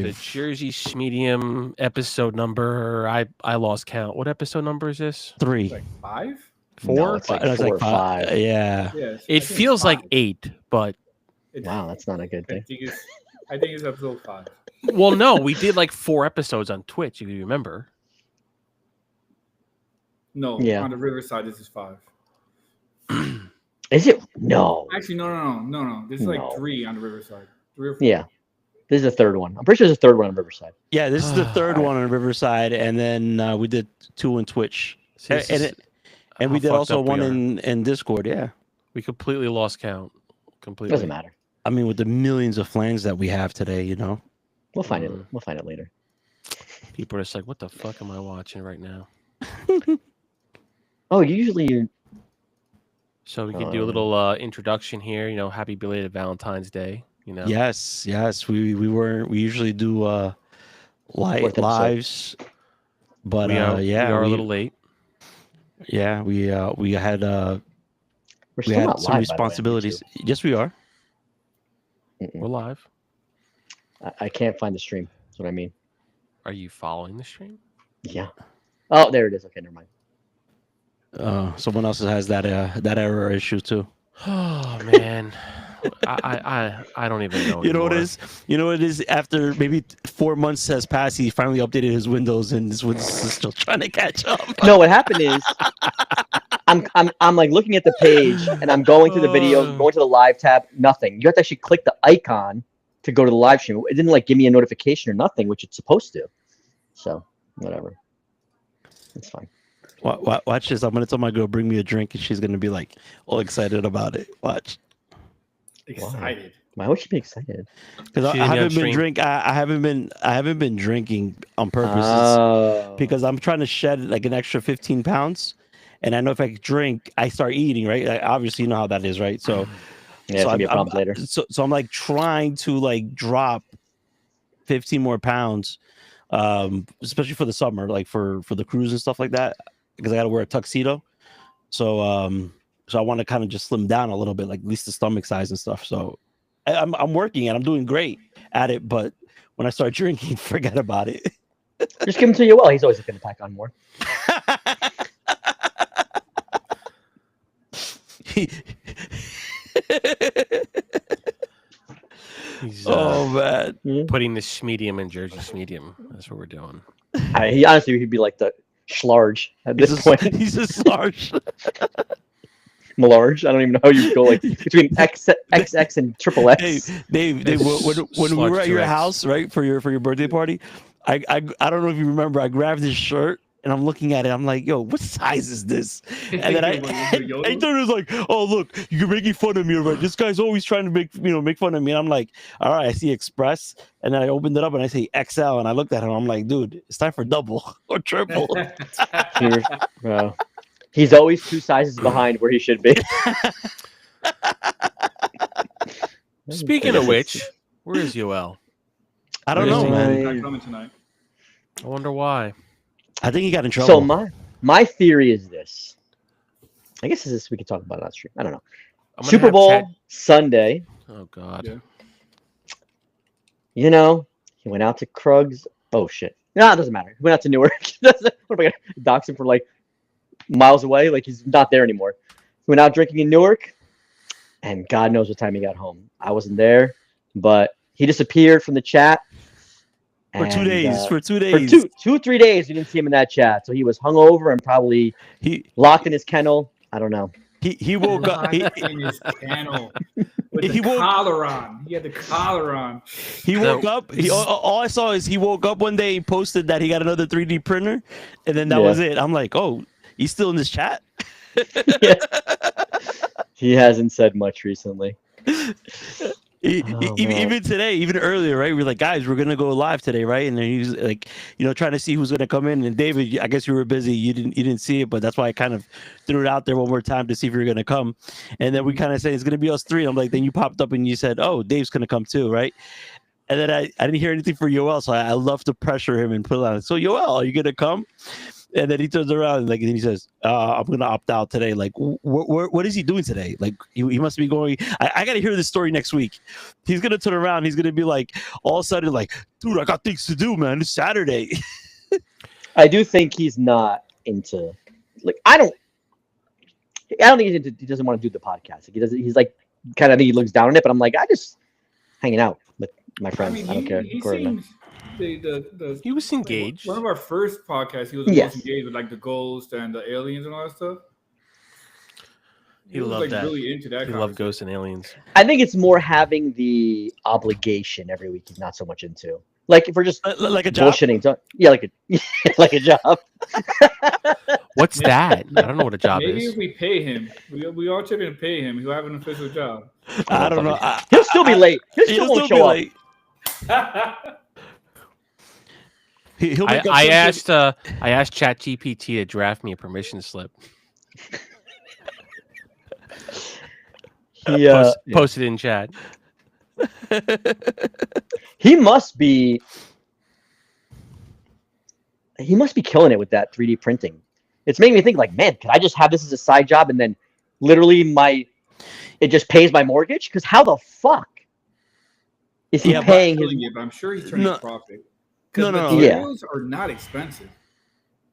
The Jersey Medium episode number. I lost count. What episode number is this? 3. Like 5? 4? No, it's like 4 or 5. Yeah. Yes. It feels like 8, but Wow, that's not a good thing. I think it's episode 5. well, no, we did like 4 episodes on Twitch, if you remember. No, Yeah. on the Riverside, this is 5. Is it? No. Actually, no. This is like No. 3 on the Riverside. 3 or 4. Yeah. This is the third one. I'm pretty sure there's a third one on Riverside. Yeah, this is the third one on Riverside, and then we did 2 on Twitch. See, this is And how we did fucked also up we one are. in Discord, yeah. We completely lost count. Completely. Doesn't matter. I mean, with the millions of fans that we have today, you know. We'll find it. We'll find it later. People are just like, what the fuck am I watching right now? Oh, usually you're. So we can do a little introduction here. You know, happy belated Valentine's Day. You know. Yes. We usually do Fourth episode. lives, but we are, yeah, we are a little late. Yeah, we had We're we still had not some live, by the way, on responsibilities. Yes, we are. YouTube. We're live. I can't find the stream. That's what I mean. Are you following the stream? Yeah. Oh, there it is. Okay, never mind. Someone else has that error issue too. Oh man, I don't even know. You know what it anymore. is? You know what it is? After maybe 4 months has passed, he finally updated his Windows, and this Windows is still trying to catch up. No, what happened is I'm like looking at the page and I'm going to the video, going to the live tab, nothing. You have to actually click the icon to go to the live stream. It didn't like give me a notification or nothing, which it's supposed to. So whatever. It's fine. Watch this. I'm gonna tell my girl bring me a drink, and she's gonna be like all excited about it. Watch, Excited. Why would she be excited? because She I didn't haven't have been I haven't been drinking on purpose. Oh. Because I'm trying to shed like an extra 15 pounds, and I know if I drink, I start eating. Right? Like, obviously, you know how that is, right? So, Yeah, it's gonna be a problem later. So I'm like trying to like drop 15 more pounds, especially for the summer, like for the cruise and stuff like that, because I got to wear a tuxedo. So so I want to kind of just slim down a little bit, like at least the stomach size and stuff. So I'm working and I'm doing great at it, but when I start drinking, forget about it. Just give him to Yoel. He's always looking to pack on more. He's Oh man. putting the medium in Jersey medium. That's what we're doing. He honestly he'd be like the Schlarge at this point. He's a large. Malarge. I don't even know how you go like between XX and triple X. Dave, when we were at your house, right, for your birthday party, I don't know if you remember, I grabbed this shirt and I'm looking at it. I'm like, yo, what size is this? And then I thought it was like, oh look, you're making fun of me, right? This guy's always trying to make fun of me. And I'm like, all right, I see Express, and then I opened it up and I say XL, and I looked at him. I'm like, dude, it's time for double or triple. Bro. He's always 2 sizes behind where he should be. Speaking of which, where is Yoel? I don't Where is know, he? man. He's not coming tonight. I wonder why. I think he got in trouble. So my theory is this. I guess this we could talk about it on stream. I don't know. I'm gonna Super have Bowl Chad- Sunday. Oh God. Yeah. You know, he went out to Krug's. Oh shit. No, it doesn't matter. He went out to Newark. What am I gonna dox him for like miles away? Like he's not there anymore. He went out drinking in Newark, and God knows what time he got home. I wasn't there, but he disappeared from the chat. For 2 and, days. For 2 For days. 3 days, you didn't see him in that chat. So he was hungover and probably He locked in his kennel. I don't know. he woke up. In his kennel with He the woke- collar on. He had the collar on. He woke up. All I saw is he woke up one day. He posted that he got another 3D printer, and then that Yeah. was it. I'm like, oh, he's still in this chat. Yeah. He hasn't said much recently. Even man. today, even earlier, right? We're like, guys, we're gonna go live today, right? And then he's like, trying to see who's gonna come in. And David, I guess you were busy. You didn't see it, but that's why I kind of threw it out there one more time to see if you're gonna come. And then we kind of say it's gonna be us 3. I'm like, then you popped up and you said, oh, Dave's gonna come too, right? And then I didn't hear anything for Yoel, so I love to pressure him and put it on. So Yoel, are you gonna come? And then he turns around and he says, "I'm gonna opt out today." Like, what is he doing today? Like, he must be going. I gotta hear this story next week. He's gonna turn around. He's gonna be like, all of a sudden, like, dude, I got things to do, man. It's Saturday. I do think he's not into. Like, I don't think he's into, he doesn't want to do the podcast. Like, he doesn't. He's like, kind of think he looks down on it. But I'm like, I just hanging out with my friends. I don't care. He seems he was engaged. One of our first podcasts, he was the most engaged with like the ghosts and the aliens and all that stuff. He loved that. Really into that. He loved ghosts and aliens. I think it's more having the obligation every week. He's not so much into. Like, if we're just like a job. Bullshitting, like a job. What's that? I don't know what a job Maybe is. if we pay him, we all took to pay him. He'll have an official job. I don't know. He'll still be late. He'll still won't show up. I asked ChatGPT to draft me a permission slip. Post it in chat. He must be killing it with that 3D printing. It's making me think, like, man, could I just have this as a side job and then literally it just pays my mortgage? Because how the fuck is he paying his? I'm sure he's turning a profit. No. Materials are not expensive.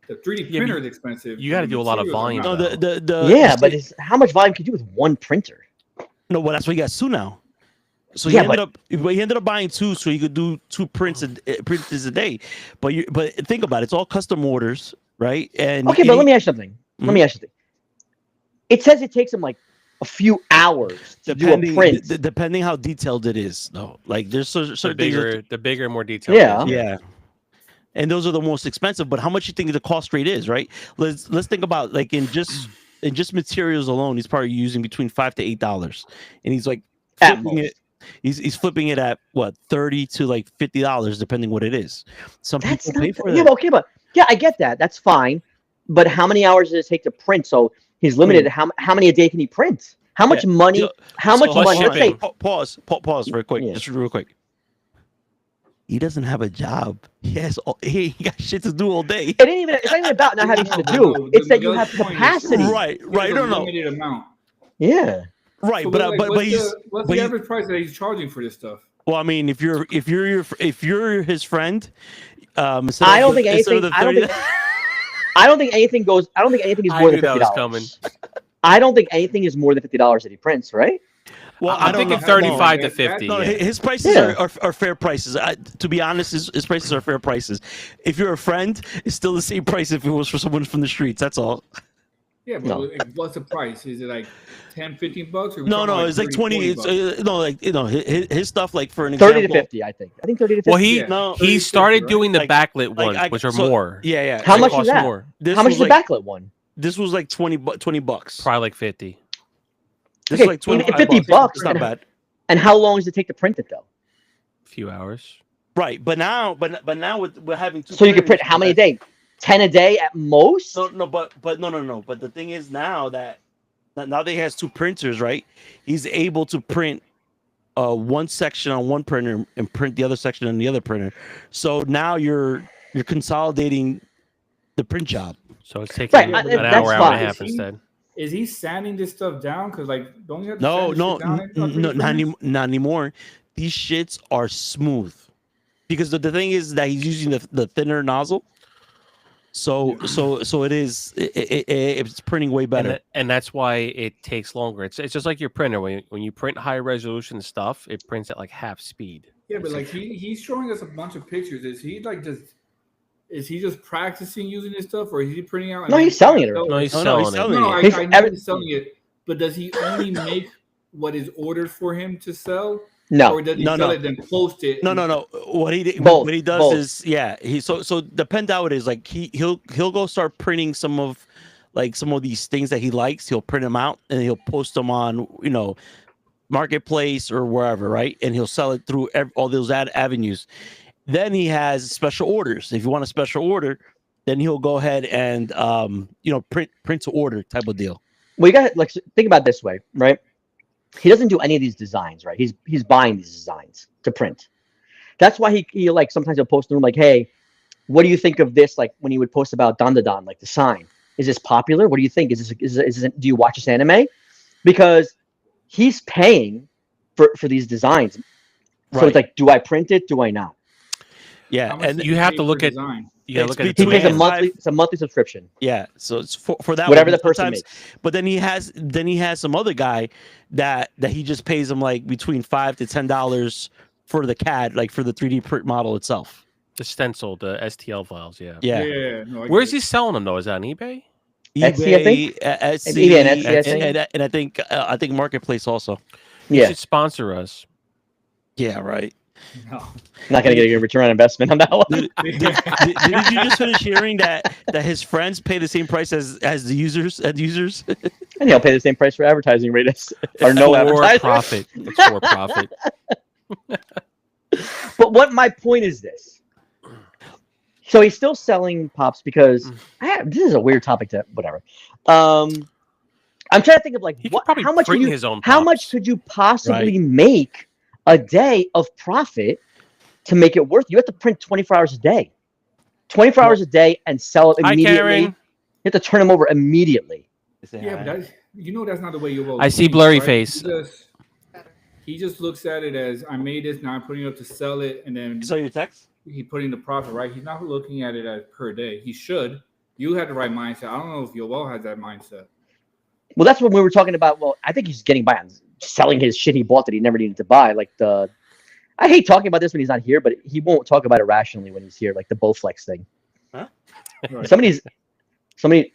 The 3D printer is expensive. You got to do a lot of volume. No, but how much volume can you do with one printer? No, well, that's what he got two now. So he ended up buying two, so he could do two prints a day. But think about it, it's all custom orders, right? And but let me ask you something. It says it takes him like a few hours to do a print, depending how detailed it is. No, like there's certain the bigger and more detailed. Yeah. And those are the most expensive. But how much you think the cost rate is, right? Let's think about, like, in just materials alone, he's probably using between $5 to $8, and he's like flipping it. He's flipping it at what, $30 to like $50, depending what it is. Some people pay for that. Yeah, I get that. That's fine. But how many hours does it take to print? So he's limited. How many a day can he print? How much money? How much money? Pause very quick. Yeah. Just real quick. He doesn't have a job. He got shit to do all day. It's not even about not having shit to do. It's that you have capacity. Right. No. Limited amount. Yeah. Right, so but what's the average price that he's charging for this stuff? Well, I mean, if you're his friend, I don't think anything is more than $50. I don't think anything is more than $50 that he prints, right? Well, I'm thinking 35 to 50. No, his prices are fair prices. To be honest, his prices are fair prices. If you're a friend, it's still the same price if it was for someone from the streets. That's all. Yeah, but what's the price? Is it like $10-15 or no, it's like 20. It's his stuff, like, for an example, 30 to 50. I think 30 to 50. Well, he started doing the backlit ones, which are more. Yeah. How much is that? How much is the backlit one? This was like $20. Probably like 50. This is like $50. It's not bad. And how long does it take to print it, though? A few hours. Right, but now we're having two. So you can print how many a day? 10 a day at most? No. But the thing is now that he has two printers, right? He's able to print one section on one printer and print the other section on the other printer. So now you're consolidating the print job. So it's taking an hour and a half instead. Is he sanding this stuff down? Because, like, don't you have to not anymore. These shits are smooth because the thing is that he's using the thinner nozzle. So it's printing way better, and that's why it takes longer. It's just like your printer. When you print high resolution stuff, it prints at like half speed. Yeah, but like he's showing us a bunch of pictures. Is he just practicing using this stuff, or is he printing out? No, he's selling it. No, he's selling it. No, I know he's selling it. But does he only make what is ordered for him to sell? No. Or does he sell it then post it? No. What he does is so depends how it is. Like he'll go start printing some of these things that he likes. He'll print them out and he'll post them on Marketplace or wherever, right? And he'll sell it through all those avenues. Then he has special orders. If you want a special order, then he'll go ahead and print to order type of deal. Well, you got to think about it this way, right? He doesn't do any of these designs, right? He's buying these designs to print. That's why he like sometimes he'll post them like, hey, what do you think of this? Like when he would post about Dandadan, like the sign. Is this popular? What do you think? Do you watch this anime? Because he's paying for these designs. So it's like, do I print it? Do I not? Yeah, and you have to look at design. Yeah, look at He pays a monthly. It's a monthly subscription. Yeah, so it's for that. Whatever the person makes. But then he has some other guy that he just pays him like between $5 to $10 for the CAD, like for the 3D print model itself. The stencil, the STL files. Yeah. Yeah. No, Where's he selling them though? Is that on eBay? Etsy, I think. Etsy, and Etsy, and I think Marketplace also. You Yeah. should sponsor us. Yeah, right. No. Not gonna get a return on investment on that one. Did you just finish hearing that his friends pay the same price as the users? And he'll pay the same price for advertising rate or no advertising. Profit. It's for profit. But what my point is this. So he's still selling pops because this is a weird topic to whatever. I'm trying to think of like how much could you possibly make a day of profit to make it worth? You have to print 24 hours a day. 24 hours a day and sell it immediately. You have to turn them over immediately. Yeah, but that's not the way you will. I see blurry face. He just looks at it as I made this, now I'm putting it up to sell it, and then so your text? He putting the profit, right? He's not looking at it as per day. He should. You had the right mindset. I don't know if Yoel has that mindset. Well, that's what we were talking about. Well, I think he's getting by on selling his shit he bought that he never needed to buy. Like I hate talking about this when he's not here, but he won't talk about it rationally when he's here, like the Bowflex thing. Huh? Right. Somebody.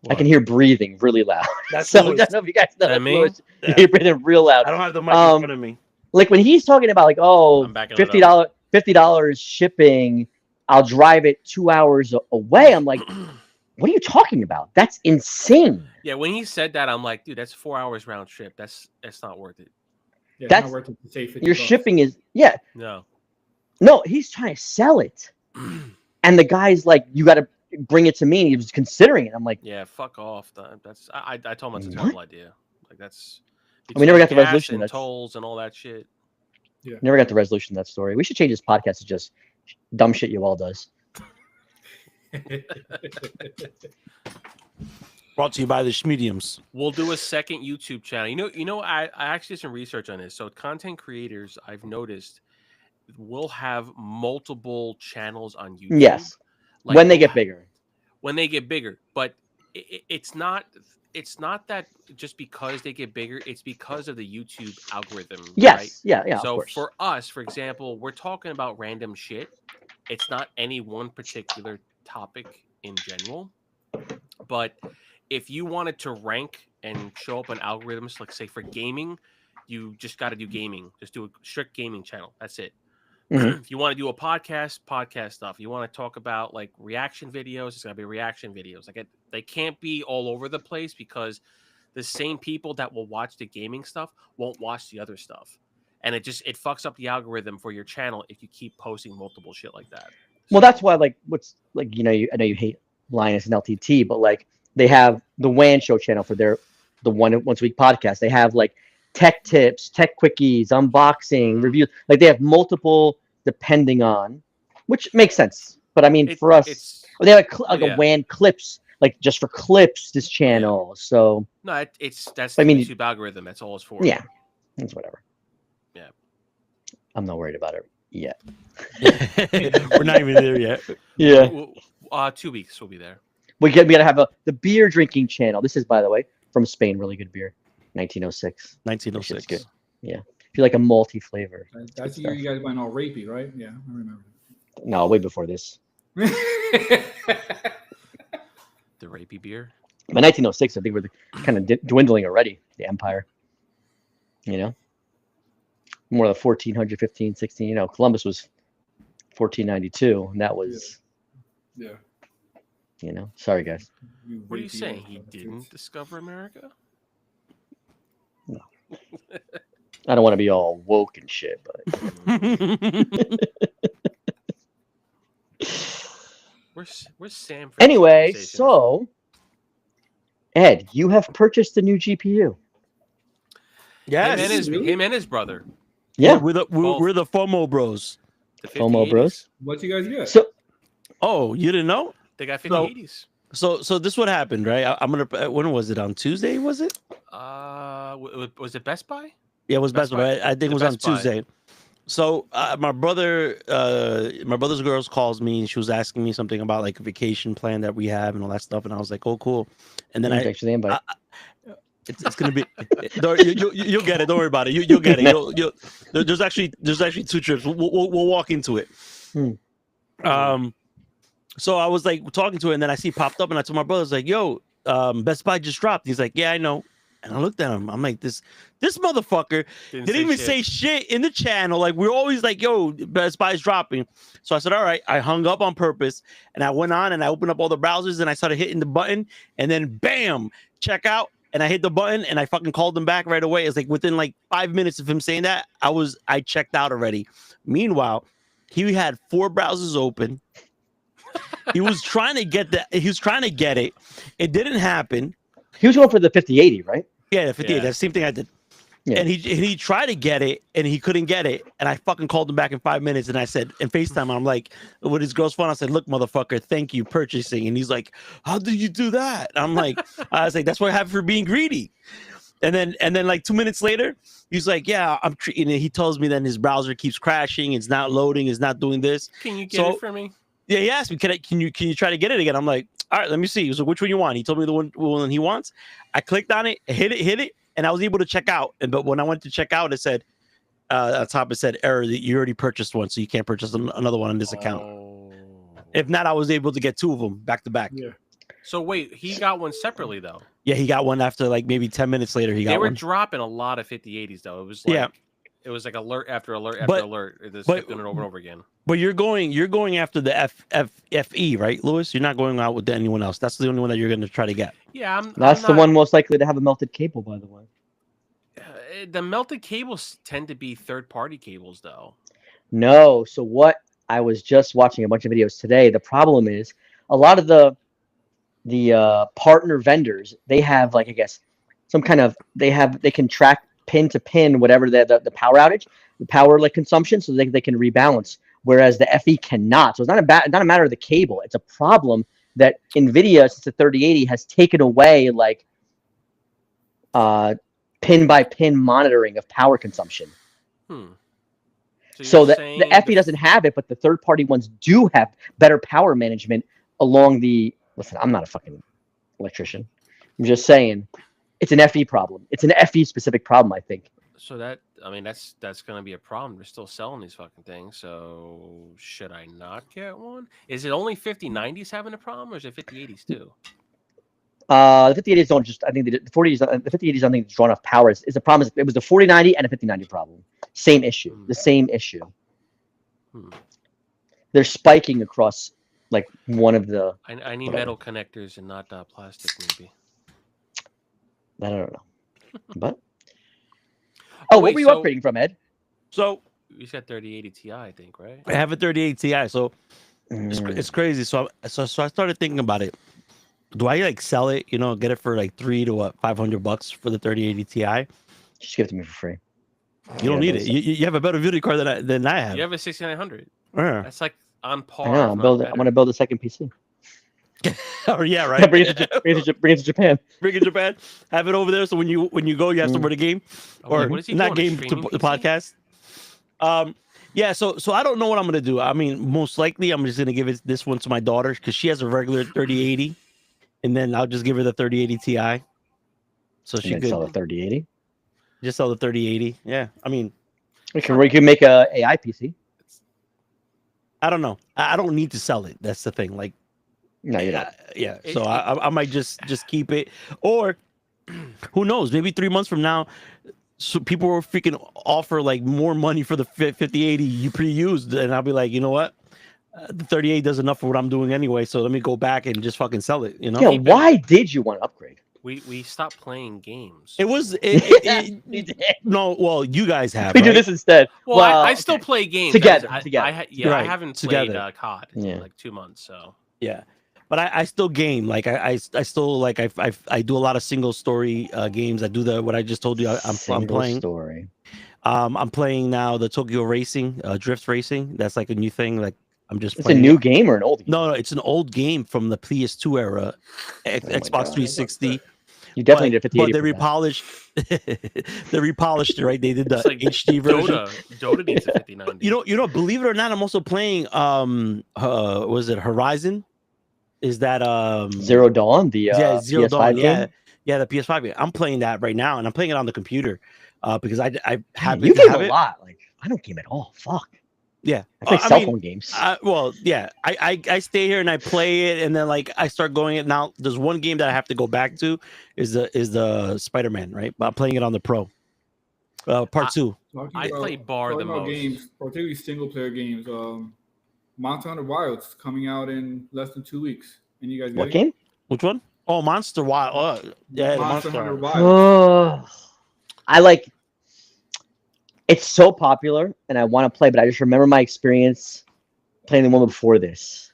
I can hear breathing really loud. That's so I don't know if you guys know that. Yeah. You're breathing real loud. I don't have the mic in front of me. Like when he's talking about like, $50 shipping, I'll drive it 2 hours away. I'm like, what are you talking about? That's insane. Yeah, when he said that, I'm like, dude, that's 4 hours round trip. That's not worth it. Yeah, that's not worth it to save $50. Your shipping is No, he's trying to sell it. And the guy's like, you got to bring it to me. And he was considering it. I'm like, yeah, fuck off. I told him that's a terrible idea. Like that's. We never got the resolution. And tolls and all that shit. Yeah. Never got the resolution of that story. We should change this podcast to just dumb shit you all does. Brought to you by the Schmediums. We'll do a second YouTube channel. You know, I actually did some research on this. So content creators, I've noticed, will have multiple channels on YouTube. Yes. Like, when they get bigger. But it's not that just because they get bigger, it's because of the YouTube algorithm. Yes. Right? Yeah. So for us, for example, we're talking about random shit. It's not any one particular topic in general. But if you wanted to rank and show up on algorithms, like say for gaming, you just got to do gaming. Just do a strict gaming channel. That's it. Mm-hmm. If you want to do a podcast stuff. You want to talk about like reaction videos, it's got to be reaction videos. Like they can't be all over the place because the same people that will watch the gaming stuff won't watch the other stuff. And it fucks up the algorithm for your channel if you keep posting multiple shit like that. Well, that's why I know you hate Linus and LTT, but like they have the WAN Show channel for the once a week podcast. They have like tech tips, tech quickies, unboxing, reviews. Like they have multiple depending on, which makes sense. But I mean, for us, they have a WAN clips, like just for clips, this channel. Yeah. So no, that's the YouTube algorithm. That's all it's for. Yeah, it's whatever. Yeah, I'm not worried about it yet. We're not even there yet. Yeah, 2 weeks we'll be there. We gotta have the beer drinking channel. This is, by the way, from Spain. Really good beer. 1906. 1906. Good. Yeah. If you like a malty flavor. That's the year you guys went all rapey, right? Yeah, I remember. No, way before this. The rapey beer? By 1906, I think we're kind of dwindling already, the empire. You know? More like 1400, 15, 16. You know, Columbus was 1492, and that was... Yeah. You know? Sorry, guys. What are you saying? He didn't discover America? No. I don't want to be all woke and shit, but where's Sam? Anyway, so Ed, you have purchased a new GPU. Yes, him and his brother. Yeah, we're the FOMO bros. The FOMO 5080s. Bros. What you guys get? So Oh, you didn't know? They got 5080s. So this what happened, right? I'm gonna. When was it? On Tuesday? Was it? Was it Best Buy? Yeah, it was Best Buy. I think it was on Best Buy. Tuesday. So my brother's girls calls me and she was asking me something about like a vacation plan that we have and all that stuff, and I was like, oh, cool. And then thanks for the invite. it's gonna be you'll get it. Don't worry about it. You'll get it. There's actually 2 trips. We'll walk into it. So I was like talking to her, and then I see it popped up, and I told my brother, I was like, yo, Best Buy just dropped. He's like, yeah, I know. And I looked at him. I'm like, this motherfucker didn't even say shit in the channel. Like, we're always like, yo, Best Buy's dropping. So I said, all right. I hung up on purpose, and I went on and I opened up all the browsers and I started hitting the button, and then bam, check out. And I hit the button and I fucking called him back right away. It's like within like 5 minutes of him saying that, I checked out already. Meanwhile, he had 4 browsers open. He was trying to get it. It didn't happen. He was going for the 5080, right? Yeah, the 58. Yeah. That's the same thing I did. Yeah. And he tried to get it and he couldn't get it. And I fucking called him back in 5 minutes and I said, and FaceTime, I'm like, with his girl's phone, I said, look, motherfucker, thank you purchasing. And he's like, how did you do that? And I'm like, I was like, that's what I have for being greedy. And then like 2 minutes later, he's like, yeah, he tells me that his browser keeps crashing, it's not loading, it's not doing this. Can you get it for me? Yeah, he asked me, can you try to get it again? I'm like, all right, let me see. So which one you want? He told me the one he wants. I clicked on it, hit it, and I was able to check out. But when I went to check out, it said on top, it said error that you already purchased one, so you can't purchase another one on this account. If not, I was able to get 2 of them back to back. Yeah. So wait, he got one separately though. Yeah, he got one after like maybe 10 minutes later. They were dropping a lot of 5080s though. It was like it was like alert after alert after alert. It just kept doing it over and over again. But you're going after the FE, right, Lewis? You're not going out with anyone else. That's the only one that you're going to try to get. Yeah, that's the one most likely to have a melted cable, by the way. The melted cables tend to be third-party cables, though. No. So what? I was just watching a bunch of videos today. The problem is a lot of the partner vendors, they have like, I guess, some kind of they can track pin to pin whatever the power outage, the power like consumption, so they can rebalance. Whereas the FE cannot. So it's not a matter of the cable. It's a problem that NVIDIA, since the 3080, has taken away like pin by pin monitoring of power consumption. So the FE doesn't have it, but the third party ones do have better power management along the. Listen, I'm not a fucking electrician. I'm just saying, it's an FE problem. It's an FE specific problem, I think. So that's going to be a problem. They're still selling these fucking things. So should I not get one? Is it only 5090s having a problem, or is it 5080s too? The 5080s don't just. I think the 40s, the 5080s. I think draw enough power. Is the problem? It was the 4090 and a 5090 problem. Same issue. The same issue. They're spiking across like one of the. I need metal connectors and not plastic, maybe. I don't know, but. Oh, what were you upgrading from, Ed? So you got 3080 Ti, I think, right? I have a 3080 Ti, so it's crazy. So I started thinking about it. Do I like sell it? Get it for like $300 to $500 for the 3080 Ti? Just give it to me for free. You don't need it. You have a better video card than I have. You have a 6900. Yeah. That's like on par. I know. I'm going to build a second PC. Oh yeah, right. Bring it to Japan. Bring it to Japan. Have it over there, so when you go, you have somewhere to game, or not game to the podcast. Yeah. So I don't know what I'm gonna do. I mean, most likely I'm just gonna give this one to my daughter because she has a regular 3080, and then I'll just give her the 3080 Ti. So she could sell the 3080. Just sell the 3080. Yeah. I mean, we can make a AI PC. I don't know. I don't need to sell it. That's the thing. Like. No, you don't. Yeah. So I might just keep it, or who knows? Maybe 3 months from now, so people will freaking offer like more money for the 5080 you pre-used, and I'll be like, you know what? The 38 does enough for what I'm doing anyway. So let me go back and just fucking sell it. Yeah. Why did you want to upgrade? We stopped playing games. It was no. Well, you guys have. We do this instead. Well, I still play games together. I haven't played COD in like 2 months. So yeah. But I still game. Like I still like I do a lot of single story games. I do what I just told you. I'm playing. Story. I'm playing now the Tokyo Racing, Drift Racing. That's like a new thing. Like I'm just. It's a playing new it. game or an old game? No, it's an old game from the PS2 era, Xbox God. 360. You definitely did 50. But they repolished. They repolished it, right? They did the HD version. Dota needs a 5090. You know. Believe it or not, I'm also playing. Was it Horizon? Is that Zero Dawn? The Zero PS5 Dawn? game? Yeah, the PS5 game. I'm playing that right now, and I'm playing it on the computer because I have you game a lot. Like I don't game at all. Fuck. Yeah, I play cell phone games. Well, yeah, I stay here and I play it, and then like I start going it now. There's one game that I have to go back to is the Spider-Man, right? But I'm playing it on the Pro. Part 2. I play bar the most. Games, particularly single player games. Monster Hunter Wilds coming out in less than 2 weeks. And you guys what game? Which one? Oh, Monster Wild. Yeah, Monster Hunter Wilds. Oh, I like. It's so popular, and I want to play, but I just remember my experience playing the one before this,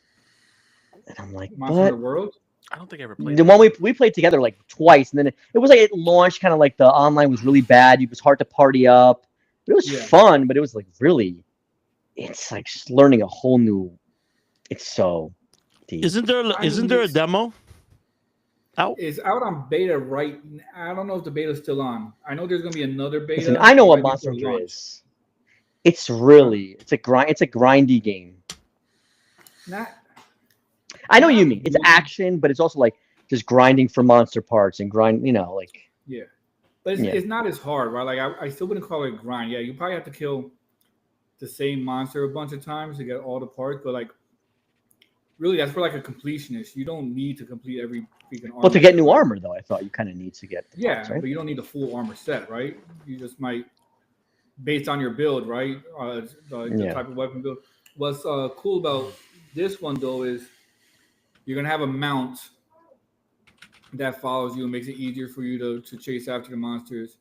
and I'm like, Monster Hunter World. I don't think I ever played the one we played together like twice, and then it was like it launched kind of like the online was really bad. It was hard to party up, but it was fun. But it was like really, it's like just learning a whole new. It's so deep. Isn't there a demo? Out? It's out on beta right now. I don't know if the beta's still on. I know there's gonna be another beta. Listen, I know what Monster Hunter is. It's a grindy game. I know what you mean. It's action, but it's also like just grinding for monster parts and grind. Like but it's not as hard, right? Like I still wouldn't call it grind. Yeah, you probably have to kill the same monster a bunch of times to get all the parts, but like really, that's for like a completionist. You don't need to complete every freaking armor. But to get new armor, though, I thought you kind of need to get. Parts, right? But you don't need the full armor set, right? You just might, based on your build, right? The type of weapon build. What's cool about this one though is you're gonna have a mount that follows you and makes it easier for you to chase after the monsters.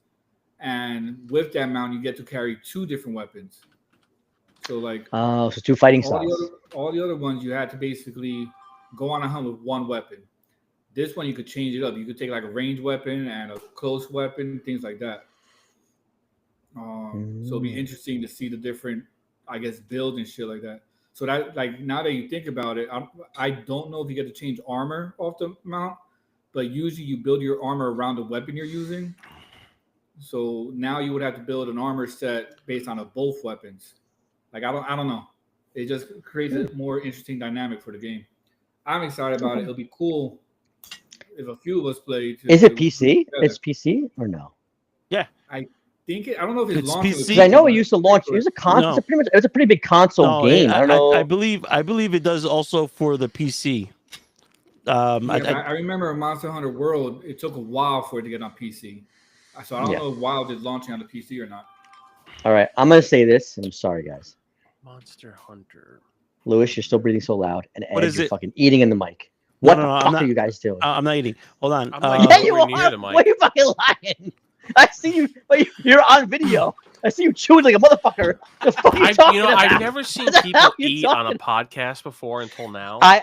And with that mount, you get to carry 2 different weapons. So like, so 2 fighting styles. All the other ones you had to basically go on a hunt with 1 weapon. This one you could change it up. You could take like a ranged weapon and a close weapon, things like that. So it'll be interesting to see the different, I guess, builds and shit like that. So that, like, now that you think about it, I don't know if you get to change armor off the mount, but usually you build your armor around the weapon you're using. So now you would have to build an armor set based on both weapons. Like I don't know. It just creates a more interesting dynamic for the game. I'm excited about it. It'll be cool if a few of us play. Is it PC? It's PC or no? Yeah, I don't know if it's launched. PC. I know it used to launch. It was a console. No. It was a pretty big console game. I don't know. I believe it does also for the PC. I remember Monster Hunter World. It took a while for it to get on PC. So I don't know if Wild is launching on the PC or not. All right, I'm gonna say this, and I'm sorry, guys. Monster Hunter. Lewis, you're still breathing so loud, and What Ed, is you're it? fucking eating in the mic. What the fuck not, are you guys doing? I'm not eating. Hold on. Yeah, you are. Why are you fucking lying? I see you. You're on video. I see you chewing like a motherfucker. The fuck are you talking about? I've never seen people eat on a podcast before until now. I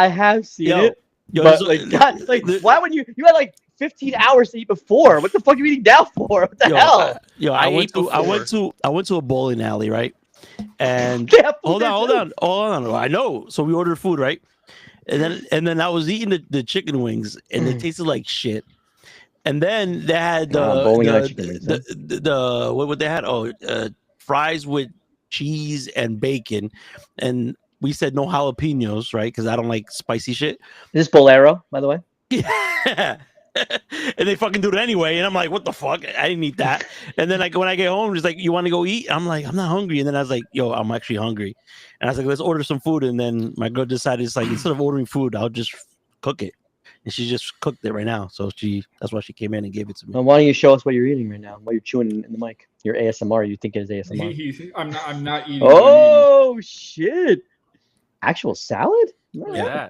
have seen it. But like, God, like, why would you had like 15 hours to eat before? What the fuck are you eating now for? What the hell? I went to a bowling alley, right? And hold on. I know. So we ordered food, right? And then I was eating the chicken wings, and they tasted like shit. And then they had what they had? Fries with cheese and bacon, and we said no jalapenos, right? Because I don't like spicy shit. Is this Bolero, by the way? Yeah. And they fucking do it anyway, and I'm like, what the fuck? I didn't eat that. And then like when I get home, she's like, you want to go eat? I'm like, I'm not hungry. And then I was like, yo, I'm actually hungry. And I was like, let's order some food. And then my girl decided, it's like, instead of ordering food, I'll just cook it. And she just cooked it right now. So that's why she came in and gave it to me. Well, why don't you show us what you're eating right now? What you're chewing in the mic? Your ASMR. You think it is ASMR? I'm not eating. Oh shit! Actual salad? Yeah.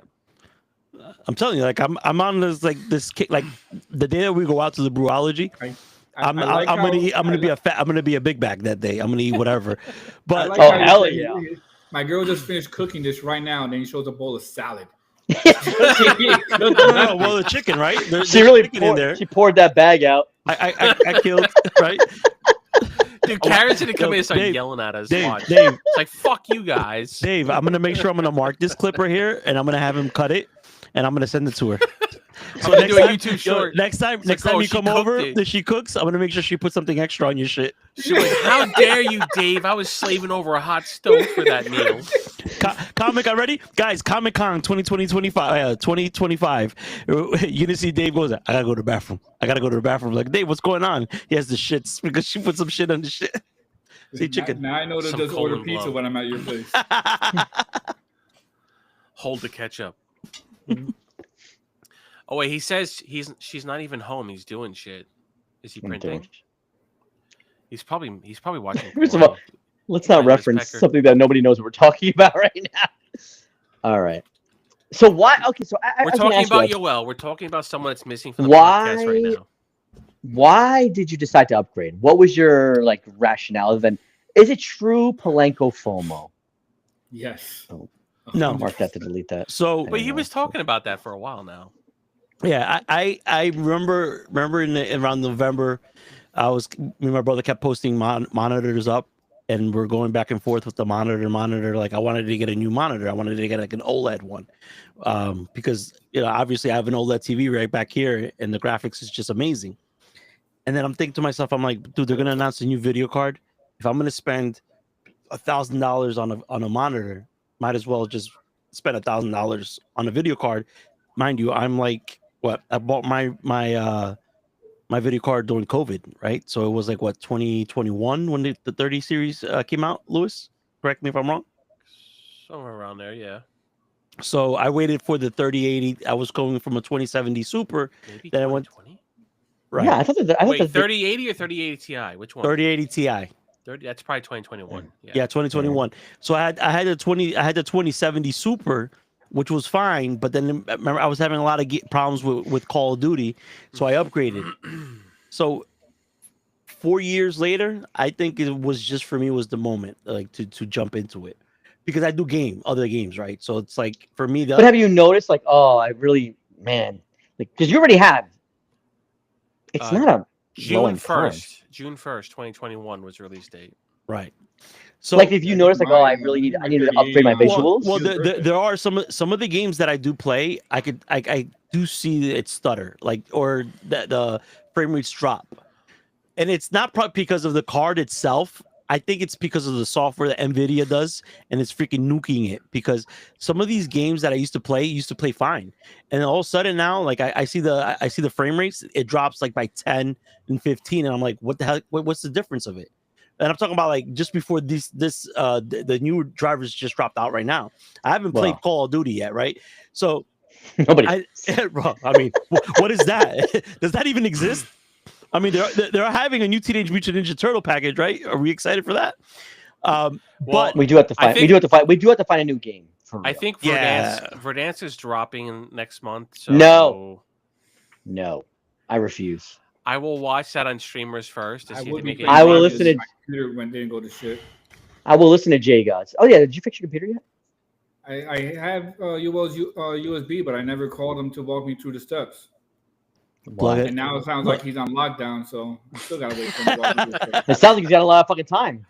I'm telling you, like I'm on this kick. Like the day that we go out to the brewology, I'm gonna be a big bag that day. I'm gonna eat whatever. But hell yeah! My girl just finished cooking this right now, and then she shows a bowl of salad. No, well, the chicken, right? She really poured that bag out. I killed, right? Dude, Karen's gonna come in and start Dave, yelling at us. Dave, Watch. Dave, It's like, fuck you guys. Dave, I'm gonna make sure I'm gonna mark this clip right here, and I'm gonna have him cut it, and I'm gonna send it to her. I'm gonna do a YouTube short. Next time you come over, if she cooks, I'm gonna make sure she puts something extra on your shit. She's like, how dare you, Dave? I was slaving over a hot stove for that meal. Comic, are ready? Guys, Comic Con 2025. You're gonna see Dave goes, I gotta go to the bathroom. Like, Dave, what's going on? He has the shits because she put some shit on the shit. See, chicken. Now I know to just order pizza when I'm at your place. Hold the ketchup. Oh wait, he says she's not even home. He's doing shit. Is he printing? He's probably watching. First of all, let's not reference something that nobody knows what we're talking about right now. All right. So why? Okay, so we're talking about Yoel. We're talking about someone that's missing from the podcast right now. Why did you decide to upgrade? What was your rationale? Then is it true Palenko FOMO? Yes. Oh. No. Mark that to delete that. So, but he was talking about that for a while now. Yeah, I remember around November, me and my brother kept posting monitors up, and we're going back and forth with the monitor. Like, I wanted to get a new monitor. I wanted to get like an OLED one, because obviously I have an OLED TV right back here, and the graphics is just amazing. And then I'm thinking to myself, I'm like, dude, they're gonna announce a new video card. If I'm gonna spend $1,000 on a monitor, might as well just spend $1,000 on a video card. Mind you, I'm like, I bought my video card during COVID, right? So it was like 2021 when the 30 series came out. Lewis, correct me if I'm wrong. Somewhere around there, yeah. So I waited for the 3080. I was going from a 2070 Super. Maybe then I went. Right. Yeah, I thought 3080 or 3080 Ti? Which one? 3080 Ti. 30. That's probably 2021. Yeah, 2021. Yeah. So I had the 2070 Super, which was fine, but then remember I was having a lot of problems with Call of Duty, so I upgraded. So 4 years later, I think it was just for me was the moment to jump into it, because I do other games, right? So it's like for me. But have you noticed I really, man, because you already have. It's not a June 1st, 2021 was release date. Right. So if you notice I need to upgrade my visuals. Well, there are some of the games that I do play. I do see it stutter, or the frame rates drop, and it's not because of the card itself. I think it's because of the software that NVIDIA does, and it's freaking nuking it. Because some of these games that I used to play fine, and all of a sudden now, I see the frame rates, it drops by 10 and 15, and I'm like, what the hell? What's the difference of it? And I'm talking about just before the new drivers just dropped out right now. I haven't played Call of Duty yet, right? So nobody. Bro, I mean, what is that? Does that even exist? I mean, they're having a new Teenage Mutant Ninja Turtle package, right? Are we excited for that? But we do have to find. We do have to find a new game. I think Verdansk is dropping next month. So no, I refuse. I will watch that on streamers first to see if they make it. I will listen to. My computer didn't go to shit. I will listen to J Gods. Oh yeah, did you fix your computer yet? I have Yoel's USB, but I never called him to walk me through the steps. And now it sounds like he's on lockdown, so I still gotta wait for him to walk me through the steps. It sounds like he's got a lot of fucking time.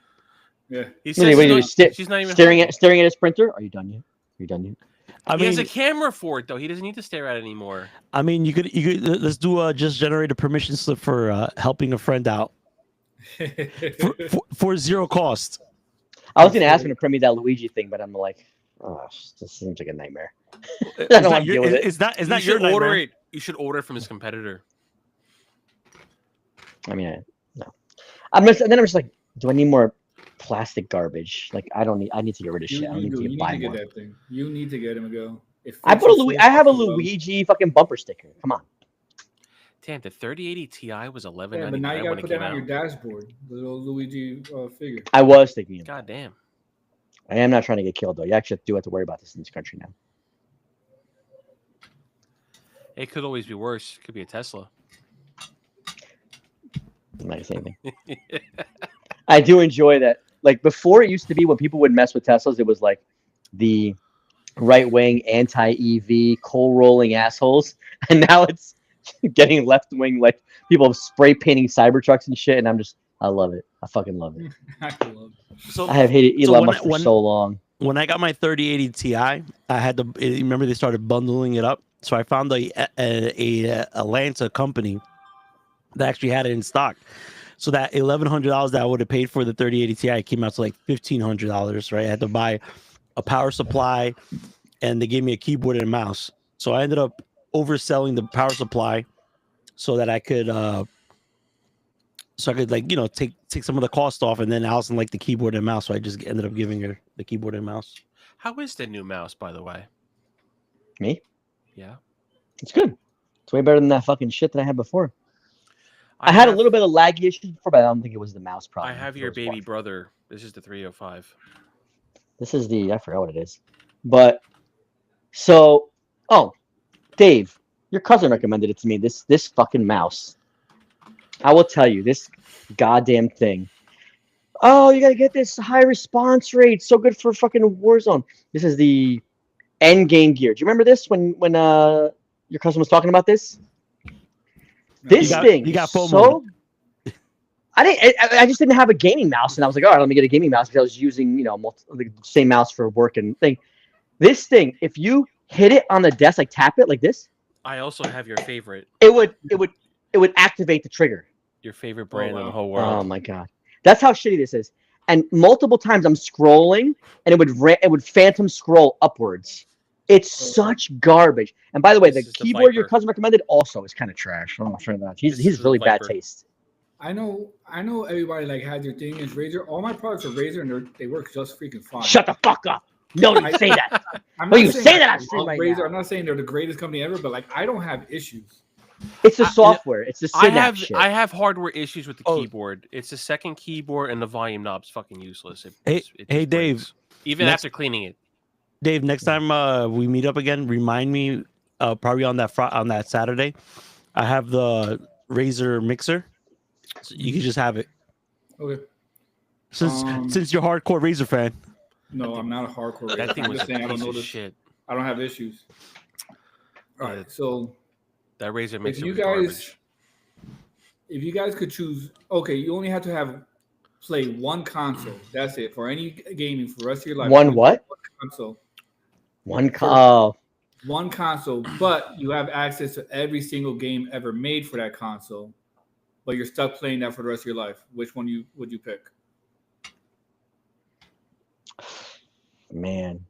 Yeah. He says she's not even staring at his printer. Are you done yet? He has a camera for it though. He doesn't need to stare at it anymore. I mean, you could let's do just generate a permission slip for helping a friend out for zero cost. I was gonna ask him to print me that Luigi thing, but I'm like, oh, this seems like a nightmare. I don't want to deal with it. It's not your nightmare. You should order from his competitor. I mean, no. I'm just like, do I need more plastic garbage? I need to get rid of shit. I need to buy more. That thing. You need to get him a go. I have a Luigi fucking bumper sticker. Come on. Damn, the 3080 Ti was $11.99. Yeah, but now you gotta put that on your dashboard. The little Luigi figure. I was thinking. God damn. I am not trying to get killed though. You actually do have to worry about this in this country now. It could always be worse. It could be a Tesla. I'm not gonna say anything. I do enjoy that. Before, it used to be when people would mess with Teslas, it was the right-wing, anti-EV, coal-rolling assholes, and now it's getting left-wing, people spray painting Cybertrucks and shit. And I'm I love it. I fucking love it. I love it. So I have hated Elon Musk for so long. When I got my 3080 Ti, I had to remember they started bundling it up. So I found a Atlanta company that actually had it in stock. So that $1,100 that I would have paid for the 3080 Ti came out to like $1,500, right? I had to buy a power supply, and they gave me a keyboard and a mouse. So I ended up overselling the power supply so that I could like, you know, take some of the cost off, and then Allison liked the keyboard and mouse, so I just ended up giving her the keyboard and mouse. how is the new mouse, by the way? Me? Yeah. It's good. It's way better than that fucking shit that I had before. I had a little bit of laggy issues before, but I don't think it was the mouse problem. I have your baby brother. This is the 305. This is I forgot what it is. But so, Dave, your cousin recommended it to me. This fucking mouse. I will tell you, this goddamn thing. Oh, you gotta get this high response rate. So good for fucking Warzone. This is the Endgame gear. Do you remember this when your cousin was talking about this? This thing. You got FOMO. So I just didn't have a gaming mouse, and I was like, all right, let me get a gaming mouse because I was using, you know, the same mouse for work and thing. This thing, if you hit it on the desk, like tap it like this, I also have your favorite. it would activate the trigger. Your favorite brand in the whole Oh world. my god, that's how shitty this is. And multiple times I'm scrolling, and it would phantom scroll upwards. It's such garbage. And by the way, This the is the keyboard your Viper. cousin recommended also is kind of trash. I'm not sure that This is he's the really bad Viper. taste. I know everybody like has their thing is Razer. All my products are Razer and they work just freaking fine. Shut the fuck up! No, you say that. I'm Well, not you saying say that I on stream love right Razer. now. I'm not saying they're the greatest company ever, but like I don't have issues. It's the software. It's the synapse shit. I have hardware issues with the Oh. keyboard. It's the second keyboard, and the volume knob's fucking useless. It Hey, just Dave. breaks. Even Next- after cleaning it. Dave, next time we meet up again, remind me probably on that Saturday. I have the Razer mixer. So you can just have it. Okay. Since you're a hardcore Razer fan. No, I'm not a hardcore Razer. That thing I'm was just a saying I don't piece know of this. shit. I don't have issues. All Yeah. right, so That Razer mixer you was guys- garbage. if you guys could choose, okay, you only have to play one console. That's it for any gaming for the rest of your life. One Only what? One console. One console, but you have access to every single game ever made for that console. But you're stuck playing that for the rest of your life. Which one would you pick? Man.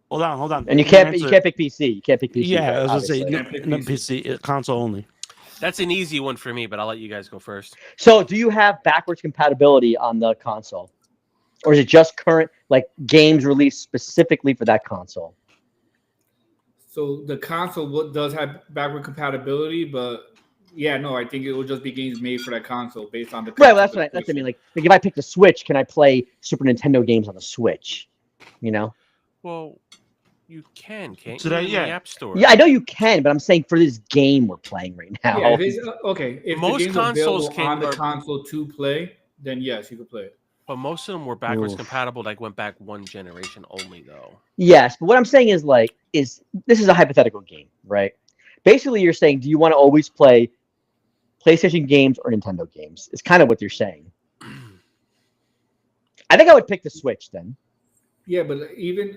Hold on. And you can't pick PC. You can't pick PC. Yeah, right, I was gonna say obviously. no PC, console only. That's an easy one for me, but I'll let you guys go first. So, do you have backwards compatibility on the console, or is it just current like games released specifically for that console? So the console does have backward compatibility, but yeah, no, I think it will just be games made for that console based on the. Right. Well, that's what I mean. Like if I pick the Switch, can I play Super Nintendo games on the Switch? You know. Well, you can't So you? that- In yeah. the App Store. Yeah, I know you can, but I'm saying for this game we're playing right now. Yeah, if it's, okay. If Most the game's consoles available on the are- console to play, then yes, you can play it. But most of them were backwards Oof. compatible, like went back one generation only, though. Yes, but what I'm saying is this is a hypothetical game, right? Basically, you're saying, do you want to always play PlayStation games or Nintendo games? It's kind of what you're saying. I think I would pick the Switch then. Yeah, but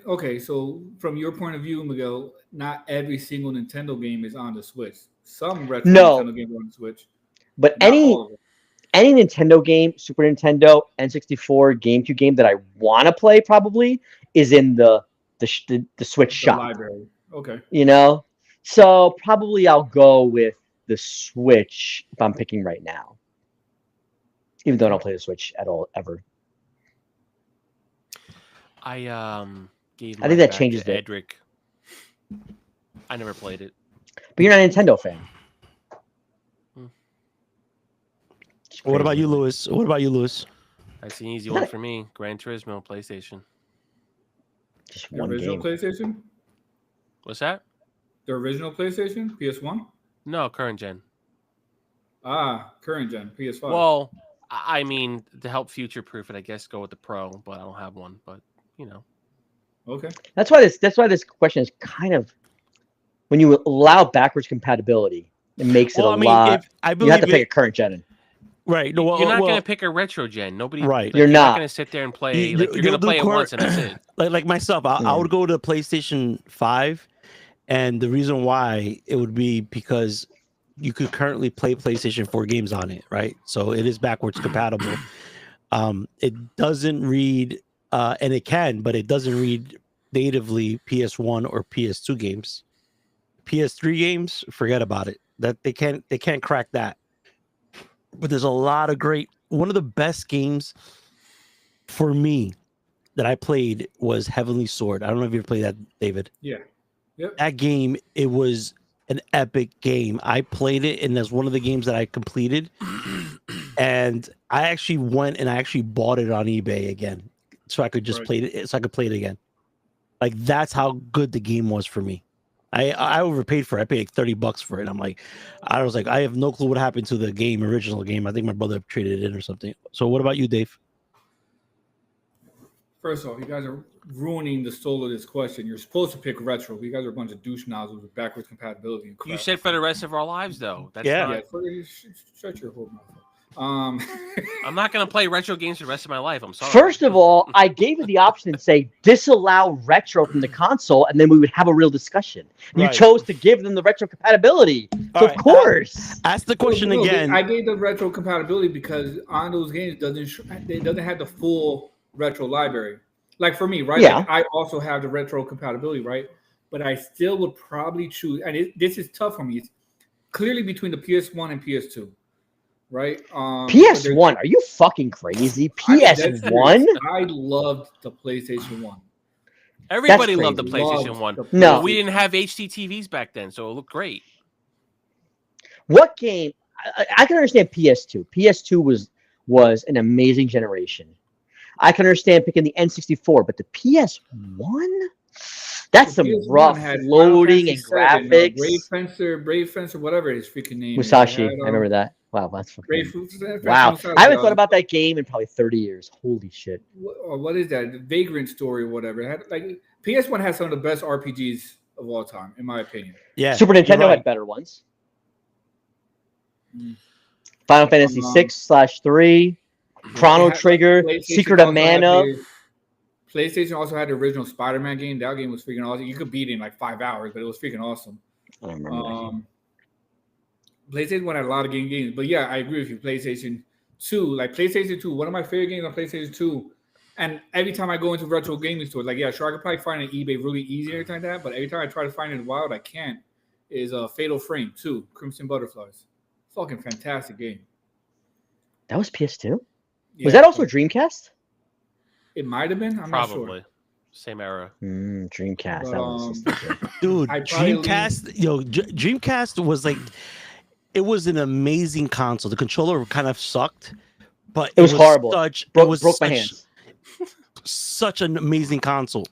okay. So from your point of view, Miguel, not every single Nintendo game is on the Switch. Some retro No. Nintendo games are on the Switch. But Not all of them. any Nintendo game, Super Nintendo, N64, GameCube game that I want to play probably is in the Switch The shop. library. Okay. You know, so probably I'll go with the Switch if I'm picking right now. Even though I don't play the Switch at all ever. I gave. I think mine that back changes to it. Edric. I never played it. But you're not a Nintendo fan. It's What about crazy. you, Lewis? That's an easy one for me. Gran Turismo, PlayStation. Just The one original game. PlayStation? What's that? The original PlayStation? PS1? No, current gen. Current gen, PS5. Well, I mean, to help future proof it, I guess go with the Pro, but I don't have one. But you know, okay. That's why this question is kind of when you allow backwards compatibility, it makes it Well, a I mean, lot. if I You have believe to pick a current gen. Right. No, You're not going to pick a retro gen. Nobody. Right. Like, You're not going to sit there and play. Like, you're going to play it once and that's it. Like myself, I would go to PlayStation 5, and the reason why it would be because you could currently play PlayStation 4 games on it, right? So it is backwards compatible. It doesn't read, and it can, but it doesn't read natively PS1 or PS2 games. PS3 games, forget about it. That they can't crack that. But there's a lot of great. One of the best games for me that I played was Heavenly Sword. I don't know if you ever played that, David. Yeah. Yep. That game, it was an epic game. I played it, and that's one of the games that I completed. And I actually went and I actually bought it on eBay again, so I could just play it. So I could play it again. Like, that's how good the game was for me. I overpaid for it. I paid like $30 for it. I was like, I have no clue what happened to the original game. I think my brother traded it in or something. So what about you, Dave? First off, you guys are ruining the soul of this question. You're supposed to pick retro. You guys are a bunch of douche nozzles with backwards compatibility and crap. You said for the rest of our lives, though. That's Shut your whole mouth. I'm not going to play retro games for the rest of my life. I'm sorry. First of all, I gave you the option to say disallow retro from the console, and then we would have a real discussion. You chose to give them the retro compatibility. So of course. Ask the question again. I gave the retro compatibility because on those games it doesn't have the full retro library. Like for me, right? Yeah. Like I also have the retro compatibility, right? But I still would probably choose, and this is tough for me. It's clearly between the PS1 and PS2. Right. PS1, are you fucking crazy? PS1? I loved the PlayStation 1. Everybody loved the PlayStation 1. No. We didn't have HD TVs back then, so it looked great. What game? I can understand PS2. PS2 was an amazing generation. I can understand picking the N64, but the PS1? That's some rough loading and graphics. Brave Fencer, whatever his freaking name Musashi, I remember that. Wow, that's fucking... Wow, I haven't thought about that game in probably 30 years. Holy shit. What is that? The Vagrant Story or whatever. PS1 has some of the best RPGs of all time, in my opinion. Yeah. Super Nintendo had better ones. Final Fantasy 6/3, Chrono Trigger, Secret of Mana. PlayStation also had the original Spider-Man game. That game was freaking awesome. You could beat it in like 5 hours, but it was freaking awesome. I don't remember. PlayStation 1 had a lot of games, but yeah, I agree with you. PlayStation 2, like PlayStation 2, one of my favorite games on PlayStation 2. And every time I go into retro gaming stores, like, yeah, sure, I could probably find it on eBay really easy and everything like that, but every time I try to find it in the wild, I can't. Is Fatal Frame 2, Crimson Butterflies. Fucking fantastic game. That was PS2? Yeah, was that also Dreamcast? It might have been. I'm Probably. not sure. Same era. Dreamcast. That was dude, Dreamcast. Dreamcast was like, it was an amazing console. The controller kind of sucked, but it was horrible. Broke my hands. Such an amazing console.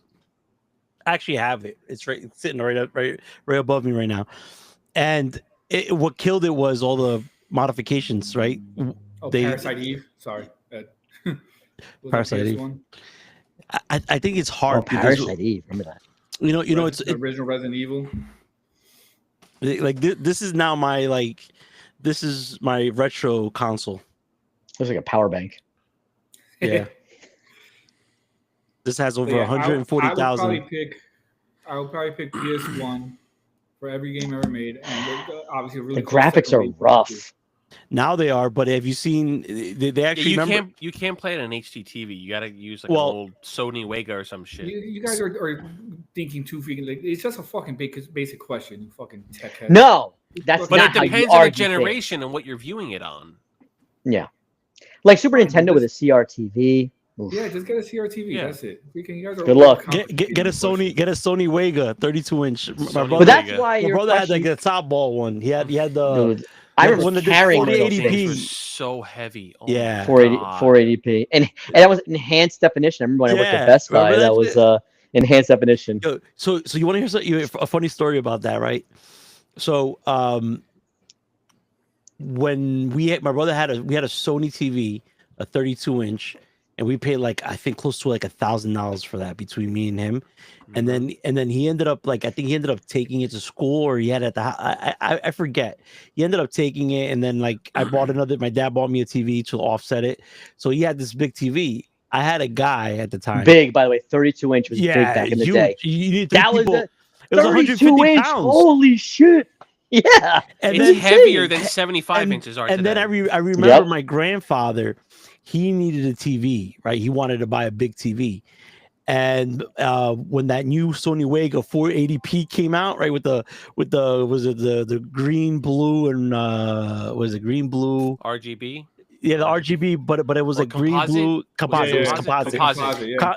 I actually have it. It's sitting right above me right now. And what killed it was all the modifications, right? Parasite Eve. Sorry. Parasite Eve. I think it's hard. Parasite Eve. Remember that? You know, it's the original Resident Evil. Like this is now my this is my retro console. It's like a power bank. Yeah. This has over 140,000. I would probably pick PS1 for every game ever made, and obviously really the graphics are rough. Now they are, but have you seen? They actually you can't play it on HD TV. You got to use an old Sony Wega or some shit. You guys are thinking too freaking it's just a fucking basic question. You fucking tech head. No, that's but not it depends on the generation and what you're viewing it on. Yeah, like Super Nintendo with a CRTV. Oof. Yeah, just get a CRTV. Yeah. That's it. You guys are good luck. Get a Sony Wega 32-inch. But that's why my brother had like the top ball one. He had the. Dude, I remember carrying 480p was so heavy. Oh yeah, 480p, and that was enhanced definition. I remember when I worked at Best Buy, that was enhanced definition. So you want to hear a funny story about that, right? So when my brother had a Sony TV, a 32-inch, and we paid like I think close to like $1,000 for that between me and him. And then he ended up like I think he ended up taking it to school, or he had it at the I forget. He ended up taking it, and then like I bought another. My dad bought me a TV to offset it, so he had this big TV. I had a guy at the time. Big, by the way, 32-inch was big back in the day. That was it was 150 pounds. Holy shit! Yeah, and it's heavier than 75 inches are. And then I remember my grandfather. He needed a TV, right? He wanted to buy a big TV. And when that new Sony Wega 480p came out, right, with the was it the green, blue, and was it green, blue, RGB? Yeah, the RGB, but it was like green, blue, composite. It was composite.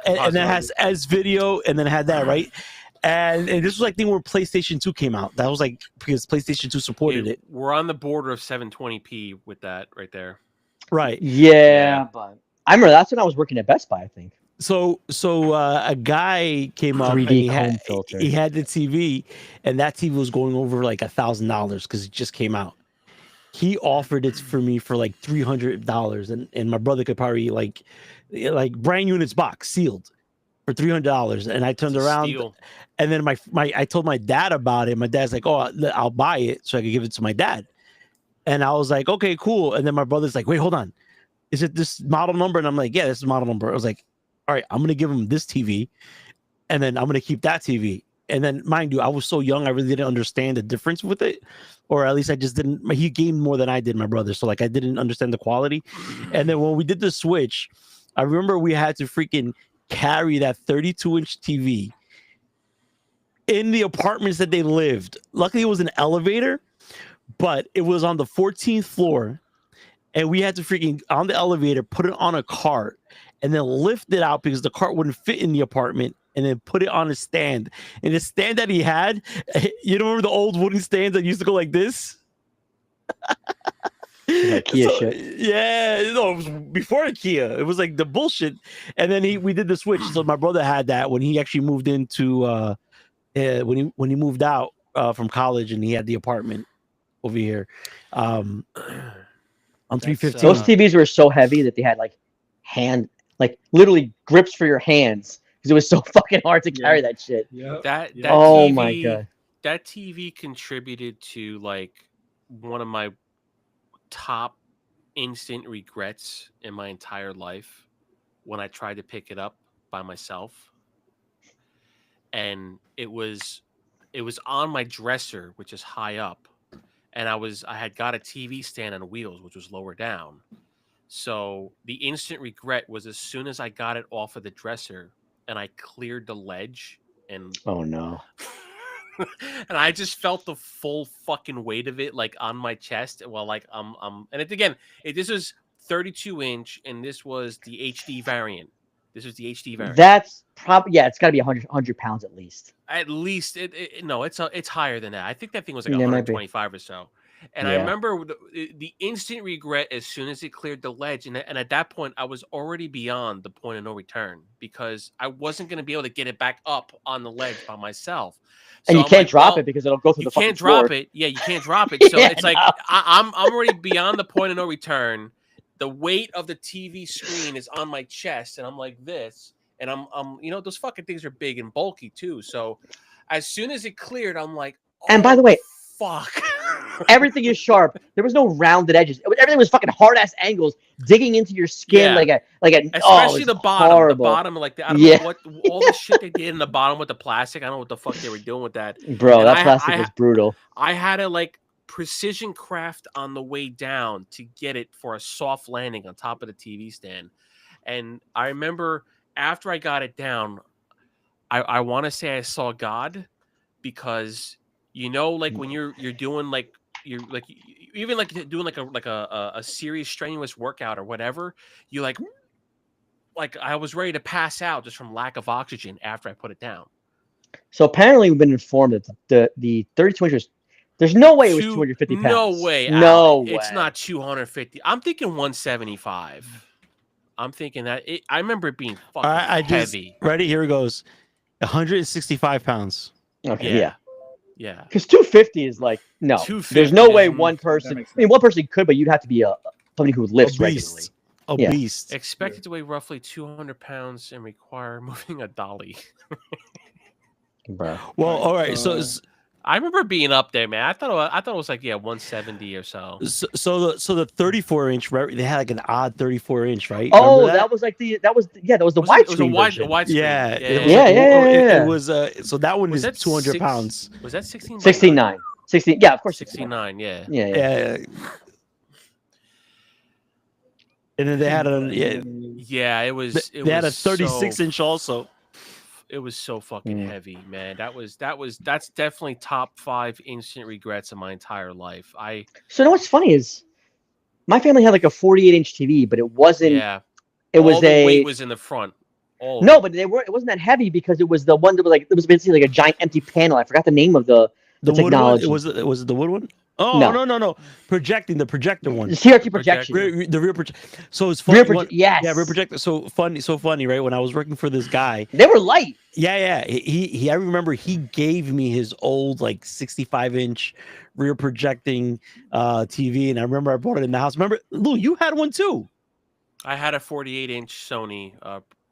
And then it has S video, and then it had that, right? And this was like the thing where PlayStation 2 came out. That was like because PlayStation 2 supported it. We're on the border of 720p with that right there. Right. Yeah, but I remember that's when I was working at Best Buy, I think. So a guy came up and he had the TV, and that TV was going over like $1,000 because it just came out. He offered it for me for like $300, and my brother could probably like brand units box sealed for $300. And I turned around, and then I told my dad about it. My dad's like, "Oh, I'll buy it so I could give it to my dad." And I was like, "Okay, cool." And then my brother's like, "Wait, hold on, is it this model number?" And I'm like, "Yeah, this is model number." I was like, "All right, I'm gonna give him this TV, and then I'm gonna keep that TV." And then, mind you, I was so young, I really didn't understand the difference with it, or at least I just didn't. He gamed more than I did, my brother, so like I didn't understand the quality. And then when we did the switch, I remember we had to freaking carry that 32-inch TV in the apartments that they lived. Luckily, it was an elevator, but it was on the 14th floor, and we had to freaking on the elevator put it on a cart and then lift it out because the cart wouldn't fit in the apartment, and then put it on a stand. And the stand that he had, you remember the old wooden stands that used to go like this? IKEA shit. Yeah, no, it was before IKEA. It was like the bullshit. And then we did the switch. So my brother had that when he actually moved into when he moved out from college, and he had the apartment over here on 315. Those TVs were so heavy that they had literally grips for your hands because it was so fucking hard to carry that shit. Yeah. That oh TV, my god. That TV contributed to like one of my top instant regrets in my entire life when I tried to pick it up by myself. And it was on my dresser, which is high up, and I had got a TV stand on wheels, which was lower down. So the instant regret was as soon as I got it off of the dresser and I cleared the ledge, and oh no. and I just felt the full fucking weight of it like on my chest while like and this was 32-inch, and this was the HD variant. This was the HD variant. That's probably it's got to be 100 pounds at least. At least it's higher than that. I think that thing was like 125 or so. And I remember the instant regret as soon as it cleared the ledge, and at that point I was already beyond the point of no return because I wasn't going to be able to get it back up on the ledge by myself. So and you can't drop it because it'll go through the fucking floor. You can't drop it. Yeah, you can't drop it. So it's like I'm already beyond the point of no return. The weight of the TV screen is on my chest, and I'm like this, and I'm those fucking things are big and bulky too. So as soon as it cleared, I'm like, and by the way, fuck. Everything is sharp. There was no rounded edges. Everything was fucking hard ass angles digging into your skin like a especially the bottom. Horrible. The bottom, like I don't know what all the shit they did in the bottom with the plastic. I don't know what the fuck they were doing with that. Bro, and that plastic was brutal. I had to like precision craft on the way down to get it for a soft landing on top of the TV stand. And I remember after I got it down, I want to say I saw God, because like when you're doing like you're like even like doing like a serious strenuous workout or whatever, you like I was ready to pass out just from lack of oxygen after I put it down. So apparently we've been informed that the 32 inches, there's no way it was 250 pounds. No way. No way. It's not 250. I'm thinking 175. I'm thinking that I remember it being fucking heavy. Ready? Here it goes. 165 pounds. Okay. Yeah. Yeah. Because 250 is like, no. There's no way one person. I mean, one person could, but you'd have to be somebody who lifts regularly. A Yeah. beast. Expected to weigh roughly 200 pounds and require moving a dolly. Bro. Well, all right. So I remember being up there, man. I thought it was like 170 or so. So the 34-inch, right? They had like an odd 34-inch, right? Oh, that was like that was the widescreen version. Widescreen. Yeah, It was so that one is 200 pounds. Was that 16? 69. 16. Yeah, of course. 69. Yeah. Yeah. And then they had it was. They had a 36-inch also. It was so fucking heavy, man. That's definitely top 5 instant regrets of my entire life. So you know what's funny is my family had like a 48-inch TV, but it wasn't. Yeah. It was the weight was in the front. No, but it wasn't that heavy because it was the one that was like it was basically like a giant empty panel. I forgot the name of the technology. Was it the wood one? Oh no! The projector one. The CRT projection. The rear projector. So it's funny. Yes. Yeah, rear projector. So funny, right? When I was working for this guy, they were light. Yeah. He. I remember he gave me his old like 65-inch rear projecting TV, and I remember I brought it in the house. Remember, Lou, you had one too. I had a 48-inch Sony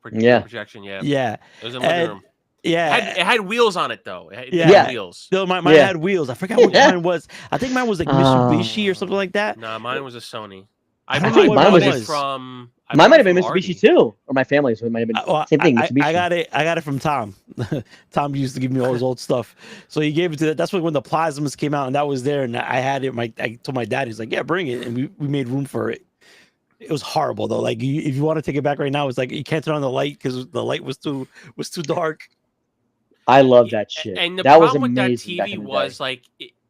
projection. Yeah. It was in the living room. Yeah, it had wheels on it though. It had wheels. No, mine had wheels. I forgot what mine was. I think mine was like Mitsubishi or something like that. No, mine was a Sony. I think mine was from. Mine might have been Mitsubishi too, or my family's. So it might have been same thing. Mitsubishi. I got it from Tom. Tom used to give me all his old stuff, so he gave it to. That's when the Plasmas came out, and that was there, and I had it. I told my dad, he's like, "Yeah, bring it," and we made room for it. It was horrible though. Like if you want to take it back right now, it's like you can't turn on the light because the light was too dark. I love that shit. And the that problem was with that TV was like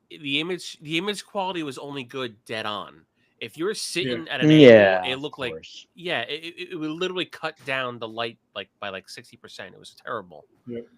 the image quality was only good dead on. If you were sitting at an angle, it looked like it would literally cut down the light like by like 60%. It was terrible.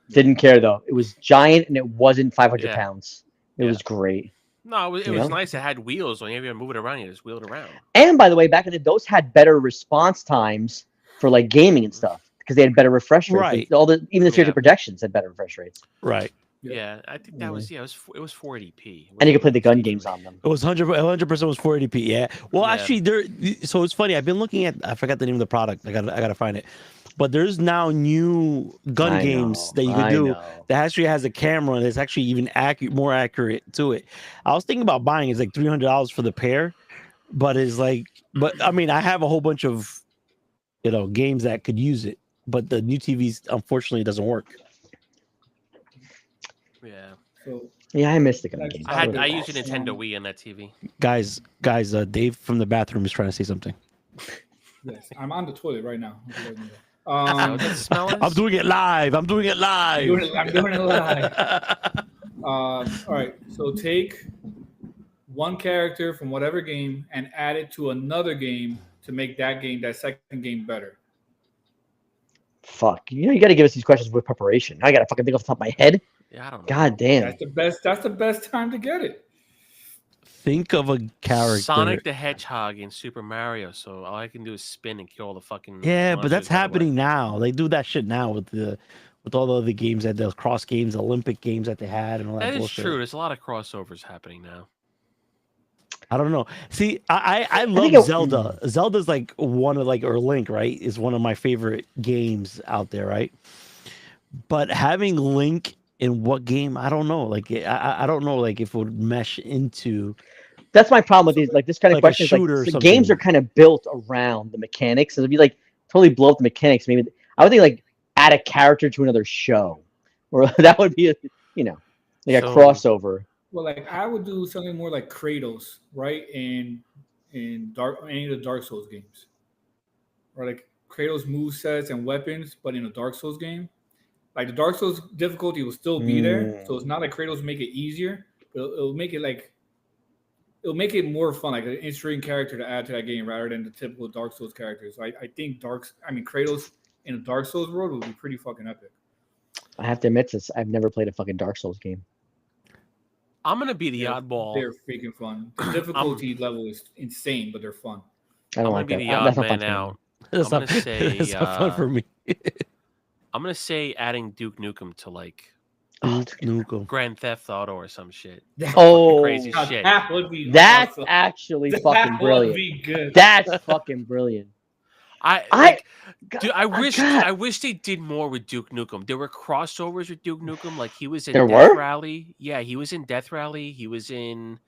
Didn't care though. It was giant and it wasn't 500 pounds. It was great. No, it was nice. It had wheels. Whenever you move it around, you just wheel it around. And by the way, back in the those had better response times for like gaming and stuff because they had better refresh rates. Right. Even the CRT projections had better refresh rates. Right. Yeah, I think that was it was 480p. And you could play the gun games on them. It was 100% was 480p. Yeah. Well, actually, so it's funny. I've been looking at. I forgot the name of the product. I gotta find it. But there's now new gun games that you can do that actually has a camera and it's actually even more accurate to it. I was thinking about buying. It's like $300 for the pair, but it's like, I mean, I have a whole bunch of, games that could use it, but the new TVs unfortunately doesn't work. Yeah. So I missed the gun games. I used a Nintendo Wii on that TV. Guys, Dave from the bathroom is trying to say something. Yes, I'm on the toilet right now. I'm doing it live. I'm doing it live. I'm doing it live. All right. So take one character from whatever game and add it to another game to make that second game better. Fuck. You got to give us these questions with preparation. I got to fucking think off the top of my head. Yeah, I don't know. God damn. That's the best time to get it. Think of a character. Sonic the Hedgehog in Super Mario. So all I can do is spin and kill all the fucking. Yeah, but that's happening now. They do that shit now with all the other games that the cross games, Olympic games that they had, and all that. That is bullshit. true. There's a lot of crossovers happening now. I don't know. See, I love Zelda. Zelda's like one of or Link, right? Is one of my favorite games out there, right? But having Link in what game? I don't know. Like I don't know. Like if it would mesh into. That's my problem with these. Like this kind of question. Like, games are kind of built around the mechanics. So it'd be like totally blow up the mechanics. Maybe I would think like add a character to another show, or that would be a a crossover. Well, like I would do something more like Kratos, right? In any of the Dark Souls games, or like Kratos movesets and weapons, but in a Dark Souls game. Like the Dark Souls difficulty will still be there, so it's not like Kratos make it easier, but it'll make it more fun, like an interesting character to add to that game rather than the typical Dark Souls characters. So I think Kratos in a Dark Souls world would be pretty fucking epic. I have to admit this: I've never played a fucking Dark Souls game. I'm gonna be the oddball. They're freaking fun. The difficulty level is insane, but they're fun. I'm gonna be the odd man out. I'm gonna say it's not fun for me. I'm gonna say adding Duke Nukem to like Grand Theft Auto or some shit. Crazy shit. That would be That's awesome. actually fucking brilliant. Would be good. That's fucking brilliant. Dude, I wish they did more with Duke Nukem. There were crossovers with Duke Nukem. Like he was in Death Rally. Yeah, he was in Death Rally. He was in.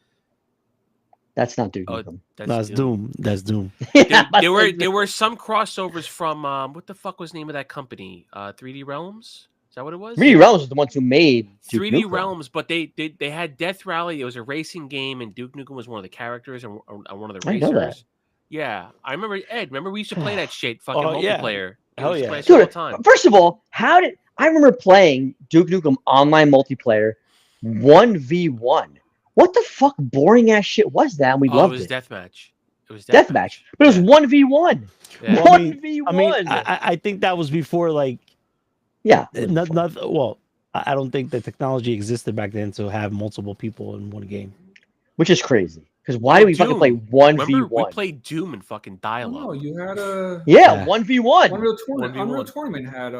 That's not Duke Nukem. That's Doom. That's Doom. There were some crossovers from what the fuck was the name of that company? 3D Realms. Is that what it was? 3D Realms was the ones who made Duke 3D Nukem. Realms, but they had Death Rally. It was a racing game, and Duke Nukem was one of the characters and one of the racers. I know that. Yeah, I remember Ed. Remember we used to play that shit, fucking multiplayer. Hell yeah, dude! All the time. First of all, I remember playing Duke Nukem online multiplayer 1v1. What the fuck boring ass shit was that? And we loved it. It was deathmatch. It was deathmatch, but it was 1v1. Yeah. 1v1. I mean, I think that was before like. Yeah. Well, I don't think the technology existed back then to have multiple people in one game. Which is crazy. Because why do we fucking play 1v1? Remember, we played Doom and fucking dial-up. No, you had a 1v1. Unreal Tournament had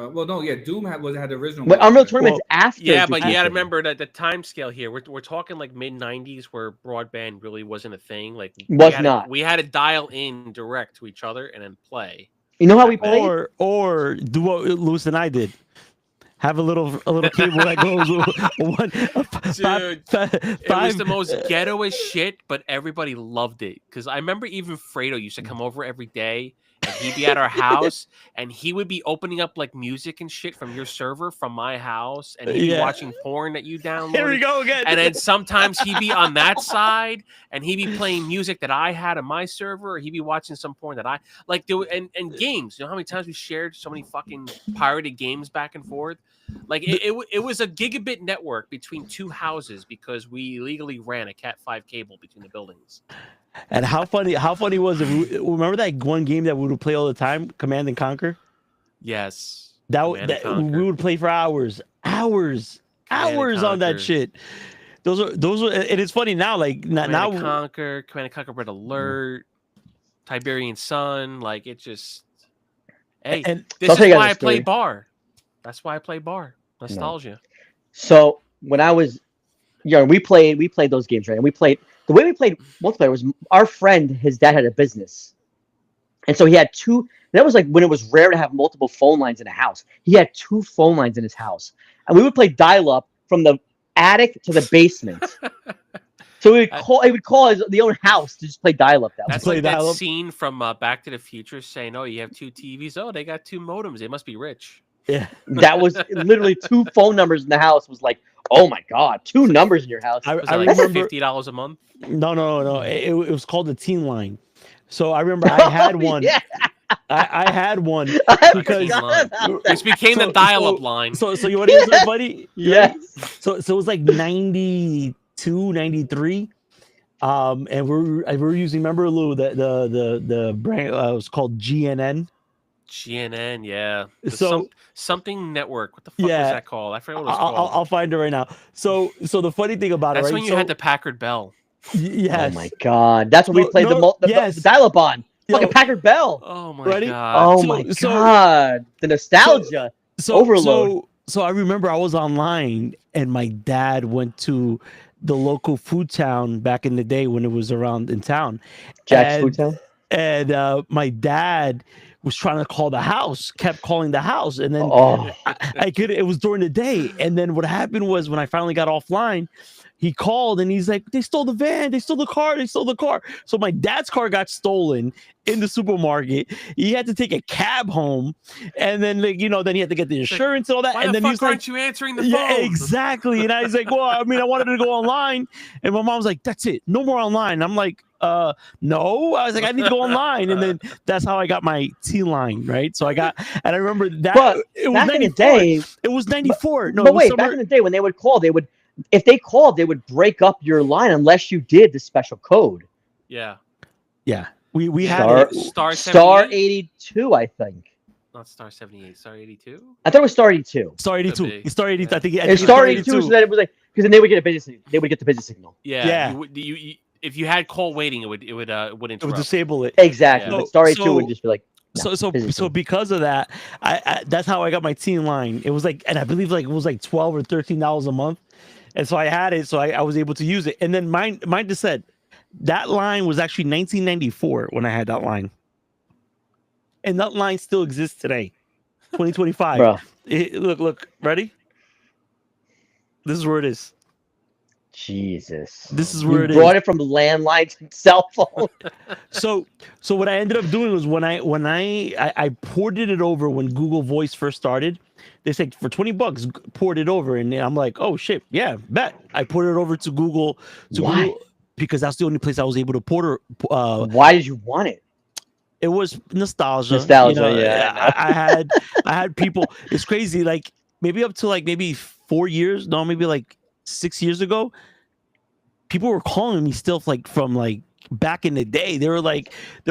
Doom had the original. But Unreal Tournament's after. Yeah, but you got to remember that the time scale here. We're talking like mid '90s where broadband really wasn't a thing. Like we had to dial in direct to each other and then play. You know how we played? Or do what Lewis and I did. Have a little cable that goes one. Dude, it was the most ghettoest shit, but everybody loved it. Because I remember even Fredo used to come over every day, and he'd be at our house, and he would be opening up like music and shit from your server from my house, and he'd be watching porn that you downloaded. Here we go again. And then sometimes he'd be on that side, and he'd be playing music that I had on my server, or he'd be watching some porn that I like. And games. You know how many times we shared so many fucking pirated games back and forth? Like it was a gigabit network between two houses because we illegally ran a Cat5 cable between the buildings. And how funny was it? Remember that one game that we would play all the time, Command and Conquer? Yes. We would play for hours on that shit. Those are, and it's funny now. Like Command and Conquer, Red Alert, Tiberian Sun. Like it just. Hey, and this is why I play bar. That's why I play bar. Nostalgia. No. So when I was young, we played those games, right? And the way we played multiplayer was our friend, his dad had a business. And so he had two. That was like when it was rare to have multiple phone lines in a house. He had 2 phone lines in his house. And we would play dial-up from the attic to the basement. So he would call the own house to just play dial-up. That's like that scene from Back to the Future saying, "Oh, you have 2 TVs. Oh, they got 2 modems. They must be rich." Yeah, that was literally 2 phone numbers in the house. Was like, oh my god, 2 numbers in your house. I remember $50 a month. No. It was called the Teen Line. So I remember I had one. Yeah. I had one because this became the dial-up line. So you want to hear something, buddy? Yes. So it was like 92, 93. And we were using, remember Lou, the brand was called GNN. GNN, yeah. Something network. What the fuck was that called? I forgot what it was called. I'll find it right now. So the funny thing about that's it, right? When you had the Packard Bell. Yes. Oh my god, that's when we played the dial-up on. Fucking Packard Bell. Oh my god. Oh my god. The nostalgia. Overload. So I remember I was online and my dad went to the local food town back in the day when it was around in town. Jack's Food Town. And my dad was trying to call the house, kept calling the house, and then I could. It was during the day, and then what happened was when I finally got offline, he called and he's like, "They stole the van, they stole the car, they stole the car." So my dad's car got stolen in the supermarket. He had to take a cab home, and then then he had to get the insurance and all that. Why and the then fuck aren't you answering the phone? Yeah, exactly. And I was like, "Well, I mean, I wanted to go online," and my mom was like, "That's it, no more online." I'm like, no. I was like, I need to go online, and then that's how I got my T-Line, right? So I remember that. But it was back 94. in the day, it was 94. But wait, back in the day when they would call, if they called, they would break up your line unless you did the special code. Yeah. We had Star 82, I think. Not Star 78, Star 82. I thought it was Star 82. Star 82. Star 82. Yeah. I think. And Star 82 so that it was like because then they would get a business. They would get the business signal. Yeah. You if you had call waiting, it would interrupt. It would disable it. Exactly. Yeah. But Star 82 would just be like. No, so because of that, I that's how I got my Teen Line. It was like, and I believe like it was like $12 or $13 a month, and so I had it, so I was able to use it. And then mine just said that line was actually 1994 when I had that line. and that line still exists today, 2025. Bro. Look, ready? This is where it is. Jesus. This is where you it brought it from landline to cell phone. So what I ended up doing was when I ported it over when Google Voice first started, they said for $20 port it over, and I'm like, oh shit, yeah, bet. I ported it over to Google Google because that's the only place I was able to port. Why did you want it? It was nostalgia. Nostalgia, you know, yeah. I had people. It's crazy. Like maybe up to like maybe 4 years. No, maybe like 6 years ago. People were calling me still like from like back in the day. They were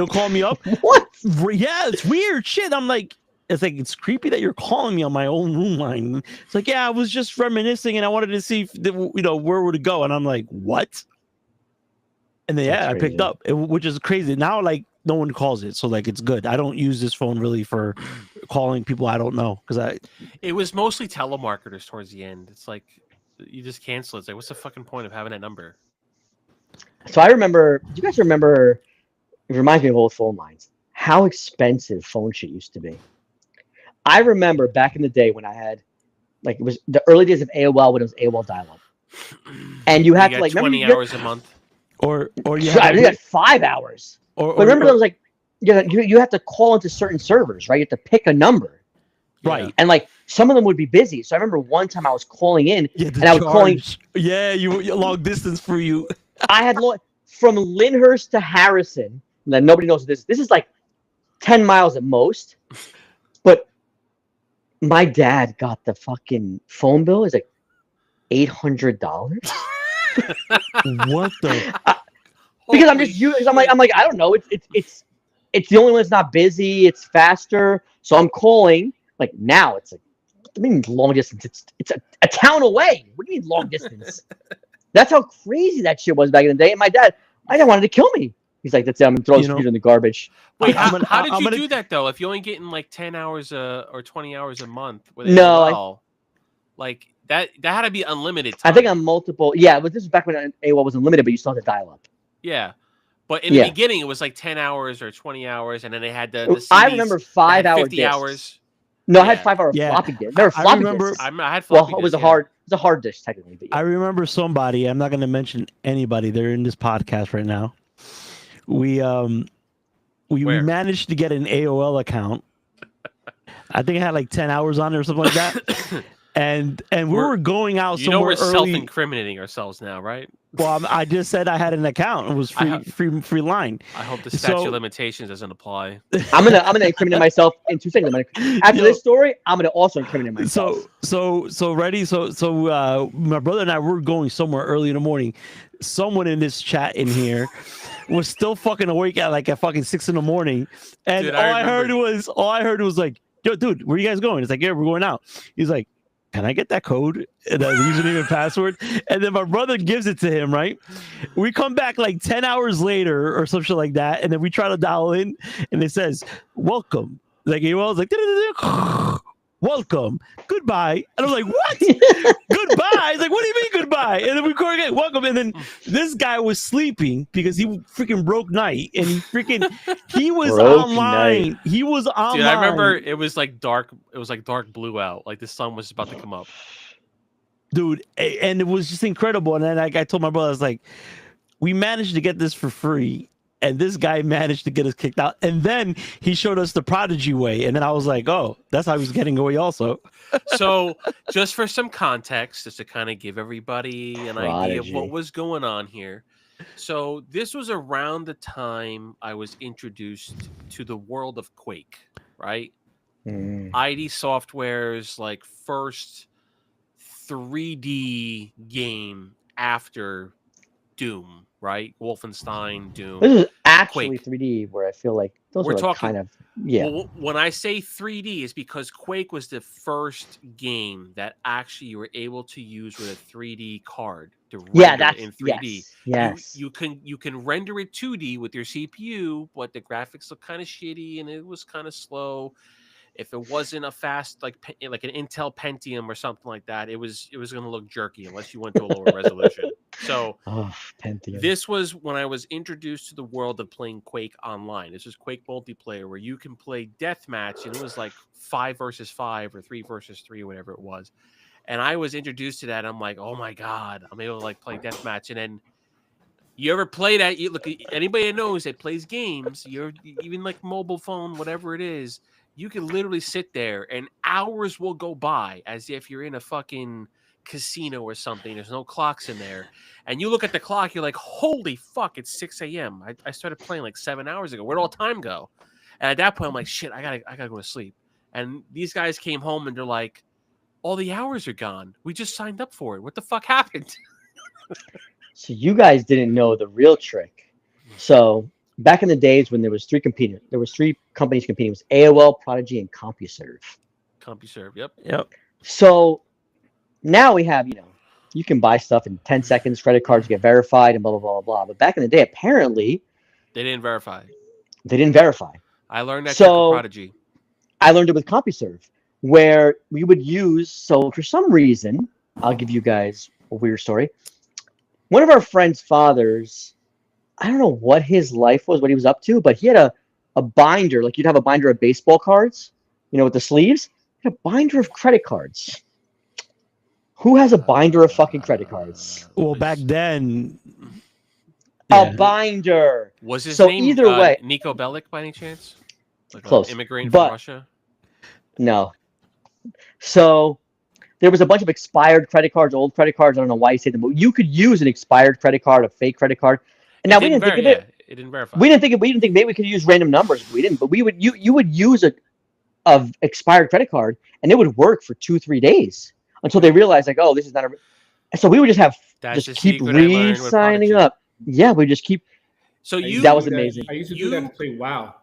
calling me up. What? Yeah, it's weird shit. I'm like, it's creepy that you're calling me on my own room line. It's like, yeah, I was just reminiscing and I wanted to see if, where would it go. And I'm like, what? And then I picked up, which is crazy. Now like no one calls it, so like it's good. I don't use this phone really for calling people I don't know because it was mostly telemarketers towards the end. It's like you just cancel it. It's like, what's the fucking point of having that number? So I remember. Do you guys remember? It reminds me of old phone lines. How expensive phone shit used to be. I remember back in the day when I had, like, it was the early days of AOL when it was AOL dial-up, and you had to like 20 hours a month, or you had 5 hours. But remember, there was like, you have to call into certain servers, right? You have to pick a number, right? And like some of them would be busy. So I remember one time I was calling in, and I was calling. Yeah, you long distance for you. I had from Lyndhurst to Harrison. And nobody knows this. This is like 10 miles at most. But my dad got the fucking phone bill. It's like $800. What the? Because I'm just using. I'm like I don't know. It's the only one that's not busy. It's faster. So I'm calling. Like now, it's like I mean long distance. It's a town away. What do you mean long distance? That's how crazy that shit was back in the day. And my dad wanted to kill me. He's like, that's it. I'm gonna throw this computer in the garbage. Wait, how did you do that though? If you're only getting like 10 hours or 20 hours a month with like that had to be unlimited time. I think on multiple. Yeah, but this was back when AOL was unlimited, but you still had to dial up. Yeah, but in the beginning it was like 10 hours or 20 hours, and then they had the CDs, I remember 5 hour 50 discs. hours. No, I had 5 hour floppy disks. There were floppy disks. I had floppy disks. It was a hard disk technically. But I remember somebody. I'm not going to mention anybody. They're in this podcast right now. We managed to get an AOL account. I think I had like 10 hours on it or something like that. and we were going out somewhere we're early. self-incriminating ourselves now, right? Well, I just said I had an account. It was free line. I hope the statute of limitations doesn't apply. I'm gonna incriminate myself in 2 seconds. After this story, I'm gonna also incriminate myself. So ready. So my brother and I were going somewhere early in the morning. Someone in this chat in here was still fucking awake at fucking 6 a.m. and dude, all I heard was like, yo, dude, where you guys going? It's like, yeah, we're going out. He's like, can I get that code and the username and password? And then my brother gives it to him, right? We come back like 10 hours later or some shit like that. And then we try to dial in and it says, welcome. Like, he was like, welcome, goodbye. And I'm like, what? Goodbye? He's like, what do you mean goodbye? And then we go again, welcome. And then this guy was sleeping because he freaking broke night. And he was online. Night. He was online. Dude, I remember it was like dark. It was like dark blue out. Like the sun was about to come up. Dude, and it was just incredible. And then I told my brother, I was like, we managed to get this for free. And this guy managed to get us kicked out. And then he showed us the Prodigy way. And then I was like, oh, that's how he was getting away also. So just for some context, just to kind of give everybody an idea of what was going on here. So this was around the time I was introduced to the world of Quake, right? ID Software's like first 3D game after Doom, right? Wolfenstein, Doom. This is actually Quake. 3D, where I feel like those are like kind of Well, when I say 3D, it's because Quake was the first game that actually you were able to use with a 3D card to render in 3D. Yes. You can render it 2D with your CPU, but the graphics look kind of shitty and it was kind of slow. if it wasn't a fast like an Intel Pentium or something like that, it was going to look jerky unless you went to a lower resolution. So Pentium. This was when I was introduced to the world of playing Quake online. This was Quake multiplayer where you can play deathmatch, and it was like 5 versus 5 or 3 versus 3 or whatever it was. And I was introduced to that. And I'm like, oh my god, I'm able to like play deathmatch. And then you ever play that? You look, anybody that knows that plays games, you're even like mobile phone, whatever it is, you can literally sit there and hours will go by as if you're in a fucking casino or something. There's no clocks in there. And you look at the clock, you're like, holy fuck, it's 6 a.m. I started playing like 7 hours ago. Where'd all time go? And at that point, I'm like, shit, I gotta go to sleep. And these guys came home and they're like, all the hours are gone. We just signed up for it. What the fuck happened? So you guys didn't know the real trick. So back in the days when there was 3 companies competing. It was AOL, Prodigy, and CompuServe. CompuServe, yep. So now we have, you can buy stuff in 10 seconds, credit cards get verified and blah, blah, blah, blah. But back in the day, apparently... They didn't verify. I learned that from Prodigy. I learned it with CompuServe, where we would use... So for some reason, I'll give you guys a weird story. One of our friends' fathers, I don't know what his life was, what he was up to, but he had a binder, like you'd have a binder of baseball cards, with the sleeves. He had a binder of credit cards. Who has a binder of fucking credit cards? Well, back then, a binder. Was his name either way, Nico Bellic by any chance? Like close. An immigrant from Russia? No. So there was a bunch of expired credit cards, old credit cards. I don't know why you say them, but you could use an expired credit card, a fake credit card. And now we didn't think of it. It didn't verify. We didn't think maybe we could use random numbers. We didn't, but you would use a expired credit card and it would work for 2-3 days until they realized like, oh, this is not a. So we would just keep re-signing up. Yeah, we just keep. So that was amazing. I used to do that to play WoW.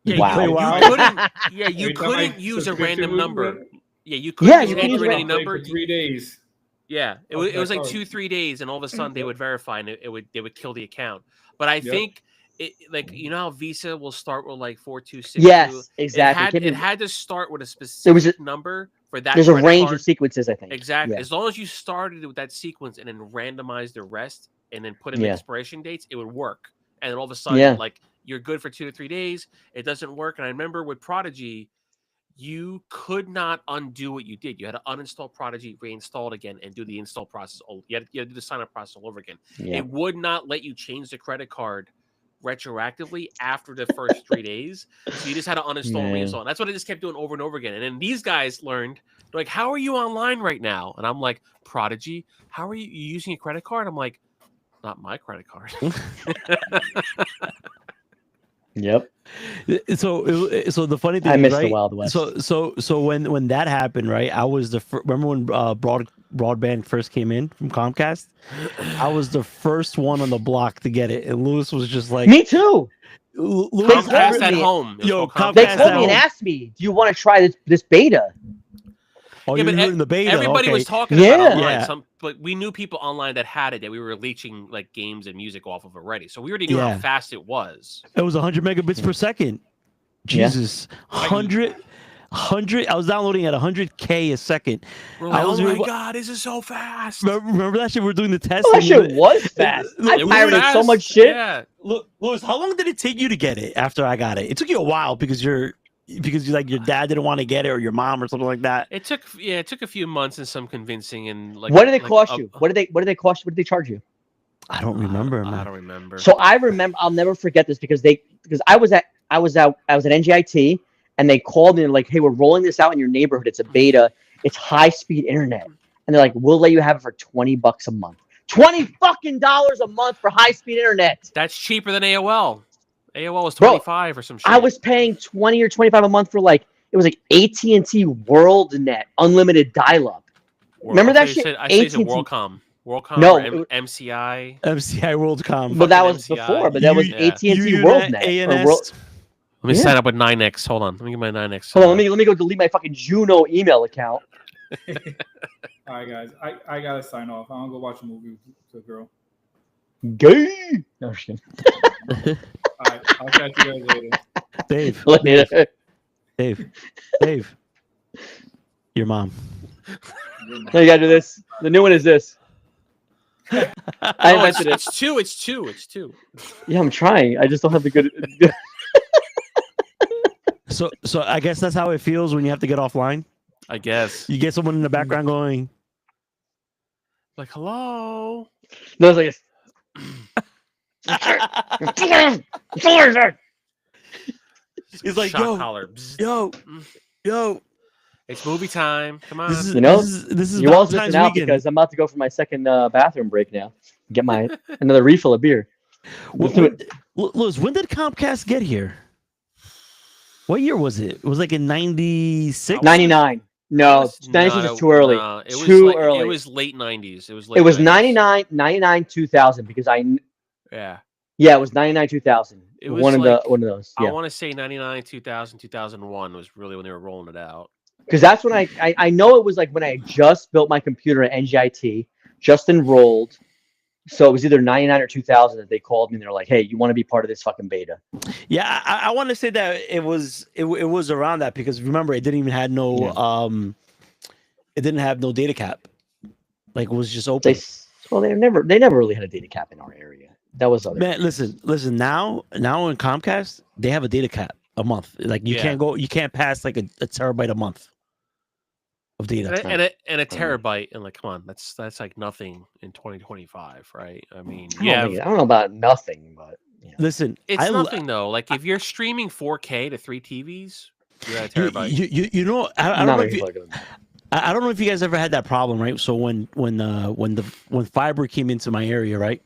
Yeah, wow. You couldn't use a random number. Yeah, you couldn't enter in any number. For 3 days. Yeah, it was like 2-3 days, and all of a sudden they would verify, and they would kill the account. But I think it how Visa will start with like 4262. Yes, exactly. It had to start with a specific number for that. There's a range of sequences, I think. Exactly. Yeah. As long as you started with that sequence and then randomized the rest, and then put in the expiration dates, it would work. And then all of a sudden, like you're good for 2 to 3 days. It doesn't work. And I remember with Prodigy, you could not undo what you did. You had to uninstall Prodigy, reinstall it again, and do the install process. You had to do the sign-up process all over again. Yeah. It would not let you change the credit card retroactively after the first 3 days. So you just had to uninstall and reinstall. And that's what I just kept doing over and over again. And then these guys learned, they're like, how are you online right now? And I'm like, Prodigy, how are you using a credit card? I'm like, not my credit card. Yep. So the funny thing, I missed the Wild West. So when that happened, right? I was remember when broadband first came in from Comcast? I was the first one on the block to get it, and Lewis was just like, me too. Comcast at home. Yo, they called me and asked me, "Do you want to try this beta?" Oh, yeah, but in the beta. Everybody was talking about it online. But we knew people online that had it, that we were leeching like games and music off of already. So we already knew how fast it was. It was 100 megabits per second. Jesus, 100. I was downloading at 100K a second. Like, oh my god, this is so fast! Remember that shit? We were doing the test. Oh, that shit was fast. I pirated so much shit. Yeah. Look, Louis, how long did it take you to get it after I got it? It took you a while because your dad didn't want to get it, or your mom, or something like that. It took a few months and some convincing, and like. What did it cost you? What did they cost you? What did they charge you? I don't remember. I don't remember. So I remember. I'll never forget this because I was at NGIT, and they called me and like, hey, we're rolling this out in your neighborhood. It's a beta. It's high speed internet, and they're like, we'll let you have it for $20 a month. $20 fucking a month for high speed internet. That's cheaper than AOL. AOL was 25 or some shit. I was paying 20 or 25 a month for it was like AT&T WorldNet unlimited dial-up. Remember that shit? I said WorldCom. WorldCom no, or MCI. MCI WorldCom. But that was before. But that was AT&T WorldNet. Let me sign up with 9X. Hold on. Let me get my 9X. Hold on. Let me go delete my fucking Juno email account. All right, guys. I gotta sign off. I'm gonna go watch a movie with a girl. Gay. No, I'm just kidding. All right, I'll catch you guys later. Dave. Dave. Your mom. No, you gotta do this. The new one is this. I No, invented it. it's two. It's two. Yeah, I'm trying. I just don't have the good. So I guess that's how it feels when you have to get offline. I guess. You get someone in the background going, Like, hello. No, it's like He's like, Shot yo, collar. Bzz. yo. It's movie time. Come on. This is You know, this is you all missing Valentine's out weekend. because I'm about to go for my second bathroom break now. Get my another refill of beer. Lewis, when did Comcast get here? What year was it? It was like in 96? 99. No, 96 is too early. No, it was Too like, early. It was late 90s. It was late. It was 90s. 99, 2000 because Yeah. it was 99, 2000. It was one like- of those. I Yeah, want to say 99, 2000, 2001 was really when they were rolling it out. because that's when I know it was like when I just built my computer at NGIT, just enrolled. So it was either 99 or 2000 that they called me and they're like, "Hey, you want to be part of this fucking beta?" Yeah, I want to say that it was around that because remember it didn't even have no it didn't have no data cap. Like it was just open. They never really had a data cap in our area. That was other. Man, listen. Now in Comcast, they have a data cap a month. Like you can't pass like a terabyte a month of data. And a terabyte, and like, come on, that's like nothing in 2025, right? I mean, I don't know about nothing, but yeah. Listen, it's nothing though. Like if you're streaming 4K to 3 TVs, you're at a terabyte. You know, I don't know if I don't know if you guys ever had that problem, right? So when fiber came into my area, right?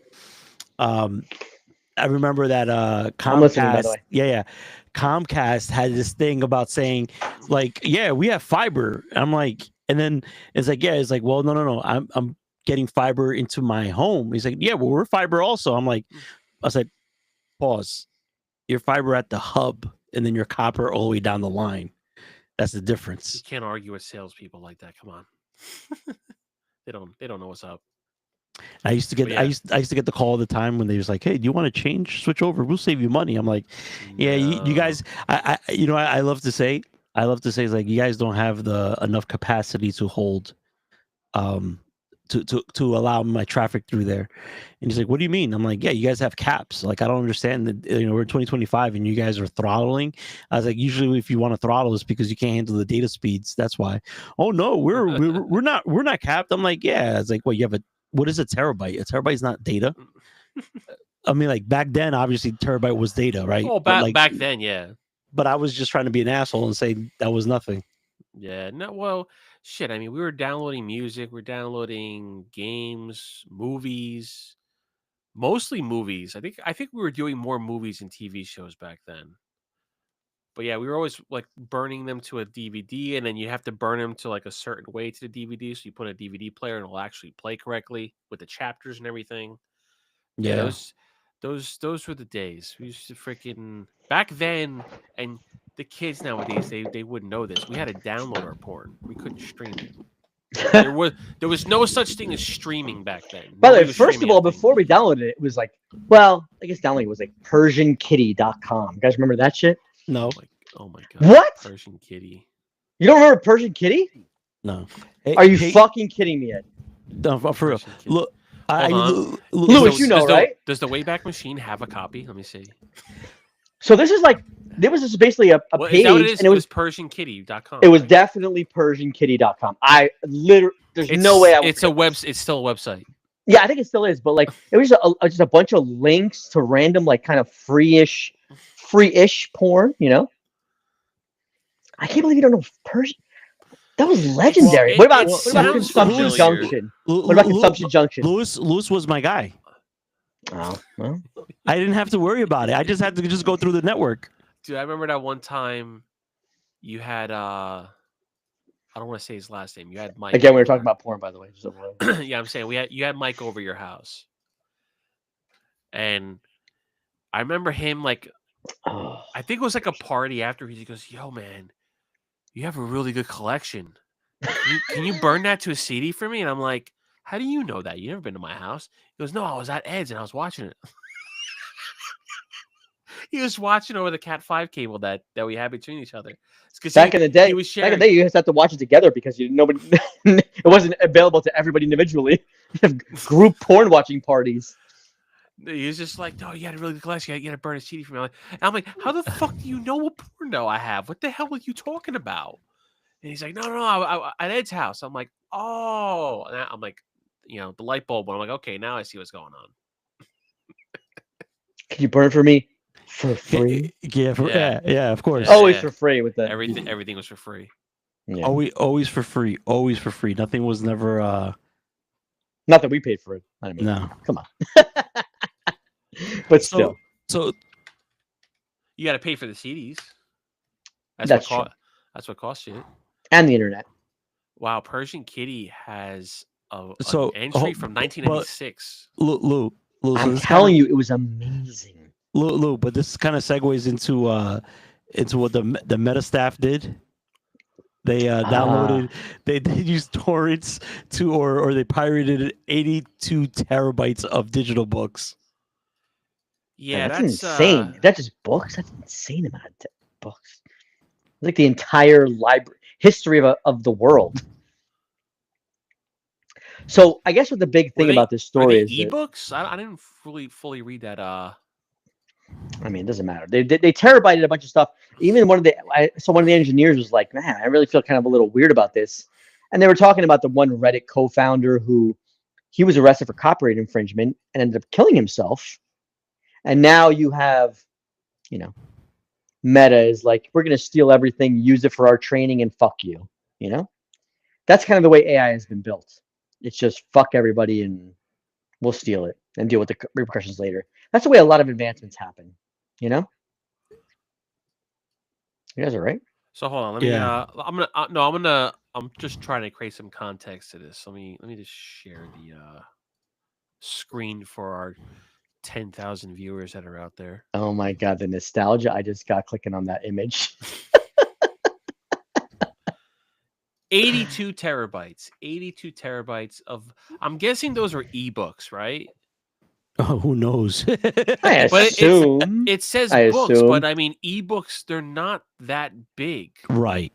I remember that Comcast, Comcast had this thing about saying, like, yeah, we have fiber. I'm like, and then it's like, well, no, I'm getting fiber into my home. He's like, yeah, well, we're fiber also. I'm like, I said, pause. You're fiber at the hub, and then you're copper all the way down the line. That's the difference. You can't argue with salespeople like that. Come on, they don't know what's up. I used to get I used to get the call all the time when they was like, "Hey, do you want to switch over? We'll save you money." I'm like, "Yeah, you guys." I love to say it's like you guys don't have the enough capacity to hold, to allow my traffic through there. And he's like, "What do you mean?" I'm like, "Yeah, you guys have caps. Like, I don't understand that. We're 2025 and you guys are throttling." I was like, "Usually, if you want to throttle, it's because you can't handle the data speeds. That's why." Oh no, we're not capped. I'm like, "Yeah." It's like, "Well, you have what is a terabyte? A terabyte is not data." I mean, like back then, obviously, terabyte was data, right? Oh, back then, yeah. But I was just trying to be an asshole and say that was nothing. Yeah, no, well, shit. I mean, we were downloading music, we're downloading games, movies, mostly movies. I think we were doing more movies and TV shows back then. But yeah, we were always like burning them to a DVD, and then you have to burn them to like a certain way to the DVD. So you put a DVD player, and it'll actually play correctly with the chapters and everything. Yeah, those were the days. We used to freaking back then, and the kids nowadays they wouldn't know this. We had to download our porn. We couldn't stream it. There was no such thing as streaming back then. By the way, first of all, before we downloaded it, it was like, well, I guess downloading was like PersianKitty.com. You guys remember that shit? No. Oh my god. What? Persian Kitty. You don't remember Persian Kitty? No. Are you fucking kidding me, Ed? No, for real. Look, Louis, you know, right? Does the Wayback Machine have a copy? Let me see. So this is like, there was just basically a page, and it was PersianKitty.com. It was definitely PersianKitty.com. I literally, there's no way I would. It's still a website. Yeah, I think it still is, but like it was just a bunch of links to random like kind of free-ish porn, you know. I can't believe you don't know Persian. That was legendary. What about Consumption Junction? What about Consumption Junction? Lewis was my guy. Oh, well. I didn't have to worry about it. I just had to just go through the network. Dude, I remember that one time you had I don't want to say his last name. You had Mike. Again, we were talking about porn, by the way. Yeah, I'm saying you had Mike over your house. And I remember him like I think it was like a party after he goes, "Yo, man, you have a really good collection. Can you burn that to a CD for me?" And I'm like, "How do you know that? You never been to my house?" He goes, "No, I was at Ed's and I was watching it." he was watching over the Cat 5 cable that we had between each other. Back in the day, he was sharing. Back in the day, you just had to watch it together because nobody. It wasn't available to everybody individually. You have group porn watching parties. He was just like, "No, you got to really good glass. You got to burn a CD for me." And I'm like, "How the fuck do you know what porno I have? What the hell are you talking about?" And he's like, "No, I at Ed's house." I'm like, "Oh," and I'm like, the light bulb. I'm like, "Okay, now I see what's going on." Can you burn for me for free? Yeah, of course. Always for free with that. Everything was for free. Yeah. Always for free. Always for free. Nothing was never. Not that we paid for it. I mean, no. Come on. But still. So you got to pay for the CDs. That's true. That's what costs you. And the internet. Wow, Persian Kitty has an entry from 1996. Lou, I'm telling you, it was amazing. Lou, but this kind of segues into what the Meta staff did. They downloaded, they used torrents or they pirated 82 terabytes of digital books. Yeah, that's insane. That's just books. That's an insane amount of books. It's like the entire library history of the world. So I guess what the big thing about this story is ebooks. I didn't fully read that. I mean, it doesn't matter. They terabyted a bunch of stuff. Even one of the engineers was like, "Man, I really feel kind of a little weird about this." And they were talking about the one Reddit co-founder who he was arrested for copyright infringement and ended up killing himself. And now you have, Meta is like, we're going to steal everything, use it for our training, and fuck you. That's kind of the way AI has been built. It's just fuck everybody and we'll steal it and deal with the repercussions later. That's the way a lot of advancements happen. You guys are right. So hold on, let me. I'm just trying to create some context to this. Let me just share the screen for our 10,000 viewers that are out there. Oh my god, the nostalgia! I just got clicking on that image. 82 terabytes. 82 terabytes of. I'm guessing those were ebooks, right? Oh, who knows? I assume. It says books, but I mean ebooks. They're not that big, right?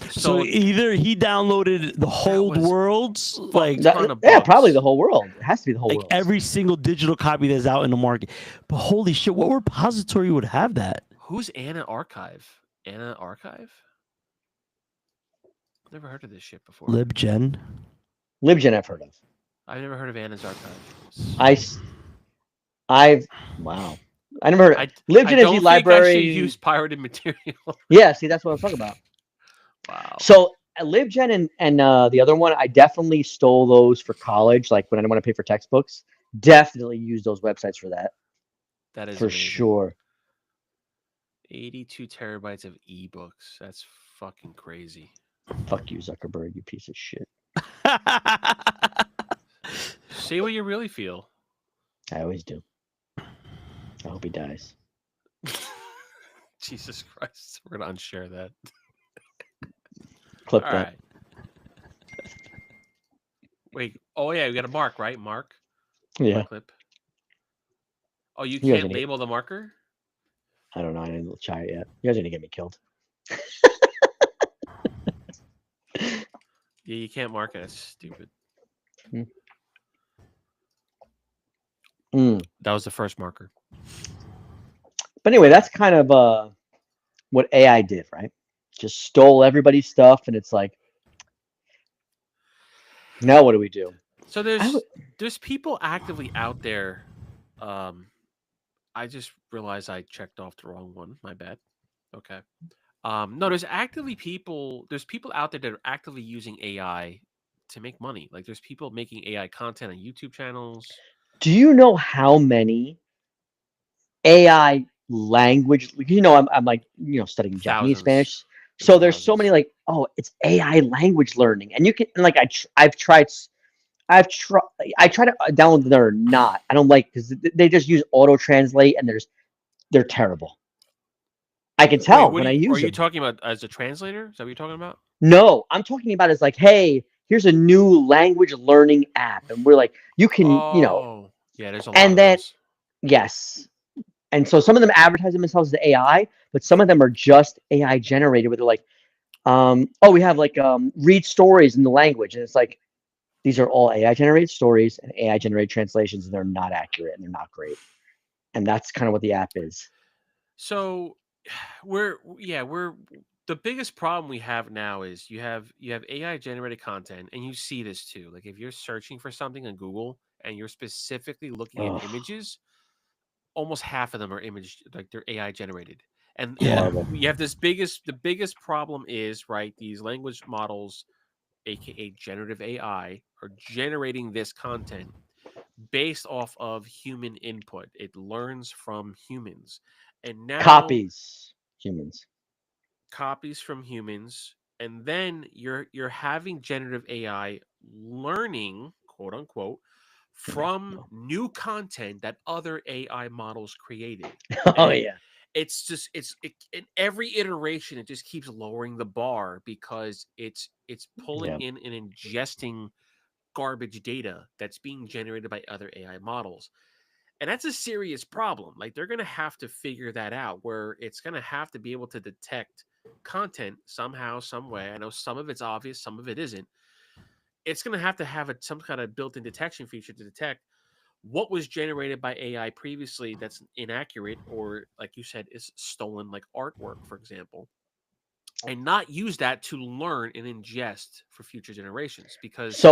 So either he downloaded the whole world's probably the whole world. It has to be the whole world. Every single digital copy that's out in the market. But holy shit, what repository would have that? Who's Anna Archive? Anna Archive? Never heard of this shit before. LibGen I've heard of. I've never heard of Anna's Archive. Wow. I never heard of LibGen is the library. I should use pirated material. Yeah, see, that's what I'm talking about. Wow. So LibGen and the other one, I definitely stole those for college. Like when I didn't want to pay for textbooks, definitely use those websites for that. That is for amazing. Sure. 82 terabytes of ebooks. That's fucking crazy. Fuck you, Zuckerberg, you piece of shit. Say what you really feel. I always do. I hope he dies. Jesus Christ. We're going to unshare that. Clip All that. Right. Wait. Oh, yeah. We got a mark, right? Mark? Yeah. Clip. Oh, you can't label the marker? I don't know. I didn't try it yet. You guys are going to get me killed. Yeah, you can't mark it. That's stupid. That was the first marker. But anyway, that's kind of what AI did, right? Just stole everybody's stuff, and it's like, now what do we do? So there's people actively out there. I just realized I checked off the wrong one. My bad. Okay. No, there's people out there that are actively using AI to make money. Like there's people making AI content on YouTube channels. Do you know how many AI language? I'm like studying Japanese, Spanish. So there's so many like, oh, it's AI language learning, and you can I try to download them or not. I don't like because they just use auto translate and they're terrible. I can tell when I use them. Are you talking about as a translator? Is that what you're talking about? No, I'm talking about as like, hey, here's a new language learning app, and we're like, you can, Yeah, there's a lot. And then, yes, And so some of them advertise themselves as AI, but some of them are just AI generated where they're like, we have like read stories in the language. And it's like, these are all AI generated stories and AI generated translations, and they're not accurate and they're not great. And that's kind of what the app is. So we're the biggest problem we have now is you have AI generated content, and you see this too. Like if you're searching for something on Google and you're specifically looking at images, almost half of them are like they're AI generated. And you have the biggest problem is, right, these language models, aka generative AI, are generating this content based off of human input. It learns from humans. And now copies from humans, and then you're having generative AI learning, quote unquote, from new content that other AI models created. It's just in every iteration it just keeps lowering the bar because it's pulling in and ingesting garbage data that's being generated by other AI models. And that's a serious problem. Like they're going to have to figure that out, where it's going to have to be able to detect content somehow, some way. I know some of it's obvious, some of it isn't. It's going to have some kind of built-in detection feature to detect what was generated by AI previously that's inaccurate, or like you said, is stolen, like artwork, for example, and not use that to learn and ingest for future generations. Because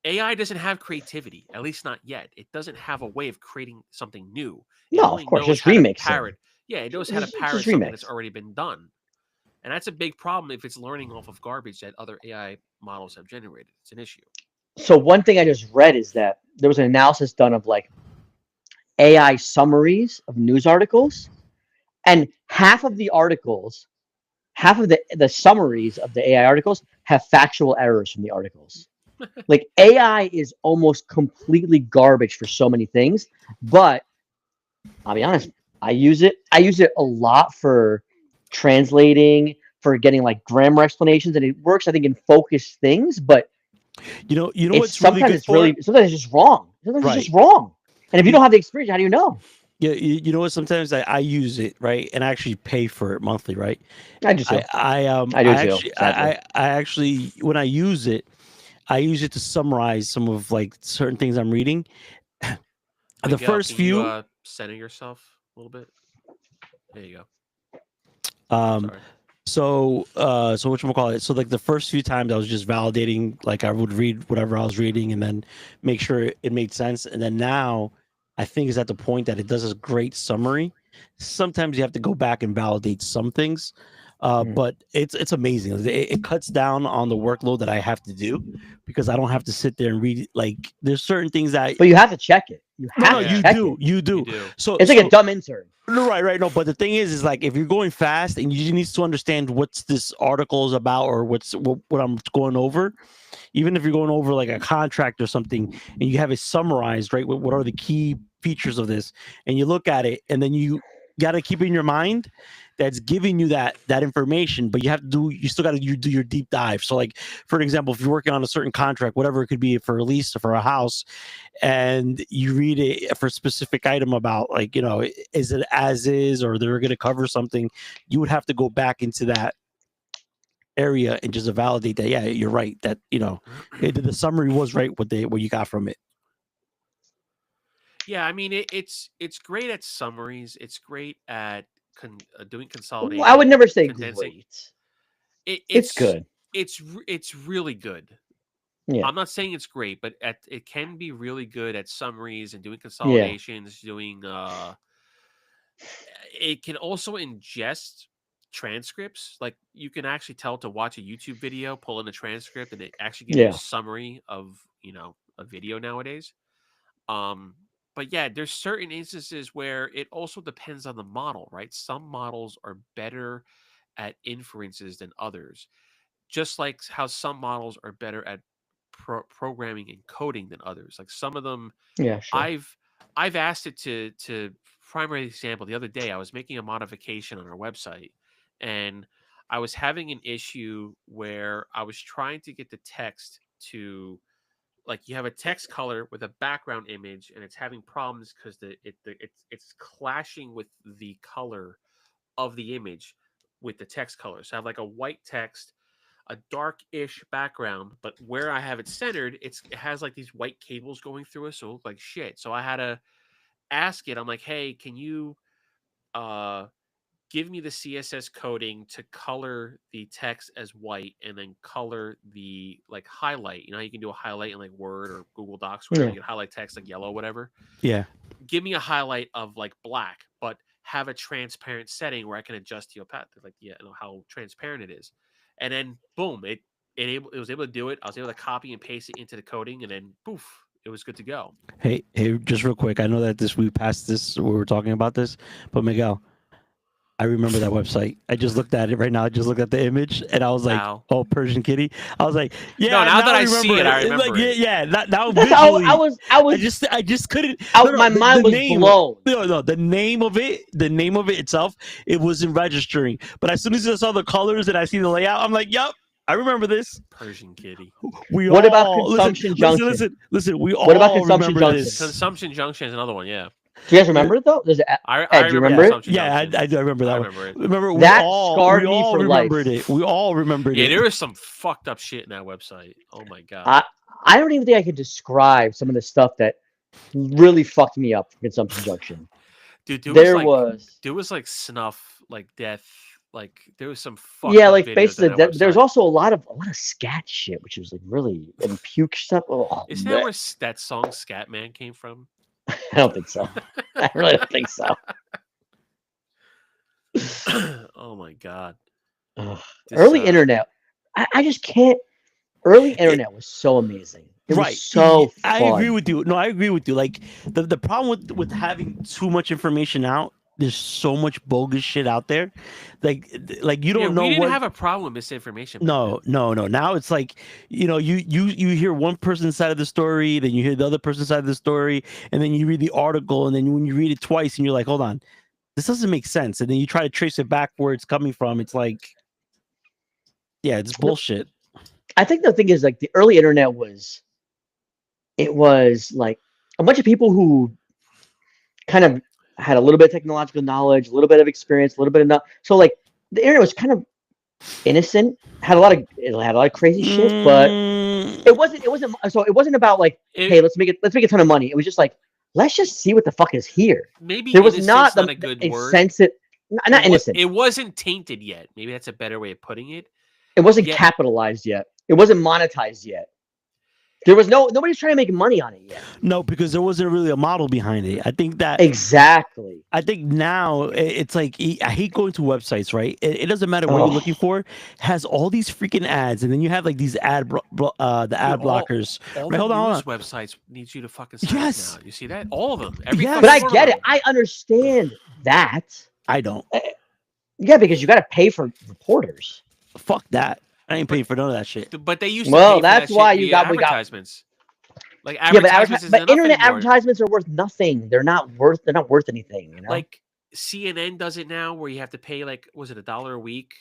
AI doesn't have creativity, at least not yet. It doesn't have a way of creating something new. It only of course, knows just how remix to parrot. Yeah, it knows how to parrot something that's already been done. And that's a big problem if it's learning off of garbage that other AI models have generated. It's an issue. So one thing I just read is that there was an analysis done of like AI summaries of news articles, and half of the summaries of the AI articles have factual errors from the articles. Like AI is almost completely garbage for so many things, but I'll be honest, I use it a lot for translating, for getting like grammar explanations, and it works, I think, in focused things, but you know what's sometimes sometimes it's just wrong. Sometimes it's just wrong. And if you don't have the experience, how do you know? Yeah, you know what? Sometimes I use it, right, and I actually pay for it monthly, right? I do too. I actually when I use it to summarize some of like certain things I'm reading. The first few. You, center yourself a little bit. There you go. So whatchamacallit? So like the first few times I was just validating, like I would read whatever I was reading and then make sure it made sense. And then now I think it's at the point that it does a great summary. Sometimes you have to go back and validate some things. But it's amazing. It cuts down on the workload that I have to do because I don't have to sit there and read. Like there's certain things that. But you have to check it. You do. So it's like a dumb intern. Right. No, but the thing is like if you're going fast and you need to understand what's this article is about or what I'm going over, even if you're going over like a contract or something and you have it summarized, right? What are the key features of this? And you look at it and then you got to keep in your mind that's giving you that information, but you still got to do your deep dive. So like, for an example, if you're working on a certain contract, whatever it could be for a lease or for a house, and you read it for a specific item about like, you know, is it as is, or they're going to cover something, you would have to go back into that area and just validate that. Yeah, you're right. That, you know, the summary was right. What you got from it. Yeah, I mean it's great at summaries. It's great at doing consolidation. I would never say great. It's good. It's really good. Yeah, I'm not saying it's great, but it can be really good at summaries and doing consolidations. Doing it can also ingest transcripts. Like you can actually tell to watch a YouTube video, pull in a transcript, and it actually gives you a summary of, you know, a video nowadays. But yeah, there's certain instances where it also depends on the model, right? Some models are better at inferences than others, just like how some models are better at programming and coding than others. Like some of them, I've asked it to primary example. The other day, I was making a modification on our website, and I was having an issue where I was trying to get the text to like you have a text color with a background image, and it's having problems because it's clashing with the color of the image with the text color. So I have like a white text, a dark-ish background, but where I have it centered, it has like these white cables going through it, so it looked like shit. So I had to ask it. I'm like, hey, can you give me the CSS coding to color the text as white and then color the like highlight. You know, you can do a highlight in like Word or Google Docs, where you can highlight text like yellow, whatever. Yeah. Give me a highlight of like black, but have a transparent setting where I can adjust the opacity, like how transparent it is. And then boom, it was able to do it. I was able to copy and paste it into the coding, and then poof, it was good to go. Hey, just real quick. I know that we passed this, we were talking about this, but Miguel, I remember that website. I just looked at it right now. I just looked at the image, and I was like, "Oh, Persian Kitty." I was like, "Yeah." No, now that I see it, I remember. Like, it. Yeah. Now visually, I just couldn't. My mind was blown. No, the name of it itself, it wasn't registering. But as soon as I saw the colors and I see the layout, I'm like, "Yup, I remember this." Persian Kitty. What about Consumption Junction? Listen. What about Consumption Junction? Consumption Junction is another one. Yeah. Do you guys remember it though? I do you remember it? Yeah, I do remember that. I remember it. Remember that scarred me for life. We all remembered it. Yeah, there was some fucked up shit in that website. Oh my god. I don't even think I could describe some of the stuff that really fucked me up from Consumption Junction. Dude, there was like snuff, like death, like there was some fucked up like videos basically there's also a lot of scat shit, which was like really and puke stuff. Oh, is that where that song Scatman came from? I don't think so. I really don't think so. Oh my god. Early internet. I just can't. Early internet was so amazing. It was so fun. I agree with you. No, I agree with you. Like the problem with having too much information out, there's so much bogus shit out there. Like you don't know. We didn't have a problem with misinformation. No. Now it's like, you hear one person's side of the story, then you hear the other person's side of the story, and then you read the article, and then when you read it twice, and you're like, hold on, this doesn't make sense. And then you try to trace it back where it's coming from. It's like, yeah, it's bullshit. I think the thing is, like, the early internet was like a bunch of people who kind of had a little bit of technological knowledge, a little bit of experience, a little bit of so like the internet was kind of innocent, had a lot of crazy shit, but it wasn't about like, hey, let's make a ton of money. It was just like, let's just see what the fuck is here. Maybe there was not a good word. Not innocent. It wasn't tainted yet. Maybe that's a better way of putting it. It wasn't capitalized yet. It wasn't monetized yet. There was nobody's trying to make money on it yet. No, because there wasn't really a model behind it. I think that exactly. I think now it's like, I hate going to websites, right? It doesn't matter what you're looking for. It has all these freaking ads, and then you have like these ad blockers. All right, hold on. Websites need you to fucking sign now. You see that? All of them. But I get it. I understand that. I don't. Yeah, because you got to pay for reporters. Fuck that. I ain't paying for none of that shit. But they used to pay for that's that why shit you got advertisements. Like advertisements, but internet advertisements are worth nothing. They're not worth anything. You know? Like CNN does it now, where you have to pay like, was it $1 a week?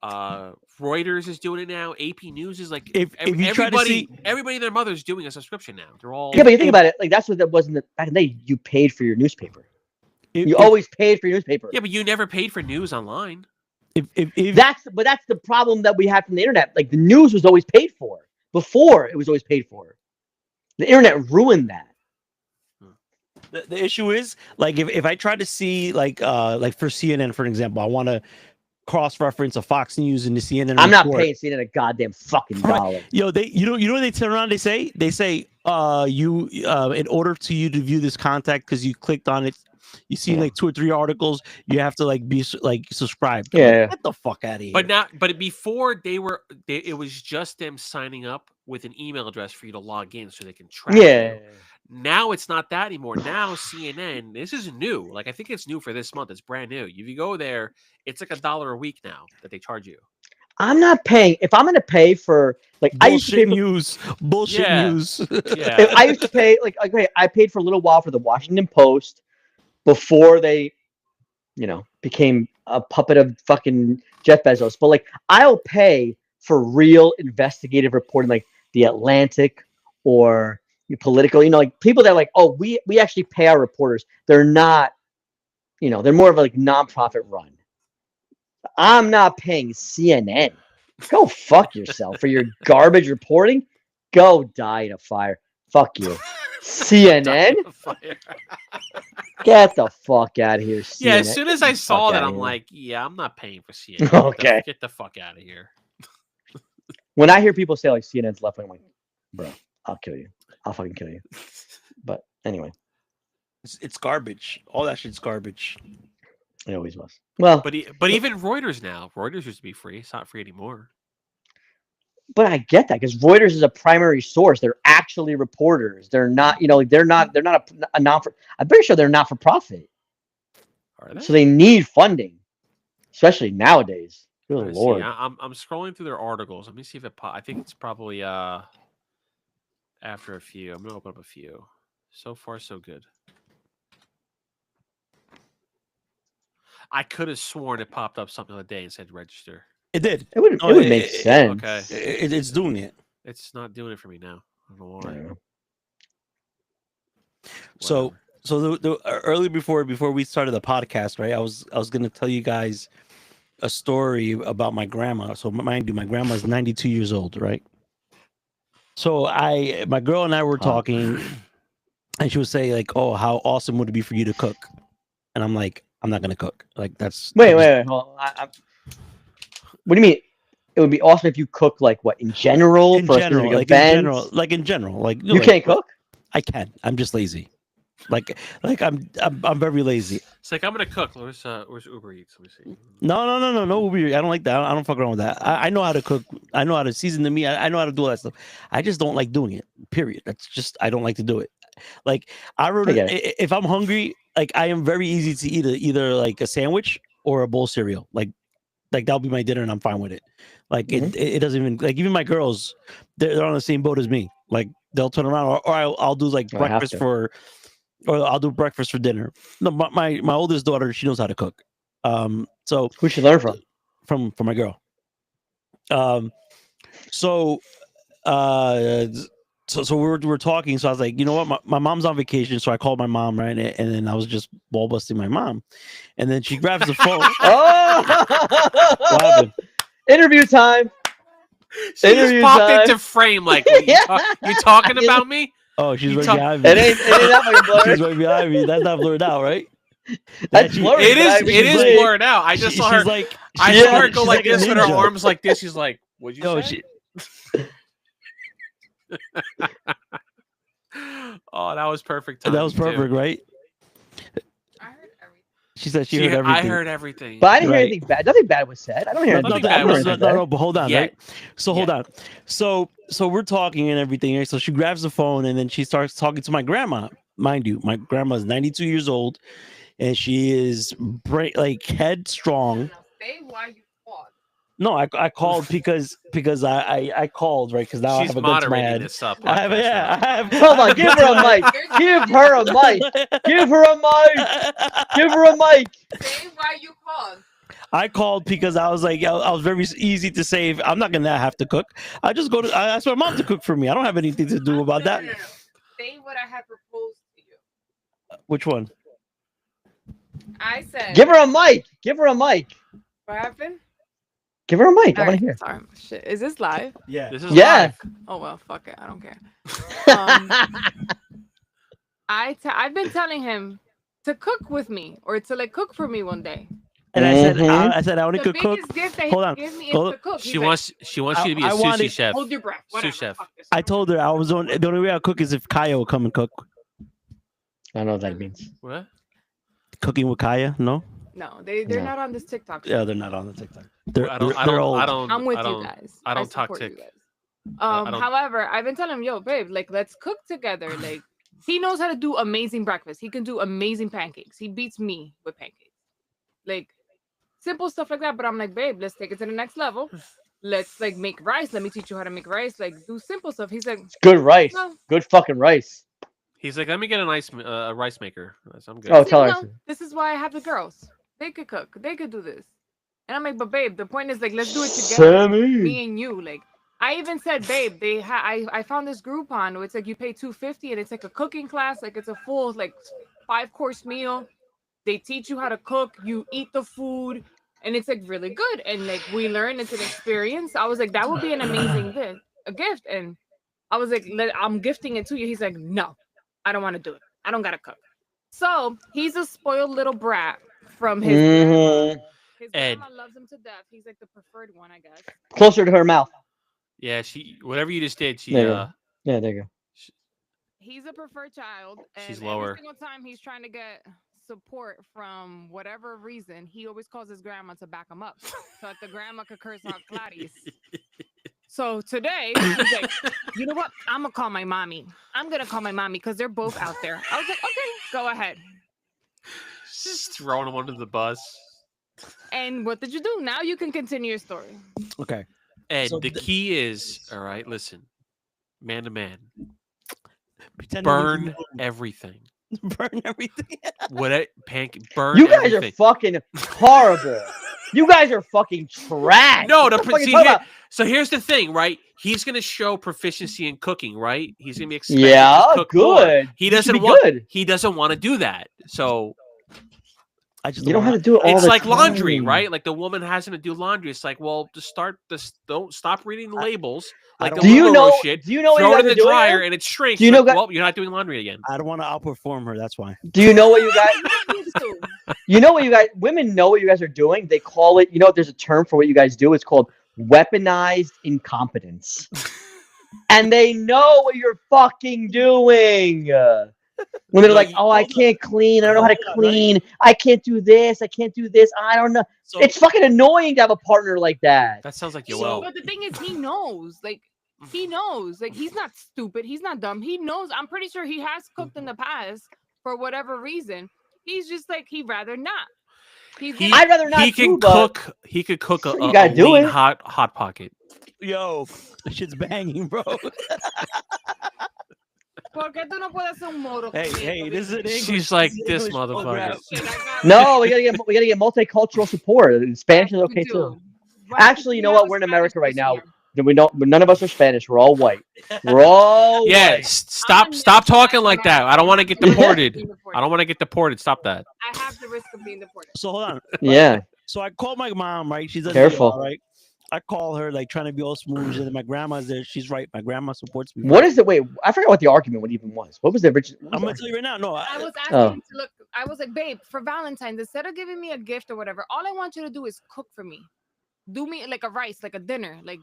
Reuters is doing it now. AP News is like, everybody and their mother's doing a subscription now. They're all but you think about it, like that's what that was back in the day. You paid for your newspaper. You always paid for your newspaper. Yeah, but you never paid for news online. That's the problem that we have from the internet. Like the news was always paid for. Before it was always paid for. The internet ruined that. The issue is, like, if I try to see like for CNN, for example, I want to cross-reference a Fox News and the CNN. I'm not paying CNN a goddamn fucking dollar. Yo, you know what they turn around? They say in order to you to view this contact, because you clicked on it, you see like 2 or 3 articles, you have to like be like subscribed. Yeah, like, get the fuck out of here. But before it was just them signing up with an email address for you to log in so they can track you. Now it's not that anymore. Now CNN, this is new. Like I think it's new for this month. It's brand new. If you go there, it's like $1 a week now that they charge you. I'm not paying. If I'm going to pay for like bullshit, I used to pay news, bullshit news. Yeah. I used to pay okay. I paid for a little while for the Washington Post before they, became a puppet of fucking Jeff Bezos. But like, I'll pay for real investigative reporting, like The Atlantic or political, like people that are like, oh, we actually pay our reporters. They're not, they're more of a like nonprofit run. I'm not paying CNN. Go fuck yourself for your garbage reporting. Go die in a fire. Fuck you. CNN? Get the fuck out of here, CNN. Yeah, as soon as I saw that, I'm like, yeah, I'm not paying for CNN. Okay. Get the fuck out of here. When I hear people say like CNN's left wing, I'm like, bro, I'll kill you. I'll fucking kill you. But anyway. It's garbage. All that shit's garbage. It always was. Well, but even Reuters now. Reuters used to be free. It's not free anymore. But I get that because Reuters is a primary source. They're actually reporters. They're not, they're not a non. I'm pretty sure they're not for profit. Are they? So they need funding, especially nowadays. Good Lord. I'm scrolling through their articles. Let me see if it. I think it's probably after a few. I'm gonna open up a few. So far, so good. I could have sworn it popped up something the other day and said register. It did. It would make sense. Okay. It's doing it. It's not doing it for me now. I don't know why. So the early before we started the podcast, right? I was gonna tell you guys a story about my grandma. So mind you, my grandma's 92 years old, right? So my girl and I were talking, and she would say like, "Oh, how awesome would it be for you to cook?" And I'm like, "I'm not gonna cook. Like that's wait. Hold on. What do you mean? It would be awesome if you cook like what in general in general, like in general, like you can't cook. I can. I'm just lazy. Like I'm very lazy. It's like I'm gonna cook. Where's Uber Eats? Let me see. No Uber Eats. I don't like that. I don't fuck around with that. I know how to cook. I know how to season the meat. I know how to do all that stuff. I just don't like doing it. Period. That's just I don't like to do it. Like if I'm hungry, like I am very easy to eat either like a sandwich or a bowl of cereal. Like that'll be my dinner and I'm fine with it. Like it doesn't even like even my girls, they're on the same boat as me. Like they'll turn around or I'll do like breakfast or I'll do breakfast for dinner. No, my oldest daughter, she knows how to cook. So who should learn from? From my girl. So we're talking. So I was like, you know what? My mom's on vacation. So I called my mom, right? And then I was just ball busting my mom. And then she grabs the phone. What happened? Interview time. She just popped into frame like, you talking about me? Oh, she's right behind me. It ain't that fucking blurred. She's right behind me. That's not blurred out, right? That's blurred. It is blurred out. I just saw her. I saw her go like this with her arms like this. She's like, "What'd you say?" Oh, that was perfect. That was perfect, right? I heard everything. She said she heard everything. I heard everything. But I didn't hear anything bad. Nothing bad was said. I don't hear anything bad. No, but hold on, right? So hold on. So we're talking and everything. Right? So she grabs the phone and then she starts talking to my grandma. Mind you, my grandma's 92 years old, and she is like headstrong. Say why you called. No, I called because I called, right? Because now she's I have a gun to my head. This up. I have. Hold on, give her a mic. Give her a mic. Give her a mic. Give her a mic. Say why you called. I called because I was like, I was very easy to save. I'm not gonna have to cook. I just I ask my mom to cook for me. I don't have anything to do about that. No. Say what I had proposed to you. Which one? I said. Give her a mic. Give her a mic. What happened? Give her a mic. I All want right, to hear. Sorry, shit. Is this live? Yeah. This is Yeah. live. Oh well, fuck it. I don't care. I've been telling him to cook with me or to like cook for me one day. And I said I only The could cook. biggest gift that Hold on. he gives me is Hold to cook. She wants you to be a sushi chef. Hold your breath. Whatever. Sous chef. Fuck this. I told her the only way I'll cook is if Kaya will come and cook. I don't know what that means. What? Cooking with Kaya? No. No, they're No. not on this TikTok. Yeah, they're not on the TikTok. They're old. I'm with you guys. I don't talk support tick. you guys. I don't- However, I've been telling him, yo, babe, like let's cook together. Like he knows how to do amazing breakfast. He can do amazing pancakes. He beats me with pancakes. Like simple stuff like that. But I'm like, babe, let's take it to the next level. Let's like make rice. Let me teach you how to make rice. Like do simple stuff. He's like, Good rice. No. Good fucking rice. He's like, let me get a rice maker. I'm good. Oh, tell her. no, this is why I have the girls. They could cook. They could do this. And I'm like, but babe, the point is like, let's do it together. Me and you. Like, I even said, babe, I found this Groupon where it's like you pay $250 and it's like a cooking class, like it's a full like 5-course meal. They teach you how to cook, you eat the food, and it's like really good. And like we learn, it's an experience. I was like, that would be an amazing gift. And I was like, I'm gifting it to you. He's like, no, I don't want to do it. I don't gotta cook. So he's a spoiled little brat from his grandma. His grandma loves him to death. He's like the preferred one, I guess. Closer to her mouth. Yeah, whatever you just did, yeah, there you go. He's a preferred child, and she's lower. Every single time he's trying to get support from whatever reason, he always calls his grandma to back him up, so that the grandma could curse out Clarice. So today, he's like, you know what? I'm gonna call my mommy. I'm gonna call my mommy because they're both out there. I was like, okay, go ahead. Just throwing him under the bus. And what did you do? Now you can continue your story. Okay. Ed, so the key is, all right, listen, man to man, burn everything. Burn everything. Burn you guys everything. Are fucking horrible. You guys are fucking trash. No, so here's the thing, right? He's gonna show proficiency in cooking, right? He's gonna be expected to cook good. More. He doesn't want to do that. So you don't have to do it all it's the like time. Laundry, right? Like the woman has to do laundry. It's like, well, don't stop reading the labels. Like do you know shit. Do you know throw what it in the dryer and it shrinks. Do you know well, you're not doing laundry again. I don't want to outperform her. That's why. Do you know what you guys? You know what you guys? Women know what you guys are doing. They call it. You know, there's a term for what you guys do. It's called weaponized incompetence. And they know what you're fucking doing. When they're like, oh, I can't clean. I don't know how to clean. Right? I can't do this. I can't do this. I don't know. So, it's fucking annoying to have a partner like that. That sounds like Yoel. But the thing is, he knows. Like, he knows. Like, he's not stupid. He's not dumb. He knows. I'm pretty sure he has cooked in the past for whatever reason. He's just like, he'd rather not. I'd rather not. He can cook. He could cook a lean hot pocket. Yo, this shit's banging, bro. Hey, this is an English. She's like this motherfucker. No, we gotta get multicultural support. Spanish is okay too. Actually, you know what? We're in America right now. None of us are Spanish. We're all white. We're all white. Stop talking like that. I don't want to get deported. I don't want to get deported. Stop that. I have the risk of being deported. So hold on. Yeah. So I called my mom. Right, she's careful. Right. I call her like trying to be all smooth, and my grandma's there. She's right. My grandma supports me. What is the wait? I forgot what the argument even was. What was the original? I'm gonna tell you right now. No, I was asking to look. I was like, babe, for Valentine's, instead of giving me a gift or whatever, all I want you to do is cook for me. Do me like a rice, like a dinner, like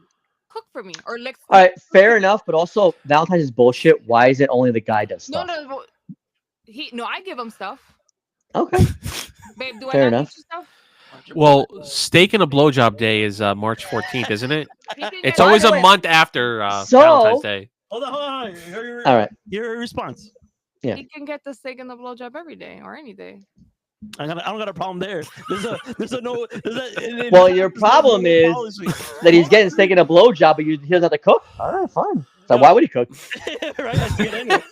cook for me, or like. All right, fair enough, but also Valentine's is bullshit. Why is it only the guy does stuff? No, I give him stuff. Okay. Babe, do fair I enough. Give you stuff? Well, steak and a blowjob day is March 14th, isn't it? It's always a month after Valentine's Day. Hold on. All right. Your response. Yeah. He can get the steak and the blowjob every day or any day. I don't got a problem there. Well, your problem is that he's getting steak and a blowjob, but he doesn't have to cook. All right, fine. So why would he cook? Right. Anyway.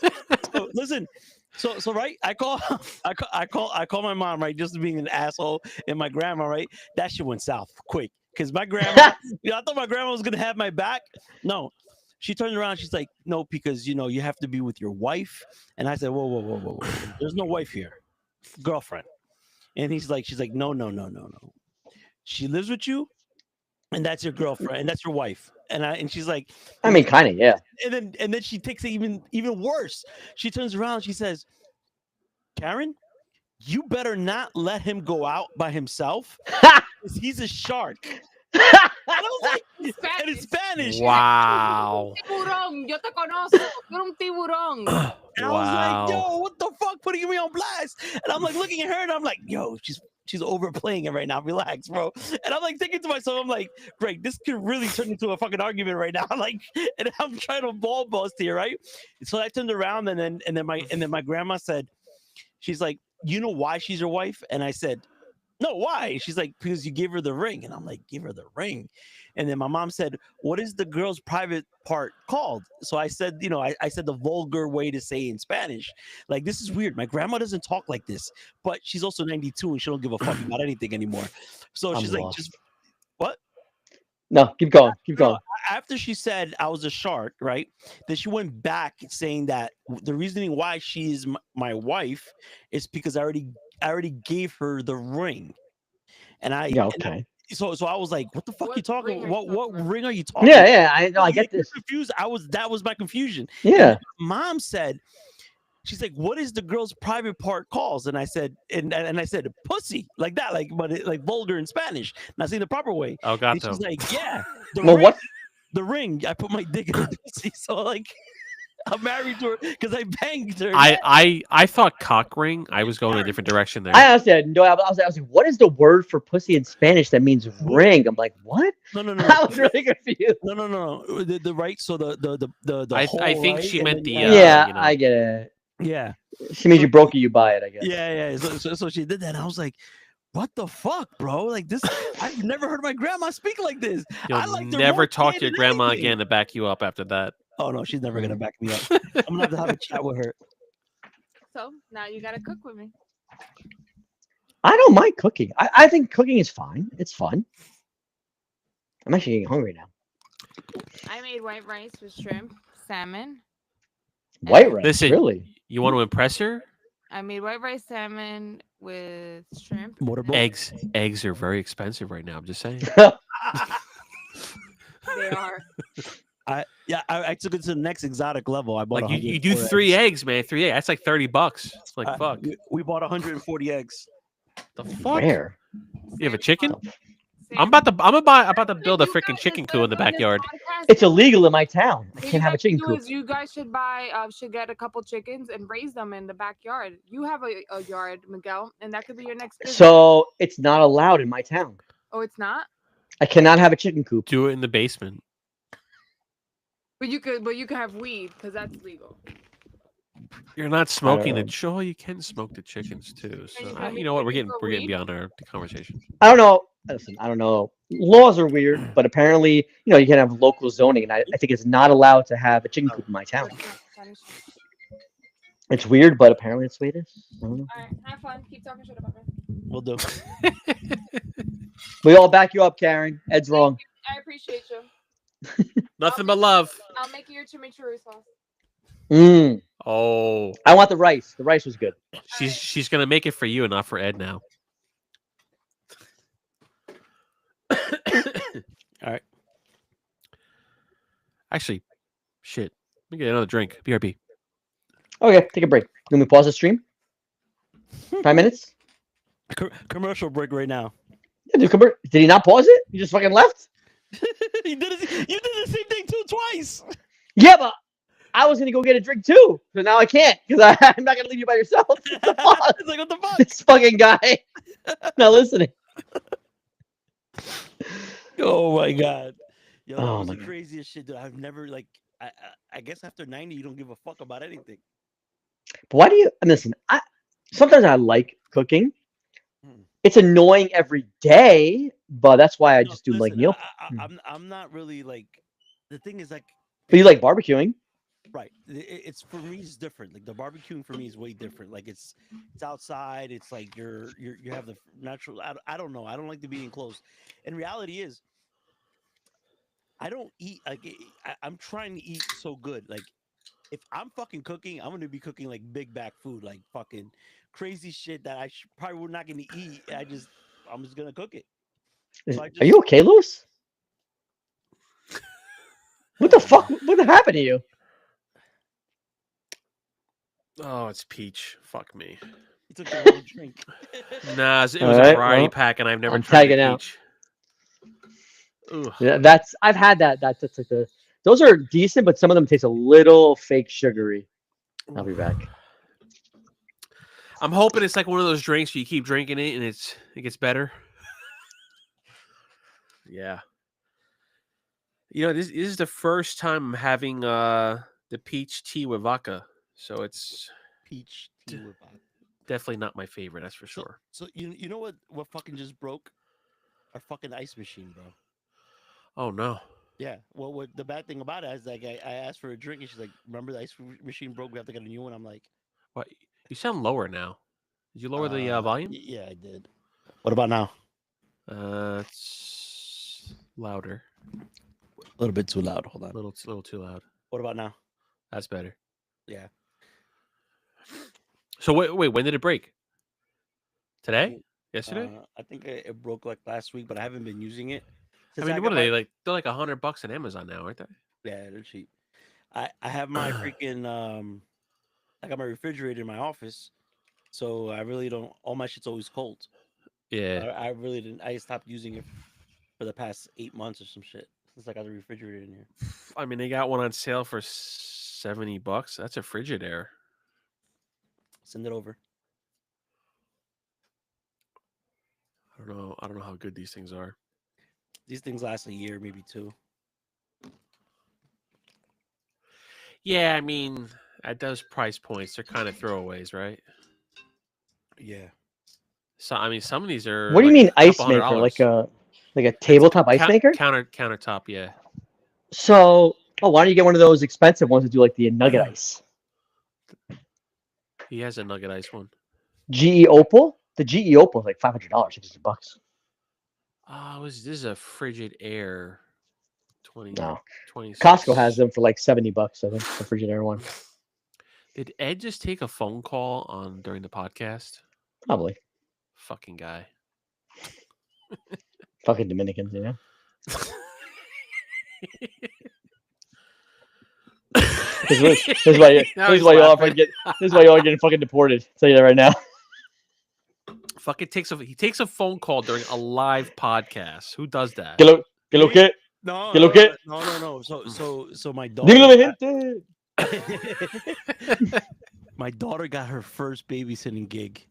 So, listen. So right, I call my mom, right, just being an asshole, and my grandma, right, that shit went south quick because my grandma, I thought my grandma was gonna have my back. No, she turned around, she's like, no, because you have to be with your wife, and I said, whoa, there's no wife here, girlfriend, and she's like, no, she lives with you, and that's your girlfriend, and that's your wife. And she's like, I mean, kind of, yeah. And then she takes it even worse. She turns around, she says, Karen, you better not let him go out by himself because he's a shark. And I was like, and it's Spanish. Wow. Tiburón, yo te conozco. You're un tiburón. And I was like, yo, what the fuck, putting me on blast? And I'm like looking at her, and I'm like, yo, she's overplaying it right now. Relax, bro. And I'm like thinking to myself, I'm like, Greg, this could really turn into a fucking argument right now. Like, and I'm trying to ball bust here, right? So I turned around, and then my grandma said, she's like, you know why she's your wife? And I said, no, why? She's like, because you gave her the ring. And I'm like, give her the ring. And then my mom said, what is the girl's private part called? So I said, I said the vulgar way to say in Spanish. Like, this is weird. My grandma doesn't talk like this, but she's also 92 and she don't give a fuck about anything anymore. So she's like, just what? No, keep going. Keep going. No, after she said I was a shark, right? Then she went back saying that the reasoning why she is my wife is because I already gave her the ring, and Yeah, okay. so I was like, what the fuck What you talking? ring are you What talking about? ring are you talking? Yeah, yeah. I know. I get You're this. confused. That was my confusion. Yeah. And mom said, she's like, what is the girl's private part calls? And I said, and I said, pussy, like that, like, but like vulgar in Spanish, not saying the proper way. Oh, And got she's them. like, yeah, the Well, ring, what? the ring. I put my dick in her pussy, so like, I'm married to her because I banged her. I thought cock ring. I was going a different direction there. I honestly had no. I was like, what is the word for pussy in Spanish that means ring? I'm like, what? No. I was really confused. No. The right. So the I hole, think right? she And meant then the, you have- Yeah, you know. I get it. yeah. She means you broke it, you buy it. I guess. Yeah. So she did that. And I was like, what the fuck, bro? Like this, I've never heard my grandma speak like this. I You'll liked her never more talk to gay your than grandma anything. again to back you up after that. Oh no, she's never gonna back me up. I'm gonna have a chat with her. So now you gotta cook with me. I don't mind cooking. I think cooking is fine. It's fun. I'm actually getting hungry now. I made white rice with shrimp, salmon. White rice, Listen, really? You want to impress her? I made white rice salmon with shrimp. Motorboat. Eggs are very expensive right now. I'm just saying. They are. I took it to the next exotic level. I bought Like you do 104 3 eggs. eggs, man. 3 eggs. That's like $30. It's like fuck. We bought 140 eggs. The fuck? Where? You have a chicken? Sam, I'm about to build a You freaking guys, chicken instead coop in the of doing this backyard. podcast, It's illegal in my town. I what can't you have a guys chicken do coop. is you guys should should get a couple chickens and raise them in the backyard. You have a yard, Miguel, and that could be your next business. So it's not allowed in my town. Oh, it's not. I cannot have a chicken coop. Do it in the basement. But you could have weed because that's legal. You're not smoking know. the sure you can smoke the chickens too. So you can you know what? We're make getting chickens for beyond our conversation. I don't know. Listen, I don't know. Laws are weird, but apparently, you can have local zoning, and I think it's not allowed to have a chicken coop in my town. It's weird, but apparently it's the way it is. I don't know. All right, have fun. Keep talking shit about me. We'll do. We all back you up, Karen. Ed's wrong. I appreciate you. Nothing but love. I'll make you your chimichurri sauce. Mm, Oh, I want the rice. The rice was good. she's gonna make it for you and not for Ed now. All right. Actually, shit. Let me get another drink. BRB. Okay, take a break. Let me pause the stream. 5 minutes. Commercial break right now. Yeah, did he not pause it? You just fucking left? You did the same thing twice. Yeah, but I was gonna go get a drink too, so now I can't because I'm not gonna leave you by yourself. It's like, what the fuck? This fucking guy not listening. Oh my god. Yo, that Oh was my the God. craziest shit, dude. I've never I guess after 90 you don't give a fuck about anything. But why do you? And listen, sometimes I like cooking. Hmm. It's annoying every day, but that's why I No, just do like listen, meal. I'm not really like the thing is like But you like barbecuing? right. It's for me it's different. Like the barbecuing for me is way different. Like it's outside. It's like you have the natural. I don't know. I don't like to be enclosed. And reality is, I don't eat like I'm trying to eat so good. Like if I'm fucking cooking, I'm gonna be cooking like big back food, like fucking crazy shit that I probably would not gonna eat. I'm just gonna cook it. So Are you okay, Lewis? What the fuck? What happened to you? Oh, it's peach. Fuck me. You took the wrong drink. Nah, it was All a right, variety well, pack, and I've never I'm tried tagging the out. peach. Ugh. Yeah, I've had that. That's like those are decent, but some of them taste a little fake sugary. I'll be back. I'm hoping it's like one of those drinks where you keep drinking it and it gets better. Yeah. This is the first time I'm having the peach tea with vodka, so it's Peach tea with vodka. definitely not my favorite. That's for sure. So you know what fucking just broke? Our fucking ice machine, bro. Oh no. Yeah. Well, what the bad thing about it is like I asked for a drink and she's like, "Remember the ice machine broke? We have to get a new one." I'm like, What? You sound lower now. Did you lower the volume? Yeah, I did. What about now? It's louder. A little bit too loud. Hold on. A little too loud. What about now? That's better. Yeah. So wait, when did it break? Today? Yesterday? I think it broke like last week, but I haven't been using it. I mean, what are they like? They're like $100 on Amazon now, aren't they? Yeah, they're cheap. I have my freaking I got my refrigerator in my office, so I really don't. All my shit's always cold. Yeah. I really didn't. I stopped using it for the past 8 months or some shit since I got the refrigerator in here. I mean, they got one on sale for $70. That's a Frigidaire. Send it over. I don't know how good these things are. These things last a year, maybe 2. Yeah, I mean, at those price points, they're kind of throwaways, right? Yeah. So I mean, some of these are. What do you like mean ice $200. maker? Like a tabletop ice maker? Countertop, yeah. So, why don't you get one of those expensive ones to do like the nugget ice? He has a nugget ice one. GE Opal? The GE Opal is like $500, $60. This is a Frigid Air 20. No. 26. Costco has them for like $70, I think, the Frigidaire one. Did Ed just take a phone call during the podcast? Probably. Fucking guy. Fucking Dominicans, you know? This is why you all are getting fucking deported. I'll tell you that right now. Fucking he takes a phone call during a live podcast. Who does that? ¿Qué lo que? No. So my daughter. Dígame, gente. My daughter got her first babysitting gig.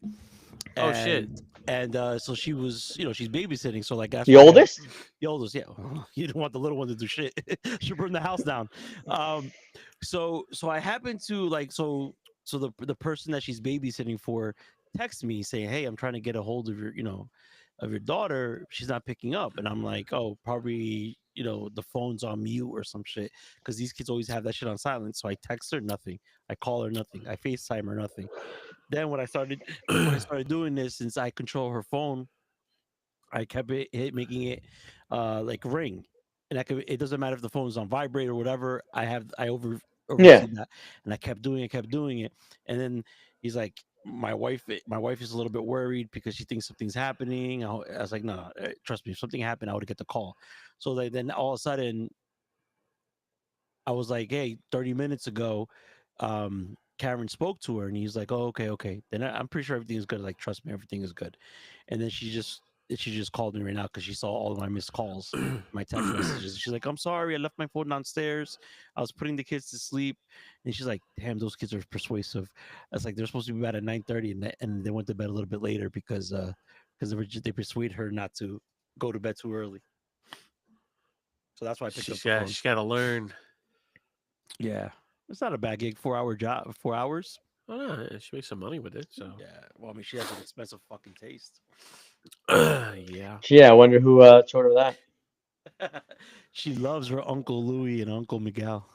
Oh shit! And so she was, she's babysitting. So like the oldest? The oldest, yeah. You don't want the little one to do shit. She'll burn the house down. So I happened to so the person that she's babysitting for texted me saying, "Hey, I'm trying to get a hold of your daughter. She's not picking up." And I'm like, "Oh, probably the phone's on mute or some shit," because these kids always have that shit on silent. So I text her, nothing. I call her, nothing. I FaceTime her, nothing. Then when I started doing this, since I control her phone, I kept making it like ring, and it doesn't matter if the phone's on vibrate or whatever. I oversee that, and I kept doing it, and then he's like, my wife is a little bit worried because she thinks something's happening. I was like, no, trust me, if something happened, I would get the call. So then all of a sudden, I was like, hey, 30 minutes ago, Cameron spoke to her, and he's like, oh, okay. Then I'm pretty sure everything is good. Like, trust me, everything is good. And then she just called me right now because she saw all of my missed calls, my text messages. She's like, I'm sorry, I left my phone downstairs. I was putting the kids to sleep. And she's like, damn, those kids are persuasive. I was like, they're supposed to be bed at 9:30, and they went to bed a little bit later because they persuade her not to go to bed too early. So that's why I picked up the phone. She's got to learn. Yeah. It's not a bad gig. 4-hour job. 4 hours. Oh, no, she makes some money with it. So yeah. Well, I mean, she has an expensive fucking taste. Yeah. Yeah, I wonder who told her that. She loves her Uncle Louie and Uncle Miguel.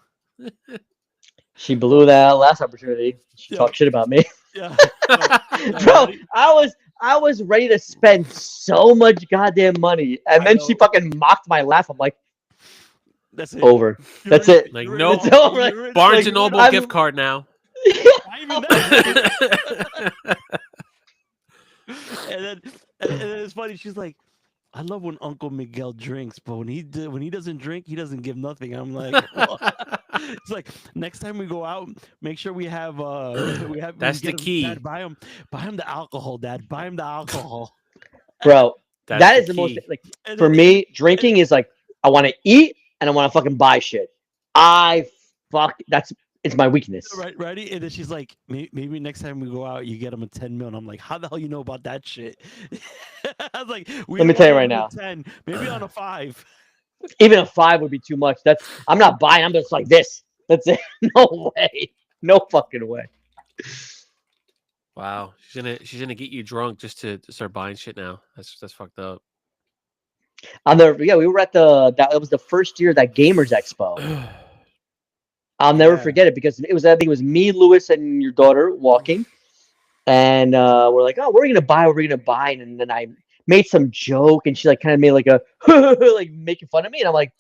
She blew that last opportunity. She talked shit about me. Yeah. Bro, I was ready to spend so much goddamn money, and then she fucking mocked my laugh. I'm like, that's it. Over. That's it. Like, no, it's over. Barnes and Noble gift card now. And then it's funny. She's like, I love when Uncle Miguel drinks, but when he doesn't drink, he doesn't give nothing. I'm like, well. It's like, next time we go out, make sure we have That's the key. Dad, buy him the alcohol, Dad. Buy him the alcohol. Bro, that is the most, like, for me, drinking is like, I want to eat and I want to fucking buy shit. It's my weakness. Right, ready? And then she's like, maybe next time we go out, you get him a 10 mil. And I'm like, how the hell you know about that shit? I was like, let me tell you right now, 10, maybe on a 5. Even a 5 would be too much. I'm not buying. I'm just like this. That's it. No way. No fucking way. Wow, she's gonna get you drunk just to start buying shit now. That's fucked up. We were at that was the first year of that Gamers Expo. I'll never forget it because I think it was me, Lewis, and your daughter walking, and we're like, oh, what are we gonna buy? And then I made some joke, and she like kind of made like a like making fun of me, and I'm like,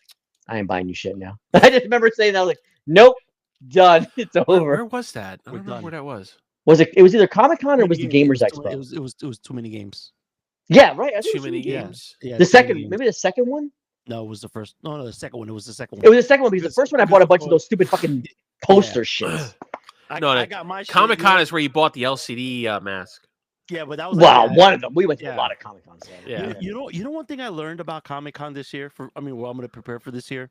I ain't buying you shit now. I just remember saying that. I was like, nope, done. It's over. Where was that? I don't remember where that was. Was it? It was either Comic-Con or was the Gamers Expo? It was too many games. Yeah, right. Too many games. Yeah, the second, maybe the second one. No, it was the first. No, the second one. It was the second one. It was the second one because the first one I bought a bunch of those stupid fucking poster shits. I got my Comic-Con is where you bought the LCD mask. Yeah, but that was one of them. We went to a lot of Comic-Cons. Yeah. You know one thing I learned about Comic-Con this year. I'm going to prepare for this year,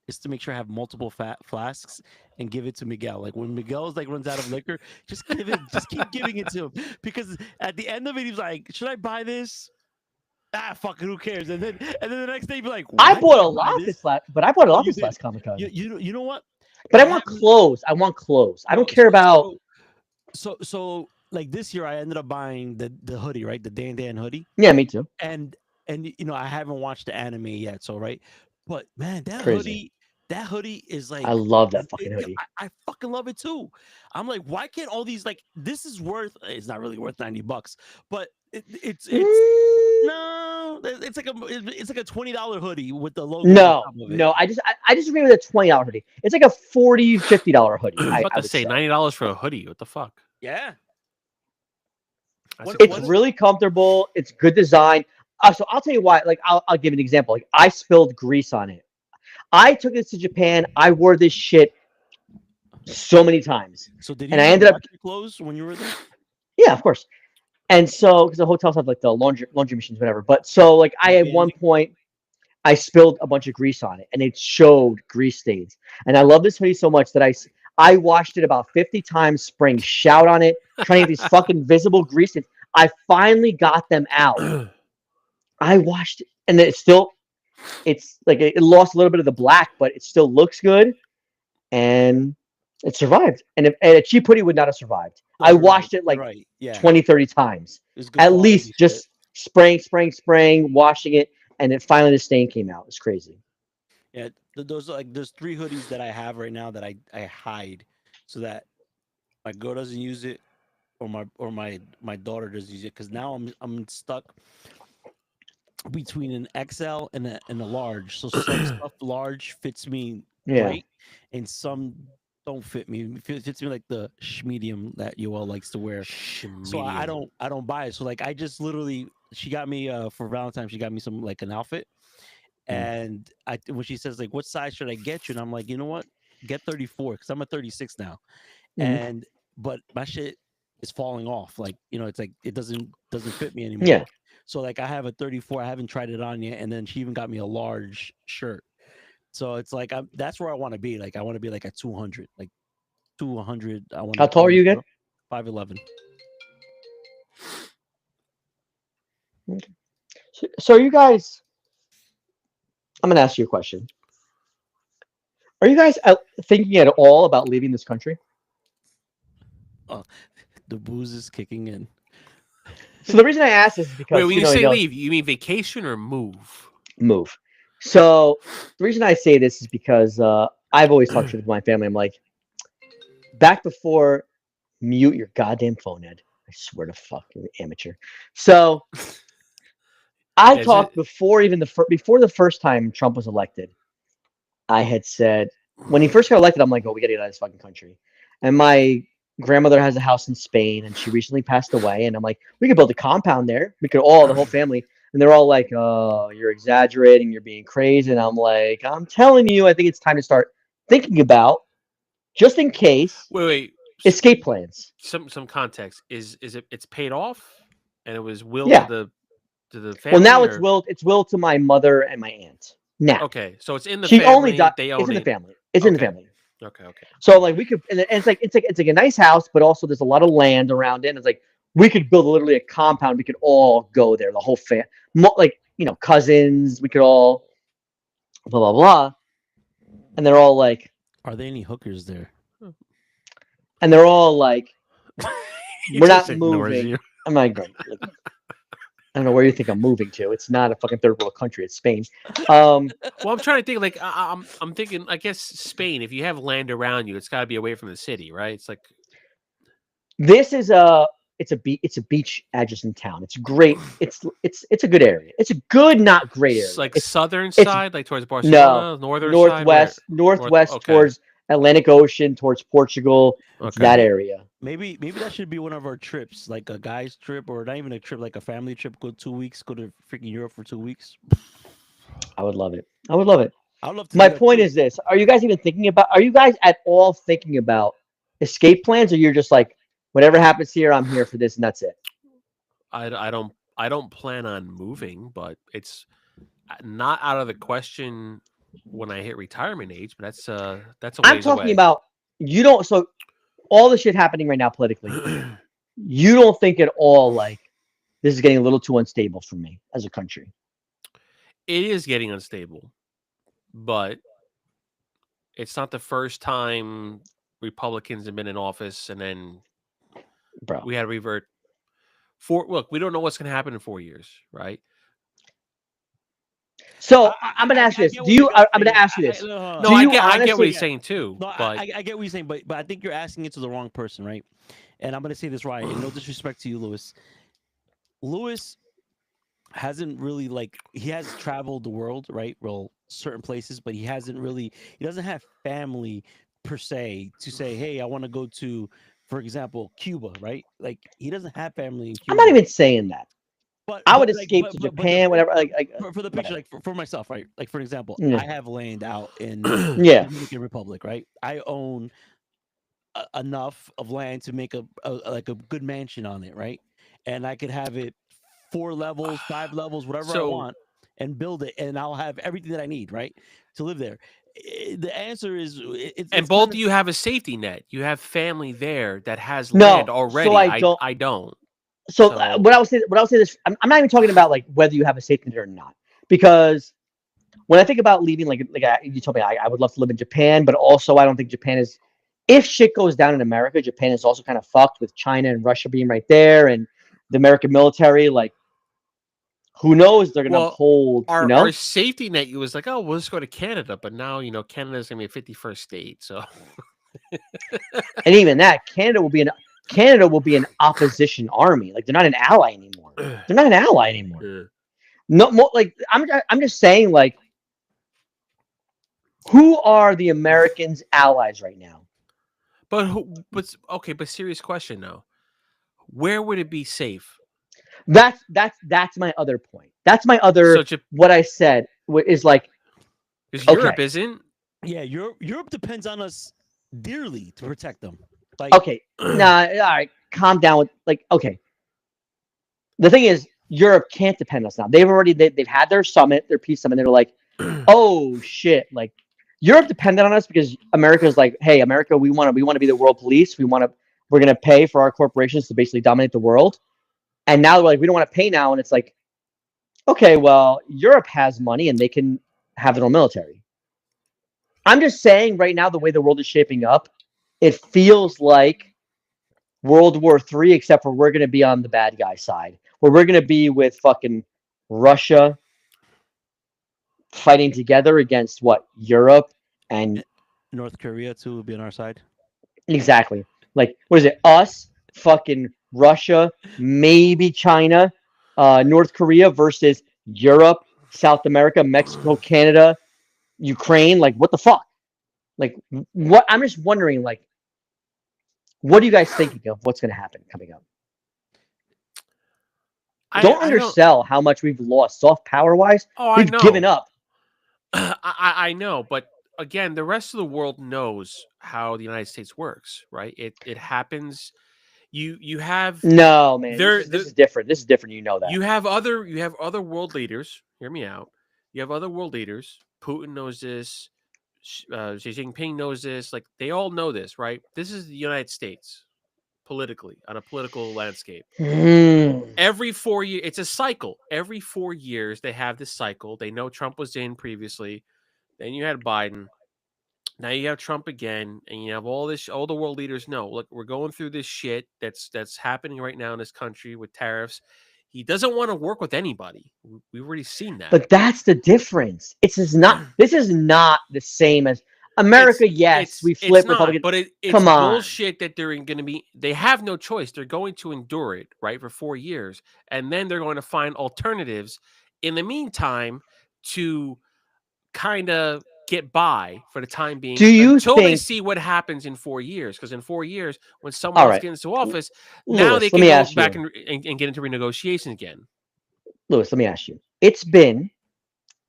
is to make sure I have multiple flasks and give it to Miguel. Like when Miguel's like runs out of liquor, just keep giving it to him, because at the end of it, he's like, "Should I buy this? Ah, fuck it, who cares?" And then the next day, he'd be like, "I bought a lot this last, but I bought a lot this last Comic-Con." You know what? But I want clothes. I want clothes. I don't care about. So like this year, I ended up buying the hoodie, right? The Dan hoodie. Yeah, me too. And I haven't watched the anime yet, so right. But man, that hoodie is like, I love that fucking hoodie. I fucking love it too. I'm like, why can't all these, like, this is worth, it's not really worth $90, but it's no, it's like a $20 hoodie with the logo. No, I just agree with a $20 hoodie. It's like a $40, $50 hoodie. I was about to say $90 for a hoodie. What the fuck? Yeah. It's really comfortable. It's good design. So I'll tell you why. Like I'll give an example. Like I spilled grease on it. I took this to Japan. I wore this shit so many times. So did you? And I ended up clothes when you were there. Yeah, of course. And so because the hotels have like the laundry machines, whatever. But so like at one point, I spilled a bunch of grease on it, and it showed grease stains. And I love this hoodie so much that I washed it about 50 times, spraying shout on it, trying to get these fucking visible grease stains. I finally got them out. I washed it, and it's like it lost a little bit of the black, but it still looks good, and it survived. And a cheap hoodie would not have survived. I washed it like 20, 30 times. At least just spraying, washing it, and then finally the stain came out. It's crazy. Yeah, there's 3 hoodies that I have right now that I hide so that my girl doesn't use it, or my daughter doesn't use it, because now I'm stuck between an XL and a large. So some stuff large fits me great, and some don't fit me. It fits me like the medium that Yoel likes to wear. So I don't buy it. So like I just literally, she got me for Valentine's, she got me some like an outfit. And when she says like, what size should I get you? And I'm like, you know what? Get 34, because I'm a 36 now. But my shit is falling off. Like, it's like it doesn't fit me anymore. Yeah. So like I have a 34. I haven't tried it on yet. And then she even got me a large shirt. So it's like that's where I want to be. Like I want to be like at 200, like 200. How tall are you again? 5'11". Okay. So are you guys? I'm gonna ask you a question. Are you guys thinking at all about leaving this country? The booze is kicking in. So the reason I ask is because when you say leave, you mean vacation or move? Move. So the reason I say this is because I've always talked with my family. I'm like, back before, mute your goddamn phone, Ed. I swear to fuck, you're an amateur. So I talked before the first time Trump was elected. I had said, when he first got elected, I'm like, oh, we got to get out of this fucking country. And my grandmother has a house in Spain, and she recently passed away. And I'm like, we could build a compound there. We could the whole family. And they're all like, oh, you're exaggerating. You're being crazy. And I'm like, I'm telling you, I think it's time to start thinking about, just in case, escape plans. Some context. Is it? It's paid off, and it was willed to the family. Well, now it's willed to my mother and my aunt. Now, okay, so it's in the family. Only they own it's in the family. It's in the family. Okay. So like we could, and it's like a nice house, but also there's a lot of land around it. And it's like we could build literally a compound. We could all go there, the whole family, like cousins. We could all blah blah blah, and they're all like, "Are there any hookers there?" And they're all like, "We're not moving." I'm like, I don't know where you think I'm moving to. It's not a fucking third world country. It's Spain. Well, I'm trying to think. Like, I'm thinking. I guess Spain. If you have land around you, it's got to be away from the city, right? It's like this is it's a beach adjacent town. It's great. It's a good area. It's a good, not great area. It's like it's, southern side, like towards Barcelona, northern northwest, side, northwest towards Atlantic Ocean, towards Portugal. It's that area. Maybe that should be one of our trips, like a guy's trip, or not even a trip, like a family trip. Go 2 weeks, go to freaking Europe for 2 weeks. I would love it. I would love it. I would love to. My point is this: are you guys even thinking about? Are you guys at all thinking about escape plans, or you're just like, whatever happens here, I'm here for this, and that's it? I don't plan on moving, but it's not out of the question when I hit retirement age. But that's a ways I'm talking away. about you don't. So all the shit happening right now politically, you don't think at all like this is getting a little too unstable for me as a country? It is getting unstable, but it's not the first time Republicans have been in office and then we had to revert. Look, we don't know what's going to happen in 4 years, right? So I'm going to ask you this. I'm going to ask you this. I get what he's saying too. No, but I get what he's saying, but I think you're asking it to the wrong person, right? And I'm going to say this right. And no disrespect to you, Lewis. Lewis hasn't really he has traveled the world, right? Well, certain places, but he doesn't have family per se to say, hey, I want to go to, for example, Cuba, right? Like he doesn't have family in Cuba. I'm not even saying that. But I would escape to Japan, whatever. For the picture, for myself, right? Like for example, I have land out in yeah, Dominican Republic, right? I own enough of land to make a good mansion on it, right? And I could have it 4 levels, 5 levels, whatever I want, and build it, and I'll have everything that I need, right, to live there. The answer is, and both of you have a safety net. You have family there that has land already. So I don't. So what I would say this, I'm not even talking about like whether you have a safety net or not, because when I think about leaving, you told me, I would love to live in Japan, but also I don't think Japan is. If shit goes down in America, Japan is also kind of fucked with China and Russia being right there, and the American military. Like, who knows? They're gonna hold. Our safety net. You was like, oh, we'll just go to Canada, but now Canada's gonna be a 51st state. So, and even that, Canada will be an opposition army. Like they're not an ally anymore. They're not an ally anymore. Yeah. No more. Like I'm just saying, like, who are the Americans' allies right now? But serious question though. Where would it be safe? That's my other point. That's my other. What I said is like, because Europe isn't. Yeah, Europe depends on us dearly to protect them. Okay, all right, calm down. Okay. The thing is, Europe can't depend on us now. They've had their summit, their peace summit. They're like, oh shit, like Europe depended on us because America's like, hey, America, we want to be the world police. We're gonna pay for our corporations to basically dominate the world. And now they're like, we don't want to pay now, and it's like, okay, well, Europe has money and they can have their own military. I'm just saying, right now, the way the world is shaping up, it feels like World War III, except for we're going to be on the bad guy side, where we're going to be with fucking Russia fighting together against Europe and North Korea too will be on our side. Exactly. Like, what is it? Us, fucking Russia, maybe China, North Korea versus Europe, South America, Mexico, Canada, Ukraine. Like, what the fuck? Like, what? I'm just wondering, like, what are you guys thinking of what's going to happen coming up? Don't undersell how much we've lost soft power wise. We've given up. I know, but again, the rest of the world knows how the United States works, right? It happens. You have no man. This is different. This is different. You know that. You have other world leaders. Hear me out. You have other world leaders. Putin knows this. Xi Jinping knows this. Like, they all know this, right? This is the United States politically, on a political landscape. Every 4 years, it's a cycle. Every 4 years, they have this cycle. They know Trump was in previously. Then you had Biden. Now you have Trump again, and you have all the world leaders know, look, we're going through this shit that's happening right now in this country with tariffs. He doesn't want to work with anybody. We've already seen that. But that's the difference. This is not the same as America, yes, we flip Republican. But it's Come on. bullshit that they're going to be. They have no choice. They're going to endure it, right, for 4 years, and then they're going to find alternatives in the meantime to kind of get by for the time being. Do you until think... they see what happens in 4 years? Because in 4 years, when someone else gets into office, now Lewis, they can go back and get into renegotiation again. Lewis, let me ask you. It's been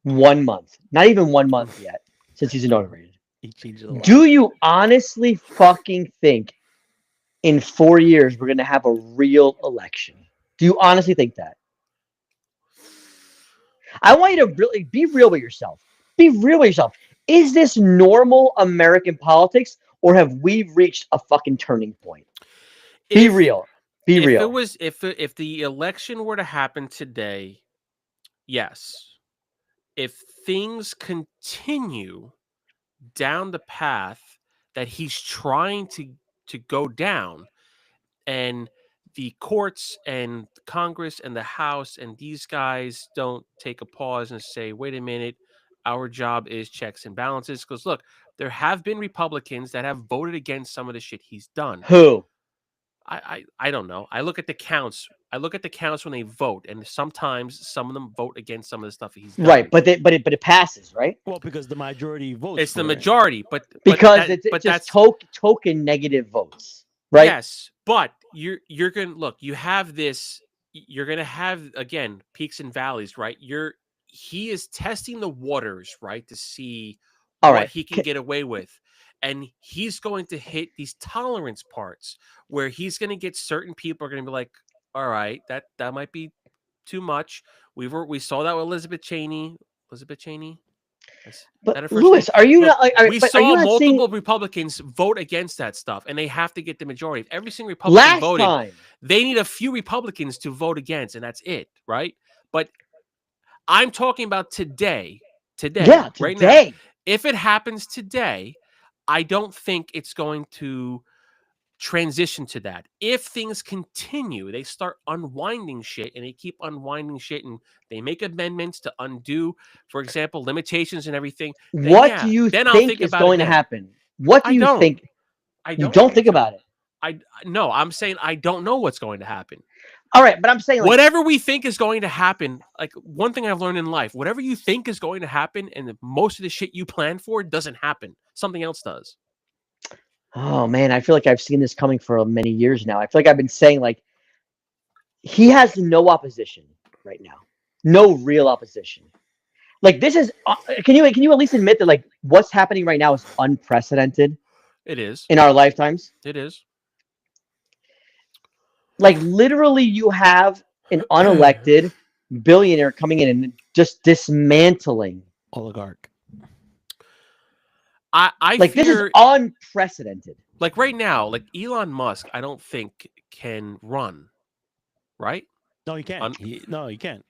1 month, not even 1 month yet, since he's inaugurated. Do you honestly fucking think in 4 years we're going to have a real election? Do you honestly think that? I want you to really be real with yourself. Be real with yourself. Is this normal American politics, or have we reached a fucking turning point? Be real. Be real. If the election were to happen today, yes. If things continue down the path that he's trying to go down, and the courts and Congress and the House and these guys don't take a pause and say, wait a minute, our job is checks and balances. Because look, there have been Republicans that have voted against some of the shit he's done. Who? I don't know. I look at the counts. I look at the counts when they vote, and sometimes some of them vote against some of the stuff he's done. Right, but it passes, right? Well, because the majority votes. It's the majority, but it's just token negative votes, right? Yes, but you're gonna look. You have this. You're gonna have again peaks and valleys, right? He is testing the waters, right, to see what he can get away with. And he's going to hit these tolerance parts where he's going to get certain people are going to be like, all right, that might be too much. We saw that with Elizabeth Cheney. But Lewis, are you not like? We saw multiple Republicans vote against that stuff, and they have to get the majority. If every single Republican voted, they need a few Republicans to vote against, and that's it, right? But I'm talking about today. Yeah, right now. If it happens today, I don't think it's going to transition to that. If things continue, they start unwinding shit, and they keep unwinding shit, and they make amendments to undo, for example, limitations and everything. What do you think is going to happen? What do you think? You don't think about it. No, I'm saying I don't know what's going to happen. All right, but I'm saying like, whatever we think is going to happen, like one thing I've learned in life, whatever you think is going to happen and most of the shit you plan for doesn't happen. Something else does. Oh man, I feel like I've seen this coming for many years now. I feel like I've been saying like he has no opposition right now. No real opposition. Like this is can you at least admit that like what's happening right now is unprecedented? It is. In our lifetimes? It is. Like literally you have an unelected billionaire coming in and just dismantling oligarch. I like fear, this is unprecedented. Like right now, like Elon Musk, I don't think can run, right? No, he can't. He can't.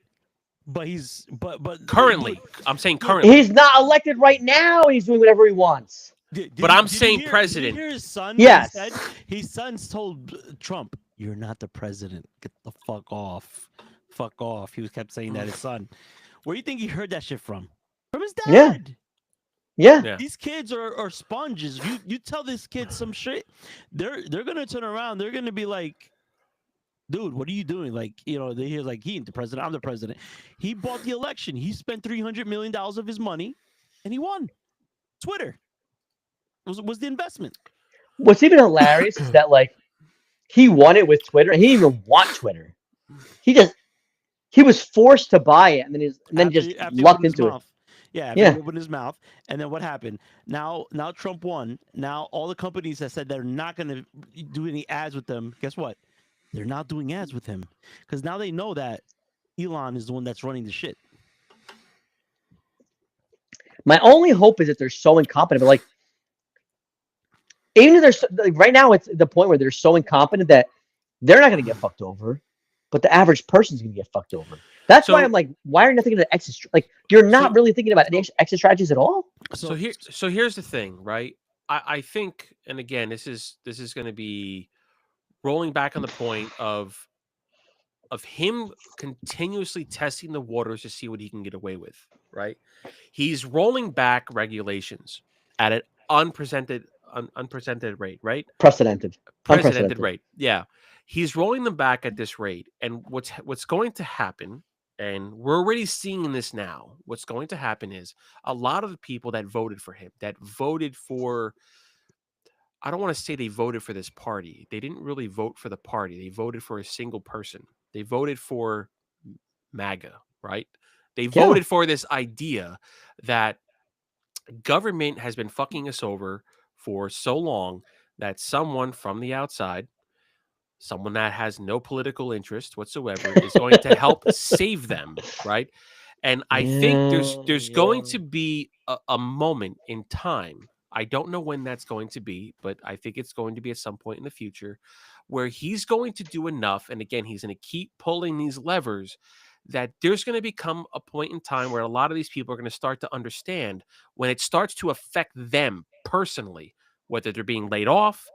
But currently, I'm saying currently. He's not elected right now. He's doing whatever he wants. But I'm saying president. Did you hear his son? Yes. His son told Trump, "You're not the president. Get the fuck off. Fuck off." He kept saying that his son. Where do you think he heard that shit from? From his dad. Yeah. These kids are sponges. You tell this kid some shit, they're gonna turn around. They're gonna be like, dude, what are you doing? Like, you know, they hear like he ain't the president. I'm the president. He bought the election. He spent $300 million of his money, and he won. Twitter was the investment. What's even hilarious is that like he won it with Twitter, and he didn't even want Twitter. He was forced to buy it, and then just lucked into it. Yeah, he opened his mouth, and then what happened? Now Trump won. Now all the companies that said they're not going to do any ads with them, guess what? They're not doing ads with him because now they know that Elon is the one that's running the shit. My only hope is that they're so incompetent, but like, even if they're like, right now, it's the point where they're so incompetent that they're not going to get fucked over, but the average person's going to get fucked over. That's why I'm like, why are you not thinking of the exit? Like, you're not really thinking about any exit strategies at all. So here's the thing, right? I think, and again, this is going to be rolling back on the point of him continuously testing the waters to see what he can get away with, right? He's rolling back regulations at unprecedented rate, right? Precedented rate. Yeah. He's rolling them back at this rate. And what's going to happen, and we're already seeing this now, what's going to happen is a lot of the people that voted for him, that voted for, I don't want to say they voted for this party. They didn't really vote for the party. They voted for a single person. They voted for MAGA, right? They voted for this idea that government has been fucking us over for so long that someone from the outside, someone that has no political interest whatsoever, is going to help save them, right? And I think there's going to be a moment in time. I don't know when that's going to be, but I think it's going to be at some point in the future where he's going to do enough. And again, he's going to keep pulling these levers that there's going to become a point in time where a lot of these people are going to start to understand when it starts to affect them personally, whether they're being laid off,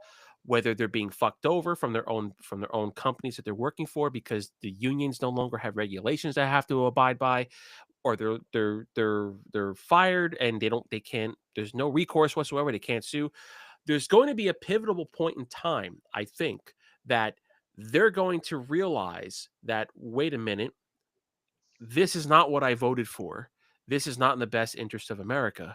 whether they're being fucked over from their own companies that they're working for because the unions no longer have regulations that have to abide by, or they're fired and they can't, there's no recourse whatsoever, they can't sue. There's going to be a pivotal point in time, I think, that they're going to realize that, wait a minute, this is not what I voted for. This is not in the best interest of America.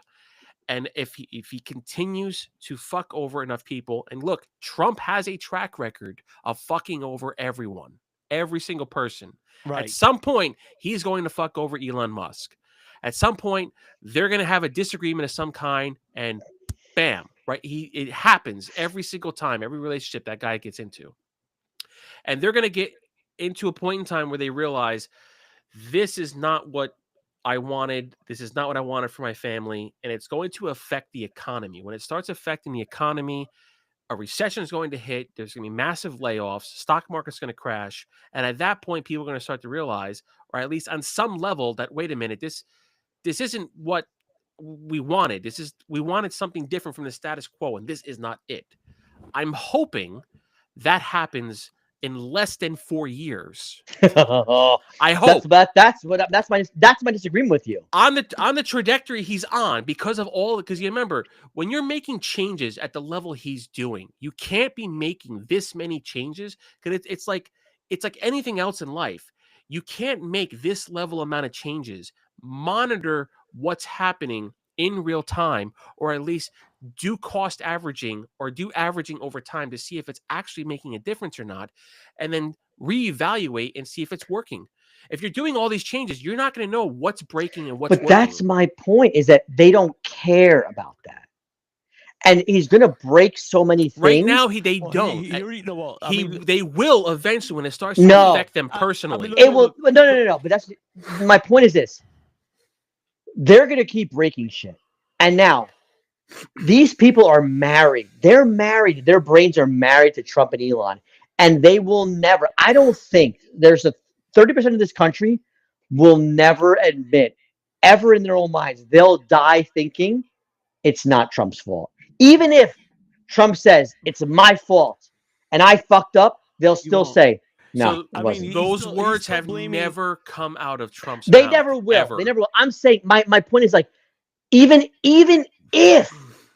And if he continues to fuck over enough people, and look, Trump has a track record of fucking over everyone, every single person. Right. At some point, he's going to fuck over Elon Musk. At some point, they're going to have a disagreement of some kind, and bam, right? It happens every single time, every relationship that guy gets into. And they're going to get into a point in time where they realize this is not what I wanted. This is not what I wanted for my family. And it's going to affect the economy. When it starts affecting the economy, a recession is going to hit. There's going to be massive layoffs. Stock market's going to crash. And at that point, people are going to start to realize, or at least on some level, that, wait a minute, this isn't what we wanted. We wanted something different from the status quo, and this is not it. I'm hoping that happens in less than 4 years. I hope that's my disagreement with you on the trajectory he's on, because you remember, when you're making changes at the level he's doing, you can't be making this many changes, because it's like anything else in life. You can't make this level amount of changes, monitor what's happening in real time, or at least do cost averaging or do averaging over time to see if it's actually making a difference or not, and then reevaluate and see if it's working. If you're doing all these changes, you're not going to know what's breaking and what's working. But that's my point, is that they don't care about that. And he's going to break so many things. Right now, they don't. They will eventually when it starts to affect them personally. It will. No. But that's my point. Is this? They're going to keep breaking shit. And now, these people are married. They're married. Their brains are married to Trump and Elon. And they will never, I don't think there's 30% of this country will never admit, ever in their own minds, they'll die thinking it's not Trump's fault. Even if Trump says it's my fault and I fucked up, they'll still say, no. So, those words have never come out of Trump's mouth. They never will. Ever. They never will. I'm saying my point is, like, even if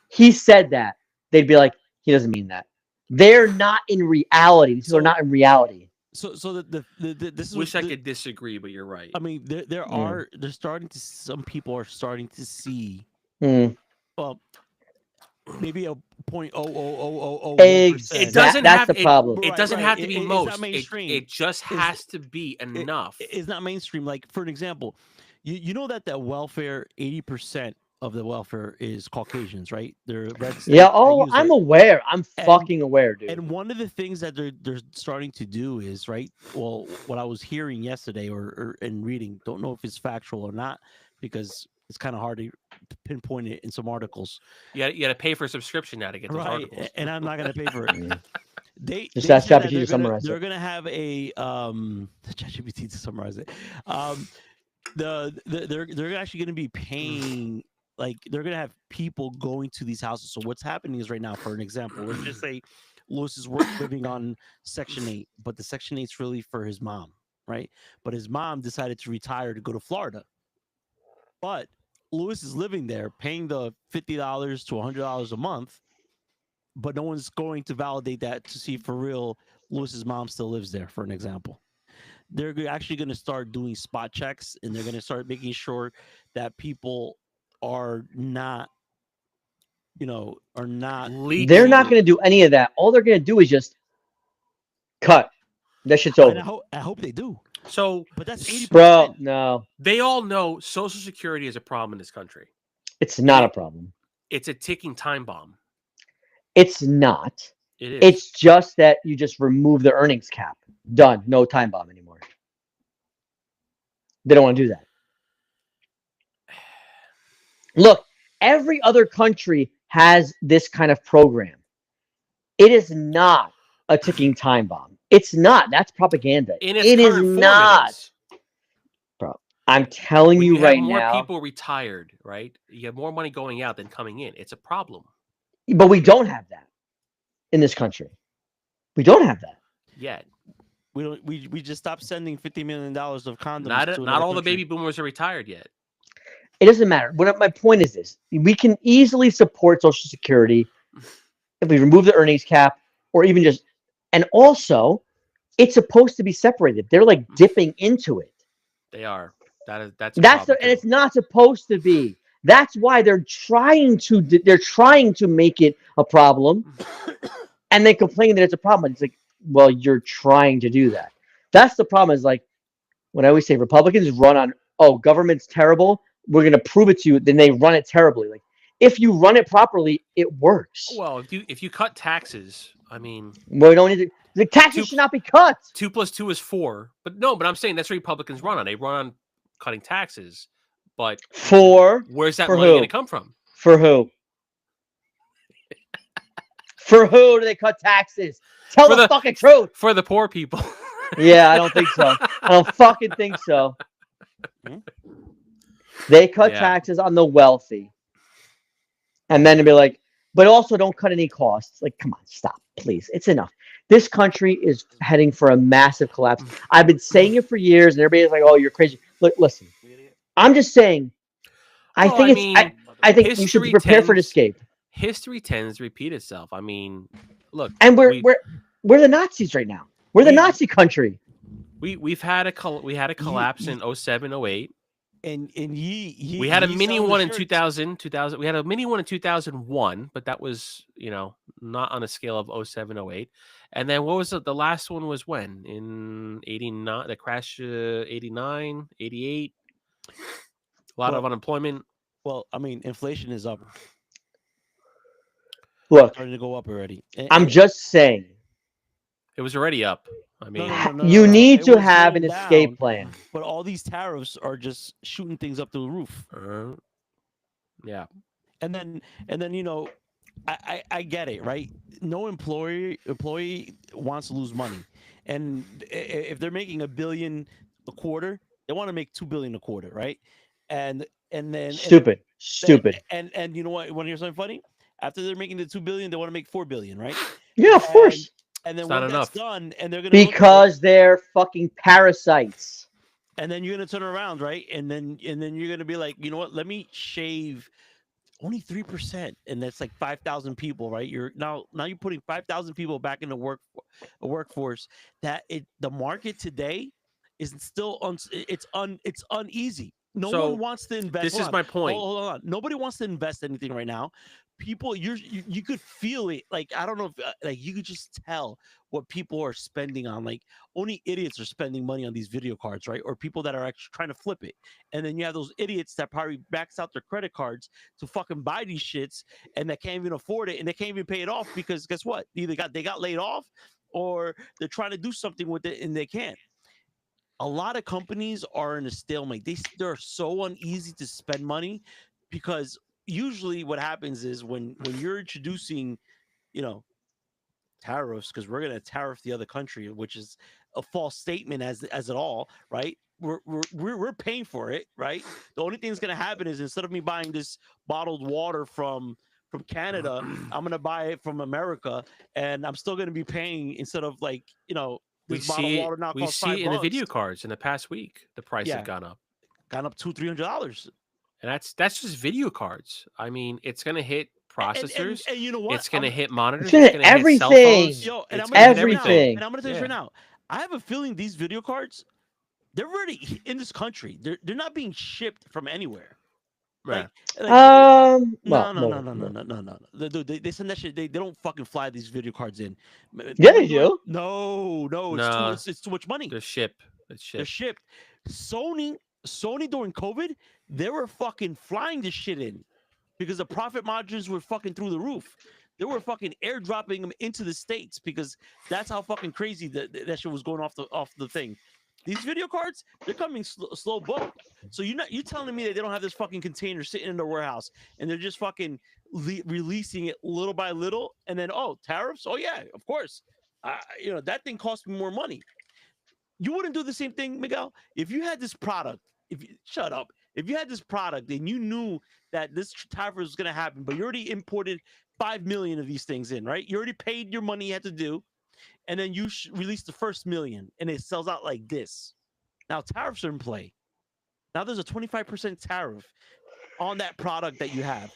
he said that, they'd be like, he doesn't mean that. They're not in reality. These people are not in reality. So this is. Wish I could disagree, but you're right. I mean, some people are starting to see. Maybe a 0.00001%. It doesn't that's have the problem. It doesn't have to be most. It just has to be enough. It's not mainstream. Like, for an example, you know that welfare, 80% of the welfare is Caucasians, right? They're red. Yeah. Oh, I'm aware. I'm fucking aware, dude. And one of the things that they're starting to do is, right. Well, what I was hearing yesterday or reading, don't know if it's factual or not, because it's kind of hard to pinpoint it in some articles. You got to pay for a subscription now to get those articles. And I'm not going to pay for it. They ask ChatGPT to summarize it. They're going to have a ChatGPT to summarize it. They're actually going to be paying. Like, they're going to have people going to these houses. So what's happening is right now, for an example, let's just say Lewis is living on Section 8, but the Section 8 is really for his mom, right? But his mom decided to retire to go to Florida. But Lewis is living there, paying the $50 to $100 a month, but no one's going to validate that to see for real Lewis's mom still lives there, for an example. They're actually going to start doing spot checks, and they're going to start making sure that people are not, are not. They're not going to do any of that. All they're going to do is just cut. That shit's over. I hope they do. So, but that's 80%. Bro, no. They all know Social Security is a problem in this country. It's not a problem. It's a ticking time bomb. It's not. It is. It's just that you just remove the earnings cap. Done. No time bomb anymore. They don't want to do that. Look, every other country has this kind of program. It is not a ticking time bomb. It's not. That's propaganda. It is not. Bro, I'm telling you right now. More people retired, right? You have more money going out than coming in. It's a problem. But we don't have that in this country. We don't have that yet. We just stopped sending $50 million of condoms. Not all the baby boomers are retired yet. It doesn't matter. My point is this: we can easily support Social Security if we remove the earnings cap, or even just. And also, it's supposed to be separated. They're like dipping into it. They are. And it's not supposed to be. That's why they're trying to make it a problem, and they complain that it's a problem. It's like, well, you're trying to do that. That's the problem. Is like when I always say Republicans run on, oh, government's terrible. We're going to prove it to you. Then they run it terribly. Like if you run it properly, it works. Well, if you cut taxes, I mean, well, we don't need to. The taxes should not be cut. 2 + 2 is 4. But I'm saying that's what Republicans run on. They run on cutting taxes. But where's that money going to come from? For who? For who do they cut taxes? Tell the fucking truth. For the poor people. Yeah, I don't think so. I don't fucking think so. They cut taxes on the wealthy. And then to be like, but also don't cut any costs. Like, come on, stop, please. It's enough. This country is heading for a massive collapse. I've been saying it for years, and everybody's like, oh, you're crazy. Look, listen. I'm just saying, I think you should prepare for an escape. History tends to repeat itself. I mean, look. And we're the Nazis right now. We're the Nazi country. We had a collapse in 07, 08. And we had a mini one in 2000. We had a mini one in 2001, but that was, not on a scale of 07, 08. And then what was the last one was when? In 89, the crash 89, 88. A lot of unemployment. Well, I mean, inflation is up. Look, starting to go up already. I'm just saying. It was already up. I mean, you need to have an escape plan. But all these tariffs are just shooting things up to the roof. Yeah. And then I get it, right? No employee wants to lose money. And if they're making $1 billion a quarter, they want to make $2 billion a quarter, right? And then stupid. And you know what? Want to hear something funny? After they're making the $2 billion, they want to make $4 billion, right? Yeah, of course. And then when that's done, and they're gonna because they're fucking parasites. And then you're gonna turn around, right? And then you're gonna be like, you know what? Let me shave only 3%, and that's like 5,000 people, right? You're now you're putting 5,000 people back in the workforce. The market today is still it's uneasy. No one wants to invest. This is my point. Hold on. Nobody wants to invest anything right now. People, you could feel it. Like, I don't know if like you could just tell what people are spending on. Like, only idiots are spending money on these video cards, right? Or people that are actually trying to flip it. And then you have those idiots that probably max out their credit cards to fucking buy these shits, and that can't even afford it, and they can't even pay it off because guess what? Either they got laid off, or they're trying to do something with it and they can't. A lot of companies are in a stalemate. They're so uneasy to spend money because usually what happens is when you're introducing, tariffs, because we're going to tariff the other country, which is a false statement as it all, right? We're paying for it, right? The only thing that's going to happen is instead of me buying this bottled water from Canada, I'm going to buy it from America, and I'm still going to be paying instead of like, we see it in the video cards in the past week. The price has gone up $200-$300. and that's just video cards. I mean, it's gonna hit processors. And you know what? It's gonna hit monitors. gonna It's gonna hit cell everything. phones. Yo, and it's I'm gonna gonna hit tell you now, everything. and I'm gonna tell you Yeah. right now. I have a feeling these video cards, they're already in this country. They're not being shipped from anywhere. Right. No. They send that shit. They don't fucking fly these video cards in. Yeah, they do. No, Nah. it's too much money. They're shipped. They're shipped. Sony during COVID, they were fucking flying this shit in because the profit margins were fucking through the roof. They were fucking airdropping them into the States because that's how fucking crazy that shit was going off the thing. These video cards, they're coming slow book. So you're telling me that they don't have this fucking container sitting in their warehouse and they're just fucking releasing it little by little, and then tariffs? Oh yeah, of course. That thing cost me more money. You wouldn't do the same thing, Miguel, if you had this product. Shut up. If you had this product and you knew that this tariff was going to happen, but you already imported 5 million of these things in, right? You already paid your money you had to do, and then you release the first million, and it sells out like this. Now tariffs are in play. Now there's a 25% tariff on that product that you have.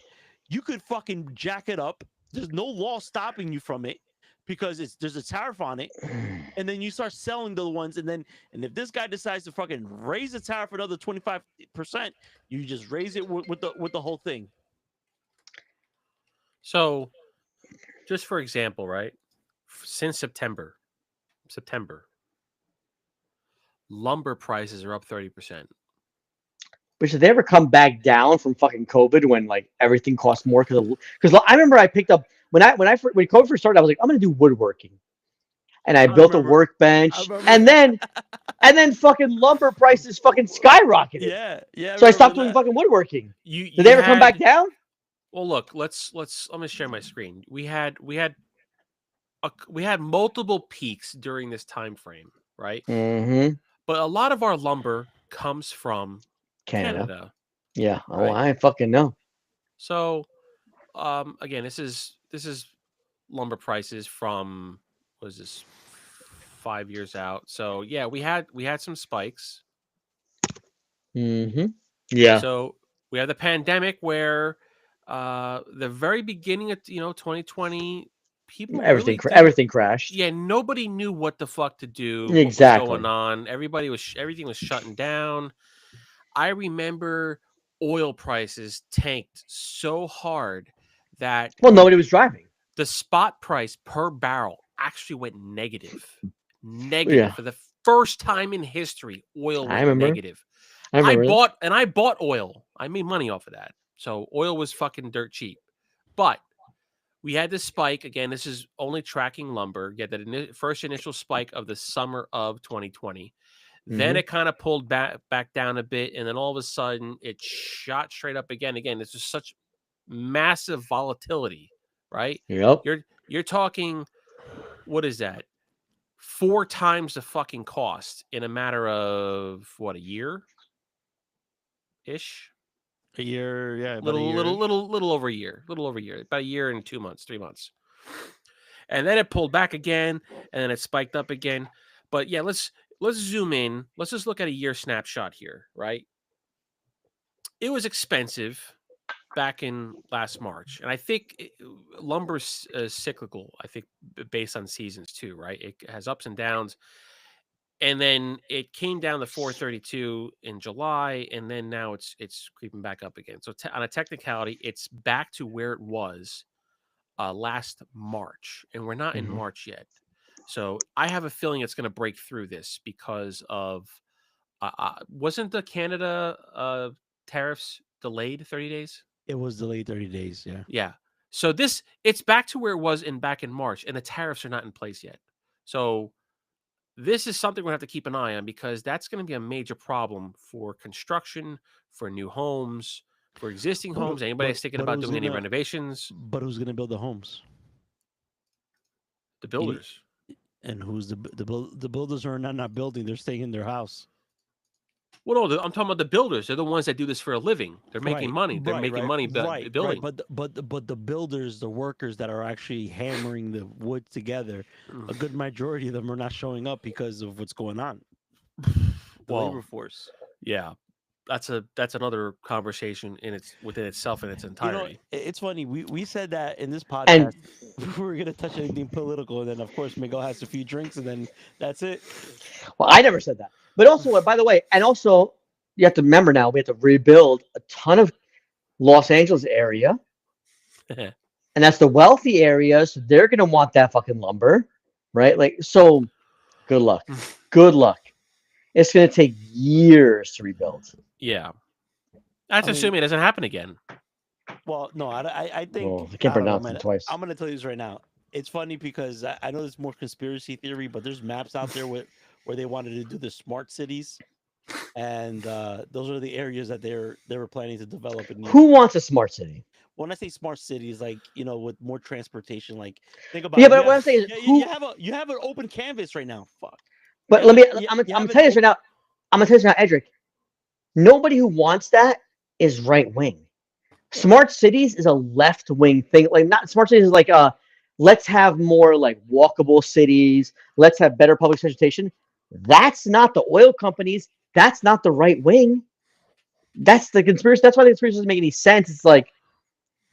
You could fucking jack it up. There's no law stopping you from it because there's a tariff on it, and then you start selling the ones, and if this guy decides to fucking raise the tariff another 25%, you just raise it with the whole thing. So, just for example, right? Since September, lumber prices are up 30%. But should they ever come back down from fucking COVID when like everything costs more? Because I remember I picked up when COVID first started, I was like, I'm gonna do woodworking, and I built a workbench, and then fucking lumber prices fucking skyrocketed. Yeah. So I stopped doing fucking woodworking. Did they ever come back down? Well, look, let me share my screen. We had multiple peaks during this time frame, right? Mm-hmm. But a lot of our lumber comes from Canada. Yeah. Oh, right? I fucking know. So, again, this is lumber prices from, what is this, 5 years out. So yeah, we had some spikes. Mm-hmm. Yeah. So we had the pandemic where the very beginning of 2020, people everything crashed. Yeah, nobody knew what the fuck to do. Exactly. What was going on? Everything was shutting down. I remember oil prices tanked so hard that nobody was driving. The spot price per barrel actually went negative. For the first time in history. Oil went negative. I bought oil. I made money off of that. So oil was fucking dirt cheap. But we had this spike. Again, this is only tracking lumber. Get that first initial spike of the summer of 2020. Then it kind of pulled back down a bit, and then all of a sudden it shot straight up again. Again, this is such massive volatility, right? Yep. You're talking, what is that? 4 times the fucking cost in a matter of what, a year ish? A year, yeah. Little over a year. About a year and 2 months, 3 months. And then it pulled back again, and then it spiked up again. But yeah, let's zoom in. Let's just look at a year snapshot here, right? It was expensive back in last March, and I think lumber's cyclical. I think based on seasons too, right? It has ups and downs, and then it came down to 432 in July, and then now it's creeping back up again. So on a technicality, it's back to where it was last March, and we're not in March yet. So I have a feeling it's going to break through this because of wasn't the Canada tariffs delayed 30 days? It was delayed 30 days, yeah. Yeah. So it's back to where it was back in March, and the tariffs are not in place yet. So this is something we're going to have to keep an eye on because that's going to be a major problem for construction, for new homes, for existing homes. Anybody that's thinking about doing any renovations. But who's going to build the homes? The builders. And who's the builders are not building? They're staying in their house. Well, no, I'm talking about the builders. They're the ones that do this for a living. They're making money. They're making money building. But the builders, the workers that are actually hammering the wood together, a good majority of them are not showing up because of what's going on. The labor force. Yeah. that's another conversation within itself in its entirety. It's funny. We said that in this podcast And we were gonna touch anything political, and then of course Miguel has a few drinks, and then that's it. well, I never said that. But also, by the way, and also you have to remember now we have to rebuild a ton of Los Angeles area, and that's the wealthy area, so they're gonna want that fucking lumber, right? Like, so good luck. Good luck. It's gonna take years to rebuild. Yeah, that's assuming it doesn't happen again. Well, no, I think Well, I can't pronounce it twice. I'm gonna tell you this right now. It's funny because I know there's more conspiracy theory, but there's maps out there where they wanted to do the smart cities, and those are the areas that they were planning to develop. Who wants a smart city? When I say smart cities, like with more transportation, like think about yeah. But what I'm saying is, you have an open canvas right now. Fuck. But I'm gonna tell you this right now. I'm gonna tell you this right now, Edric. Nobody who wants that is right wing. Smart cities is a left wing thing. Like, not smart cities is like let's have more like walkable cities. Let's have better public transportation. That's not the oil companies. That's not the right wing. That's the conspiracy. That's why the conspiracy doesn't make any sense. It's like,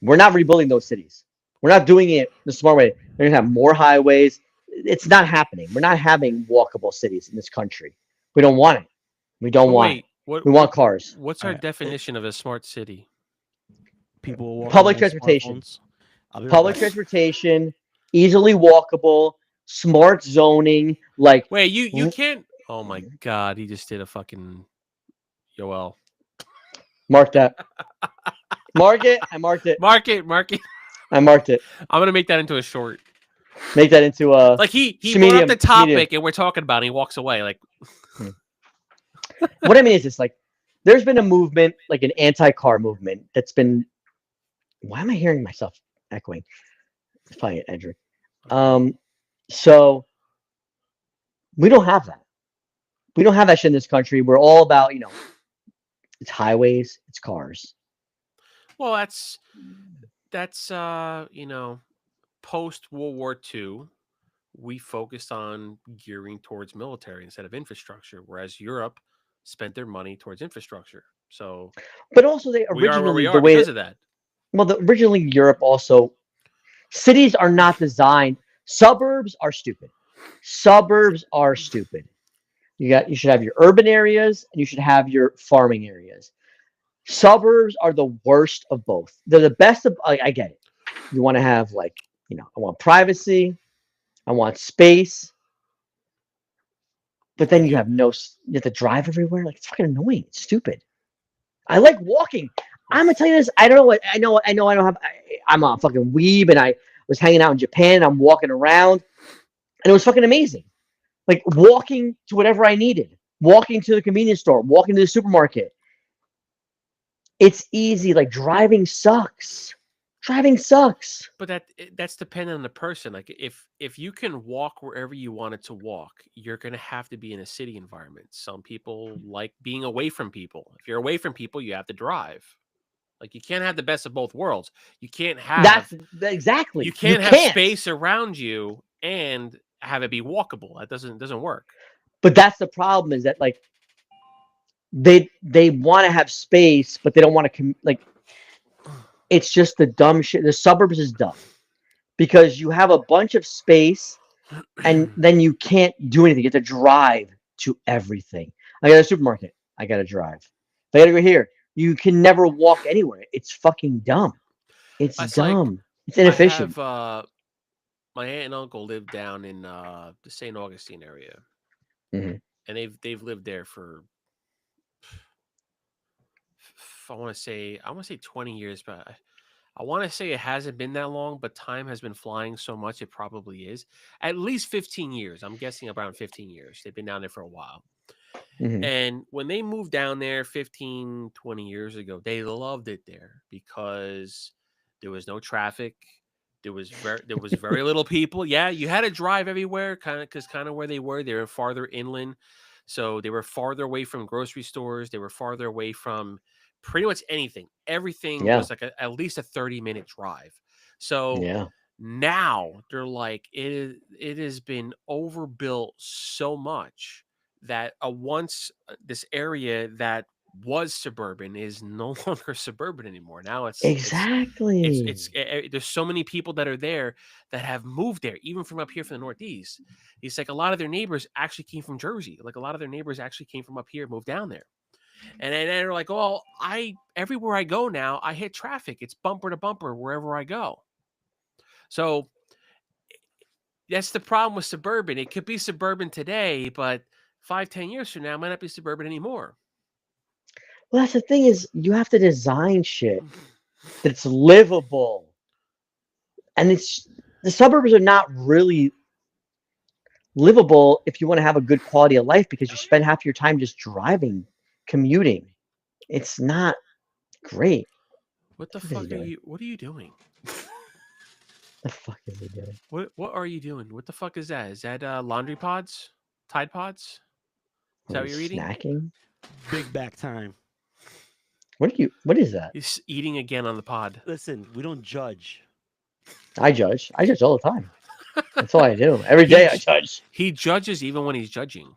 we're not rebuilding those cities. We're not doing it the smart way. They're gonna have more highways. It's not happening. We're not having walkable cities in this country. We don't want it. We don't want it. We want cars. What's our definition of a smart city? People public transportation. Public transportation, easily walkable, smart zoning. Like, wait, you can't. Oh my God, he just did a fucking Yoel. Mark that. Mark it. I marked it. Mark it. I marked it. I'm gonna make that into a short. Make that into a like he brought up the topic and we're talking about it. And he walks away like. What I mean is this: like, there's been a movement, like an anti-car movement, that's been. Why am I hearing myself echoing? It's probably Edric. So we don't have that. We don't have that shit in this country. We're all about, it's highways, it's cars. Well, that's post World War II, we focused on gearing towards military instead of infrastructure, whereas Europe spent their money towards infrastructure. So, but also they originally because of that. Well, originally Europe also, cities are not designed. Suburbs are stupid. Suburbs are stupid. You should have your urban areas and you should have your farming areas. Suburbs are the worst of both. They're the best of. I get it. You want to have I want privacy. I want space. But then you have to drive everywhere. Like, it's fucking annoying. It's stupid. I like walking. I'm gonna tell you this. I don't know what I know. I don't have. I'm a fucking weeb, and I was hanging out in Japan. And I'm walking around, and it was fucking amazing. Like, walking to whatever I needed, walking to the convenience store, walking to the supermarket. It's easy. Like, driving sucks. Driving sucks. But that's dependent on the person. Like, if you can walk wherever you wanted to walk, you're gonna have to be in a city environment. Some people like being away from people. If you're away from people, you have to drive. Like, you can't have the best of both worlds. You can't have that's exactly. You can't have space around you and have it be walkable. That doesn't work. But that's the problem, is that like they want to have space, but they don't want to it's just the dumb shit. The suburbs is dumb because you have a bunch of space and then you can't do anything. You have to drive to everything. I got a supermarket. I got to drive. If I got to go here. You can never walk anywhere. It's fucking dumb. It's dumb. It's inefficient. My aunt and uncle live down in the St. Augustine area, and they've lived there for I want to say 20 years, but I want to say it hasn't been that long. But time has been flying so much, it probably is at least 15 years. I'm guessing around 15 years. They've been down there for a while. And when they moved down there 15, 20 years ago, they loved it there because there was no traffic. There was very little people. Yeah, you had to drive everywhere, kind of where they were farther inland. So they were farther away from grocery stores. They were farther away from pretty much anything. Everything was like at least a 30-minute drive. So now they're like, it has been overbuilt so much that once this area that was suburban is no longer suburban anymore. Now exactly. There's so many people that are there that have moved there, even from up here from the Northeast. It's like a lot of their neighbors actually came from Jersey. Like a lot of their neighbors actually came from up here, moved down there. And then they're like, "Oh, everywhere I go now, I hit traffic. It's bumper to bumper wherever I go." So that's the problem with suburban. It could be suburban today, but 5-10 years from now, it might not be suburban anymore. Well, that's the thing is you have to design shit that's livable. And the suburbs are not really livable if you want to have a good quality of life because you spend half your time just driving, commuting. It's not great. What the fuck are you? What are you doing? The fuck is he doing? What are you doing? What the fuck is that? Is that laundry pods? Tide Pods? Is that what you're eating? Snacking? Big back time. What is that? He's eating again on the pod. Listen, we don't judge. I judge all the time. That's all I do. Every day I judge. He judges even when he's judging.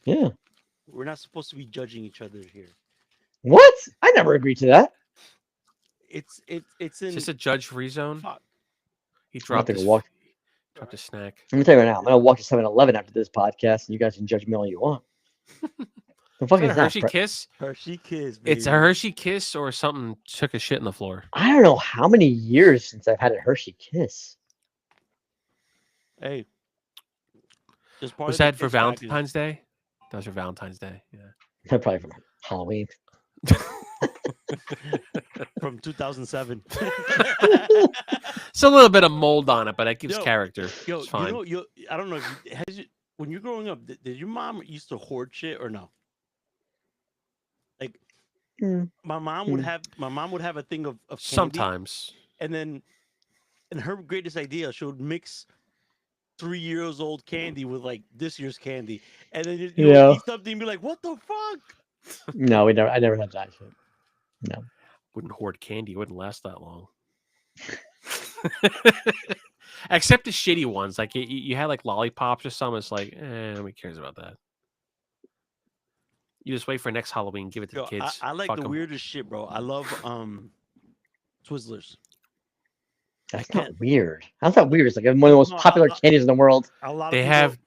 Yeah. We're not supposed to be judging each other here. What? I never agreed to that. It's just a judge-free zone. Fuck. He dropped his snack. Let me tell you right now. I'm gonna walk to 7-Eleven after this podcast, and you guys can judge me all you want. The fuck is that? Hershey Kiss? Hershey Kiss. Baby. It's a Hershey Kiss or something took a shit in the floor. I don't know how many years since I've had a Hershey Kiss. Hey. Was that for Valentine's Day? That was for Valentine's Day. Yeah. Probably from Halloween. From 2007. It's a little bit of mold on it, but that gives character. It's fine. I don't know if when you're growing up, did your mom used to hoard shit or no? Like my mom would have a thing of candy, sometimes, and then her greatest idea, she would mix 3 years old candy with like this year's candy, and then you eat something and be like, "What the fuck?" No, I never had that shit. No, wouldn't hoard candy. It wouldn't last that long. Except the shitty ones, like you had like lollipops or something. It's like, nobody cares about that. You just wait for next Halloween, give it to the kids. I like the weirdest shit, bro. I love Twizzlers. That's not weird. How's that weird? It's like one of the most popular candies in the world. They have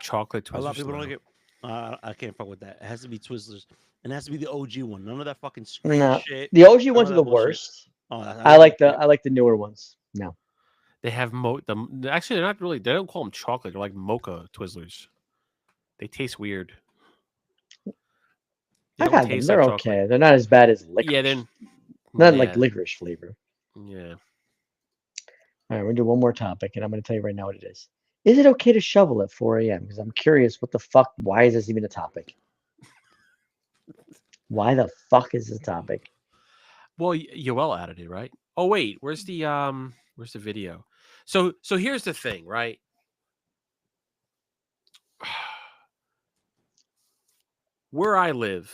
chocolate Twizzlers. A lot of people don't like it. I can't fuck with that. It has to be Twizzlers. And it has to be the OG one. None of that fucking shit. The OG ones are the worst. I like the newer ones. No. They have actually they're not really, they don't call them chocolate, they're like mocha Twizzlers. They taste weird. I've had them. They're okay. They're not as bad as licorice. Yeah, then not like licorice flavor. Yeah. All right, we're gonna do one more topic, and I'm gonna tell you right now what it is. Is it okay to shovel at 4 a.m.? Because I'm curious, what the fuck? Why is this even a topic? Why the fuck is this a topic? Well, Yoel added it, right? Oh wait, where's the video? So here's the thing, right? Where I live,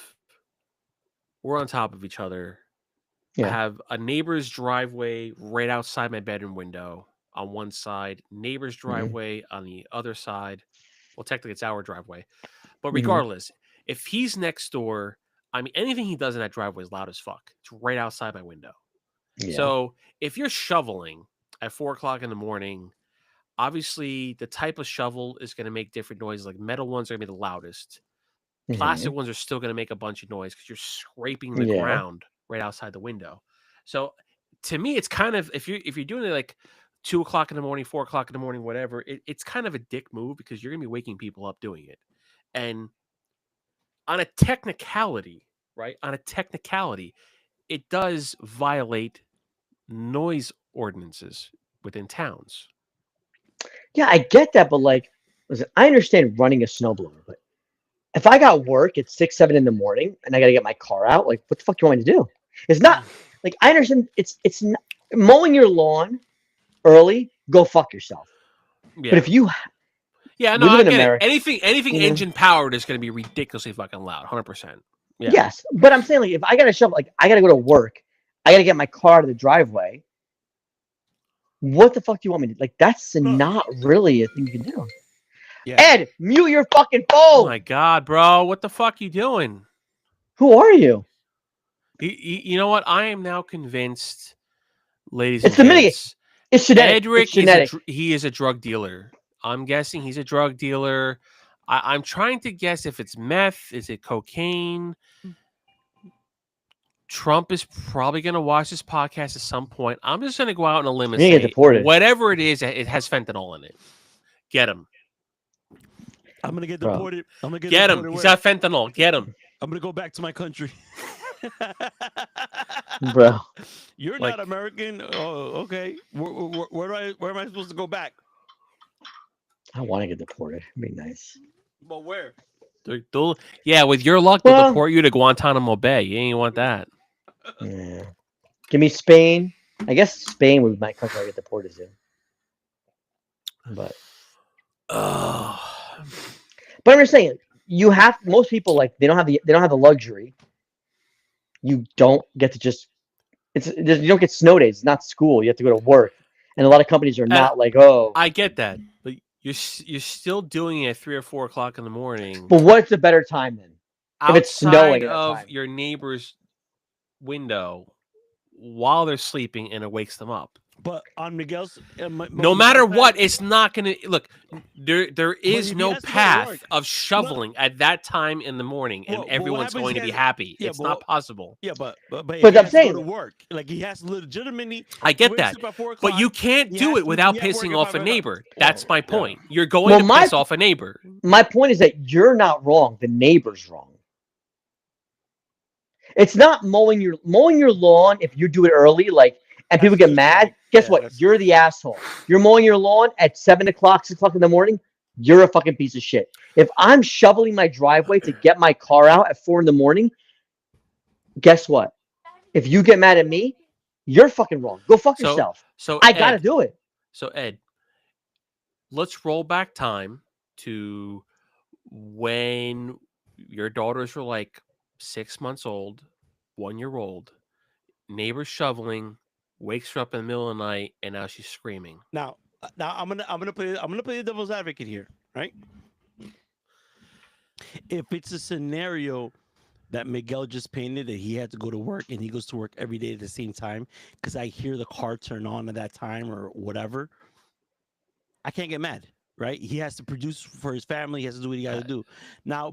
we're on top of each other. Yeah. I have a neighbor's driveway right outside my bedroom window on one side, neighbor's driveway on the other side. Well, technically it's our driveway. But regardless, if he's next door, I mean, anything he does in that driveway is loud as fuck. It's right outside my window. Yeah. So if you're shoveling at 4 o'clock in the morning, obviously the type of shovel is going to make different noises. Like metal ones are going to be the loudest. Plastic ones are still going to make a bunch of noise because you're scraping the ground right outside the window. So to me, it's kind of, if you're doing it like 2 o'clock in the morning, 4 o'clock in the morning, whatever, it's kind of a dick move because you're going to be waking people up doing it. And on a technicality, right? On a technicality, it does violate noise ordinances within towns. Yeah, I get that, but like, listen, I understand running a snowblower, but if I got work at 6, 7 in the morning and I got to get my car out, like, what the fuck do you want me to do? It's not like I understand. It's not, mowing your lawn early. Go fuck yourself. Yeah. But if you, I get it. Anything engine powered is going to be ridiculously fucking loud. 100%. Yeah. Yes, but I'm saying like if I got to shovel, like I got to go to work, I got to get my car to the driveway. What the fuck do you want me to like? That's not really a thing you can do. Yeah. Ed, mute your fucking phone. Oh my god, bro, what the fuck you doing? Who are you? You know what? I am now convinced, ladies It's and the gents, It's genetic. Edric It's genetic. he is a drug dealer. I'm guessing he's a drug dealer. I'm trying to guess if it's meth. Is it cocaine? Trump is probably going to watch this podcast at some point. I'm just going to go out on a limb and You're gonna say get deported. whatever it is, it has fentanyl in it. Get him. I'm gonna get Bro. deported. I'm gonna Get him. He's got fentanyl. Get him. I'm gonna go back to my country. Bro. You're Like- not American. Oh, okay. Where am I supposed to go back? I want to get deported. It'd be nice. But where? Yeah, with your luck, they'll Well- deport you to Guantanamo Bay. You ain't want that. Yeah. Give me Spain. I guess Spain would be my country I get deported to. But I'm just saying, most people like they don't have the luxury. You don't get to you don't get snow days. It's not school. You have to go to work, and a lot of companies are not like, oh. I get that, but you're still doing it at 3 or 4 o'clock in the morning. But what's a better time then? If it's snowing at that of time. your neighbor's window while they're sleeping, and it wakes them up. But on Miguel's, No matter what, it's not going to look. There is if he no has to go to path work- of shoveling at that time in the morning, and Well, what everyone's happens going to he be has- happy. yeah, It's but not what- possible. Yeah, but But he I'm has to saying- go to work. Like he has to legitimately. I get wakes that, up at 4 but you o'clock, can't he do has it to without be at work pissing at off 5 a o'clock. neighbor. Yeah, That's my yeah. point. You're going Well, to my- piss off a neighbor. My point is that you're not wrong. The neighbor's wrong. It's not mowing your lawn if you do it early, and people That's get mad. douchebag. Guess Yeah, what? that's- You're the asshole. You're mowing your lawn at 7 o'clock, 6 o'clock in the morning. You're a fucking piece of shit. If I'm shoveling my driveway to get my car out at 4 in the morning, guess what? If you get mad at me, you're fucking wrong. Go fuck So- yourself. So I gotta Ed, do it. So Ed, let's roll back time to when your daughters were like 6 months old, 1 year old. Neighbor shoveling, wakes her up in the middle of the night, and now she's screaming. Now I'm gonna play the devil's advocate here, right? If it's a scenario that Miguel just painted that he had to go to work and he goes to work every day at the same time because I hear the car turn on at that time or whatever, I can't get mad, right? He has to produce for his family. He has to do what he got to do. Now,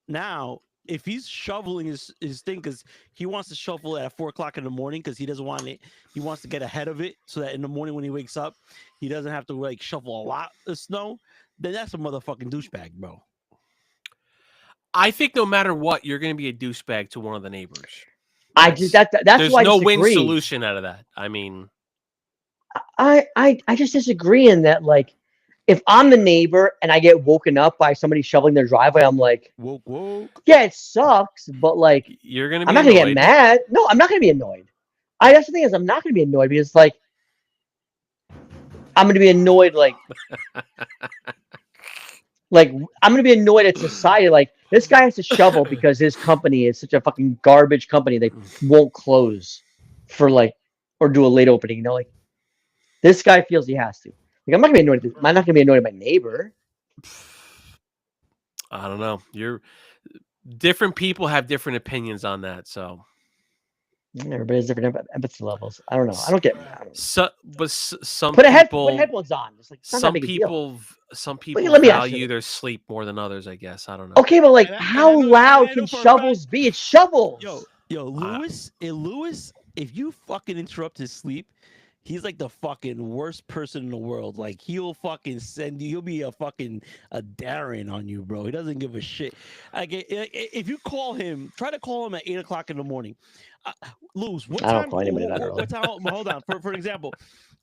now if he's shoveling his thing because he wants to shovel at 4 o'clock in the morning because he doesn't want it, he wants to get ahead of it so that in the morning when he wakes up, he doesn't have to like shovel a lot of snow, then that's a motherfucking douchebag, bro. I think no matter what, you're going to be a douchebag to one of the neighbors. That's There's why I no win disagree. solution out of that. I mean, I just disagree in that, if I'm the neighbor and I get woken up by somebody shoveling their driveway, I'm like, Woke. yeah, it sucks, but you're going to be I'm not gonna annoyed. get mad. No, I'm not gonna be annoyed. That's the thing is, I'm not gonna be annoyed because I'm gonna be annoyed I'm gonna be annoyed at society. This guy has to shovel because his company is such a fucking garbage company. They won't close for or do a late opening. This guy feels he has to. I'm not gonna be annoyed. I'm not gonna be annoyed at my neighbor. I don't know. Different people have different opinions on that. So Everybody has different empathy levels. I don't know. I don't get. some Put people, headphones on. It's it's not that some big a deal. people let me ask value you. their sleep more than others. I guess I don't know. Okay, but And I how know- loud I can know for a shovels be? It's shovels. Yo, Lewis, if you fucking interrupt his sleep, he's like the fucking worst person in the world. He'll fucking send you. He'll be a Darren on you, bro. He doesn't give a shit. If you call him, try to call him at 8 o'clock in the morning. Luz, what I don't time? call anybody that early. What time? Hold on. For example,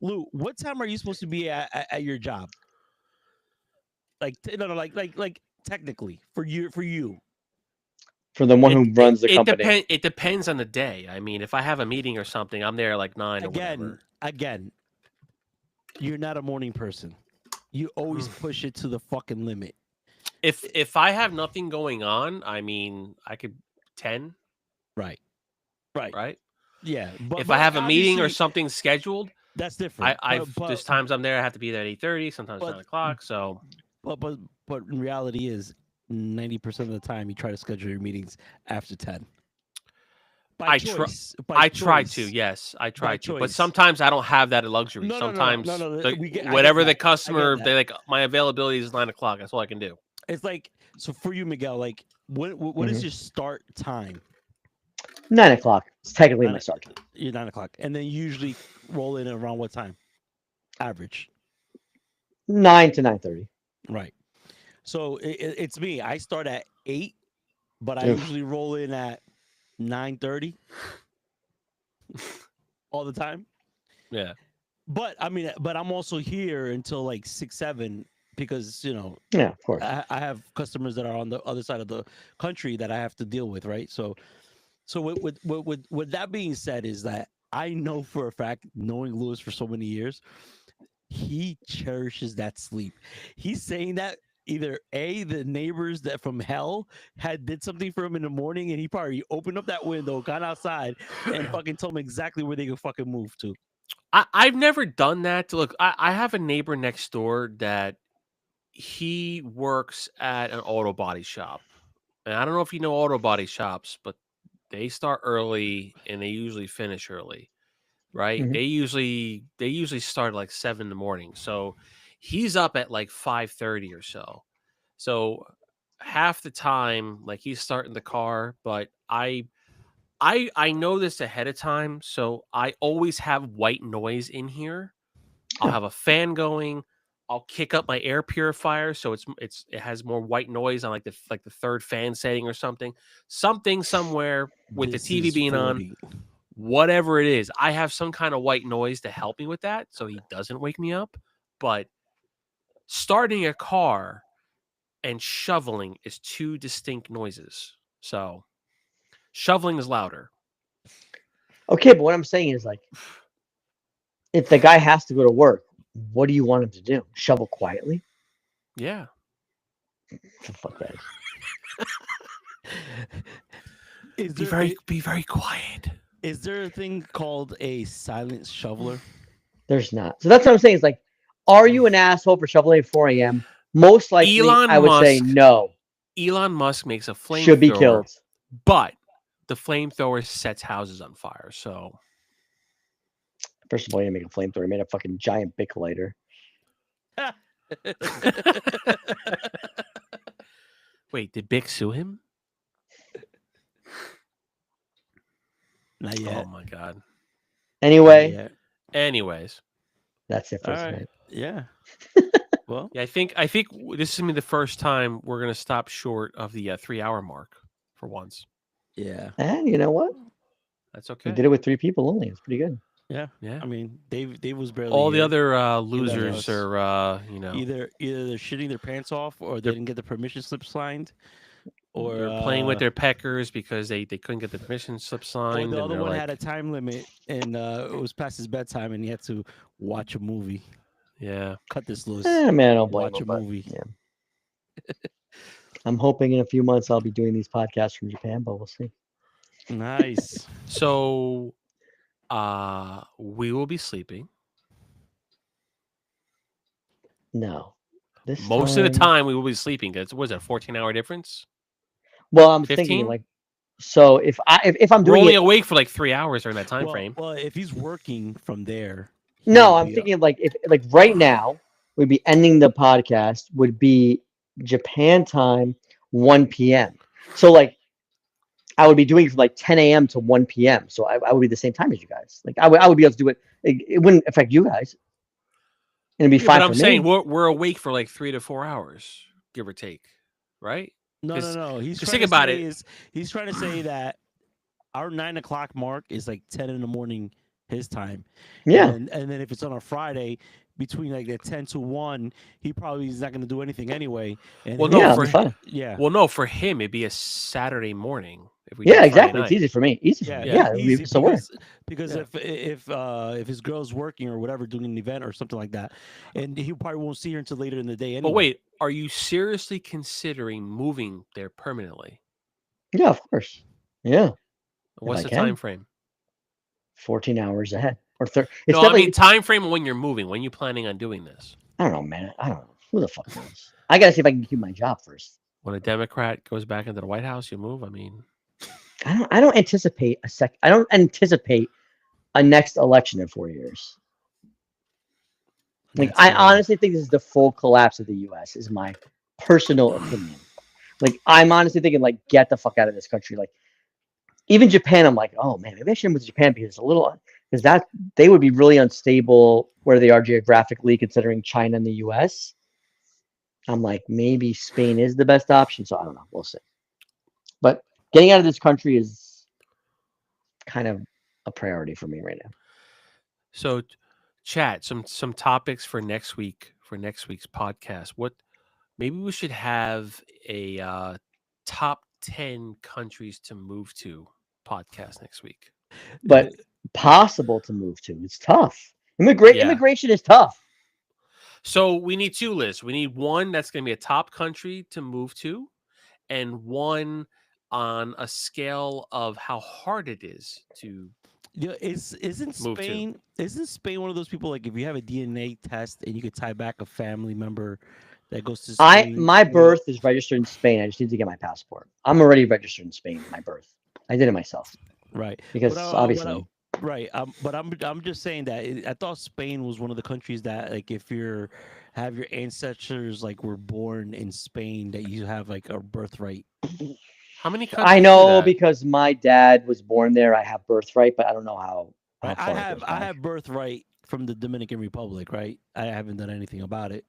Lou, what time are you supposed to be at your job? Technically for you. For the one who runs the company. It depends on the day. I mean, if I have a meeting or something, I'm there like 9 or whatever. Again, you're not a morning person. You always push it to the fucking limit. If I have nothing going on, I mean, I could 10, Right. right? Yeah. If I have a meeting or obviously, something scheduled, that's different. there's times I'm there. I have to be there at 8:30, sometimes but- 9 o'clock. So But in reality is 90% of the time you try to schedule your meetings after 10. I try to, yes, I try to, but sometimes I don't have that luxury. Sometimes whatever the customer, they like, my availability is 9 o'clock. That's all I can do. It's like, so for you, Miguel, like what is your start time? 9 o'clock. It's technically my start time. You're 9 o'clock, and then you usually roll in around what time? Average. 9 to 9:30. Right. So it's me. I start at 8, but I usually roll in at 9:30 all the time. Yeah. But I mean, I'm also here until like 6, 7 because of course. I have customers that are on the other side of the country that I have to deal with, right? So with that being said, is that I know for a fact, knowing Lewis for so many years, he cherishes that sleep. He's saying that either the neighbors that from hell did something for him in the morning, and he probably opened up that window, got outside, and fucking told him exactly where they could fucking move to. I've never done that. Look, I have a neighbor next door that he works at an auto body shop, and I don't know if you know auto body shops, but they start early and they usually finish early, right? Mhm. They usually start like 7 in the morning. So he's up at like 5:30 or so. So half the time, like he's starting the car, but I know this ahead of time, so I always have white noise in here. I'll have a fan going. I'll kick up my air purifier so it has more white noise on like the third fan setting or something somewhere with the TV being on, whatever it is. I have some kind of white noise to help me with that so he doesn't wake me up. But starting a car and shoveling is two distinct noises. So shoveling is louder. Okay, but what I'm saying is, like, if the guy has to go to work, what do you want him to do? Shovel quietly? Yeah. Fuck that. Be very quiet. Is there a thing called a silent shoveler? There's not. So that's what I'm saying. Is like, are you an asshole for shoveling at 4 a.m.? Most likely, I would say no. Elon Musk makes a flamethrower. Should be killed. But the flamethrower sets houses on fire. So, first of all, you didn't make a flamethrower. You made a fucking giant Bic lighter. Wait, did Bic sue him? Not yet. Oh my god. Anyway. Anyways. That's it for tonight. Yeah. Well, yeah, I think this is gonna be the first time we're gonna stop short of the 3-hour mark for once. Yeah. And you know what? That's okay. We did it with 3 people only. It's pretty good. Yeah. Yeah. I mean, Dave was barely. All the other losers are either they're shitting their pants off or they didn't get the permission slip signed, or they're playing with their peckers because they couldn't get the permission slip signed. Or the other one had a time limit and it was past his bedtime and he had to watch a movie. Yeah. Cut this loose. Man, I don't blame watch him, a movie. Yeah. I'm hoping in a few months I'll be doing these podcasts from Japan, but we'll see. Nice. So we will be sleeping. No. Most of the time we will be sleeping. What is that, 14-hour difference? Well, I'm 15? thinking like, so if I'm doing we're only awake for like 3 hours during that time frame. Well, if he's working from there. No, I'm thinking of like if right now we'd be ending the podcast would be Japan time 1 p.m. So like I would be doing it from like 10 a.m. to 1 p.m. So I would be the same time as you guys. Like I would be able to do it. It wouldn't affect you guys. And it'd be fine. But I'm for saying me. we're awake for like 3 to 4 hours, give or take, right? No. He's think about it. He's trying to say that our 9 o'clock mark is like 10 in the morning his time. Yeah. And then if it's on a Friday between like the 10 to 1, he probably is not going to do anything anyway. And well, no, for him it'd be a Saturday morning. If we exactly. It's easy for me. Easy for me. Yeah, easy because if his girl's working or whatever, doing an event or something like that, and he probably won't see her until later in the day. Anyway. But wait, are you seriously considering moving there permanently? Yeah, of course. Yeah. What's the time frame? 14 hours ahead or 30. No, I mean time frame when you're moving. When you planning on doing this? I don't know, man. I don't know. Who the fuck knows? I gotta see if I can keep my job first. When a Democrat goes back into the White House, you move. I mean, I don't anticipate I don't anticipate a next election in 4 years. Like, I honestly think this is the full collapse of the U.S. is my personal opinion. Like, I'm honestly thinking, like, get the fuck out of this country. Like, even Japan, I'm like, oh man, maybe I shouldn't move to Japan because that they would be really unstable where they are geographically, considering China and the U.S. I'm like, maybe Spain is the best option. So I don't know. We'll see. But getting out of this country is kind of a priority for me right now. So, chat some topics for next week for next week's podcast. Maybe we should have a top 10 countries to move to podcast next week. But possible to move to. It's tough. Immigration is tough. So we need two lists. We need one that's going to be a top country to move to, and one on a scale of how hard it is to. Yeah, isn't Spain one of those people, like, if you have a DNA test and you could tie back a family member that goes to Spain? My birth is registered in Spain. I just need to get my passport. I'm already registered in Spain. My birth. I did it myself. Right. Because obviously. Right. But I'm just saying that I thought Spain was one of the countries that, like, if have your ancestors like were born in Spain, that you have like a birthright. How many countries? I know because my dad was born there. I have birthright, but I don't know how far I have birthright from the Dominican Republic, right? I haven't done anything about it,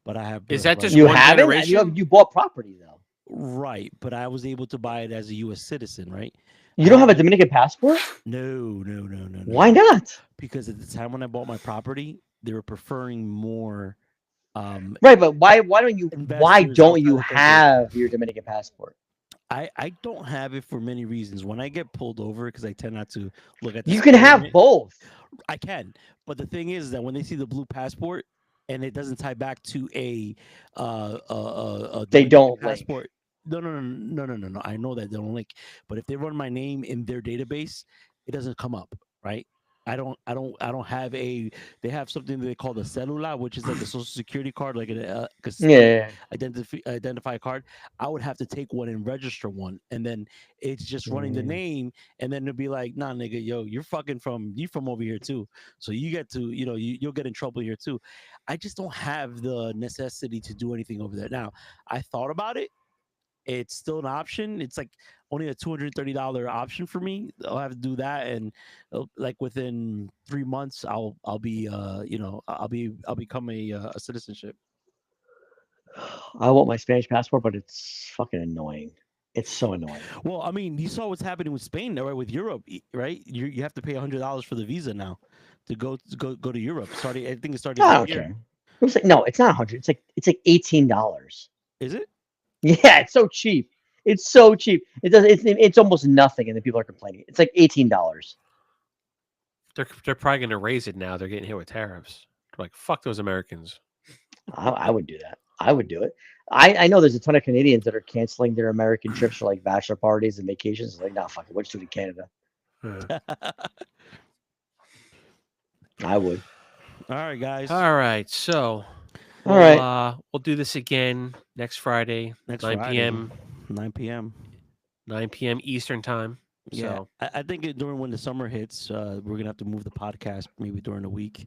but I have. Is that just you one haven't? generation? You bought property though. Right, but I was able to buy it as a U.S. citizen, right? You don't have a Dominican passport? No. Why not? Because at the time when I bought my property, they were preferring more. Right, but why don't you have your Dominican passport? I don't have it for many reasons. When I get pulled over, because I tend not to look at. You can have both. I can, but the thing is that when they see the blue passport and it doesn't tie back to a they don't passport. No. I know that they don't link, but if they run my name in their database, it doesn't come up, right? I don't have they have something that they call the cedula, which is like a social security card, like an identify card. I would have to take one and register one, and then it's just running the name, and then it'll be like, nah, nigga, yo, you're from over here too, so you get to, you'll get in trouble here too. I just don't have the necessity to do anything over there. Now, I thought about it. It's still an option. It's like only a $230 option for me. I'll have to do that, and like within 3 months, I'll become a citizenship. I want my Spanish passport, but it's fucking annoying. It's so annoying. Well, I mean, you saw what's happening with Spain, right? With Europe, right? You have to pay $100 for the visa now to go to Europe. I think it started. No, I don't care. No, it's not 100. It's like $18. Is it? Yeah, it's so cheap. It's so cheap. It's almost nothing, and then people are complaining. It's like $18. They're probably going to raise it now. They're getting hit with tariffs. They're like, fuck those Americans. I would do that. I would do it. I know there's a ton of Canadians that are canceling their American trips for like bachelor parties and vacations. It's like, nah, fuck it. Let's do it in Canada. I would. All right, guys. All right, so. All right. We'll do this again next Friday, 9 p.m. 9 p.m. 9 p.m. Eastern time. Yeah, so. I think during when the summer hits, we're gonna have to move the podcast maybe during the week,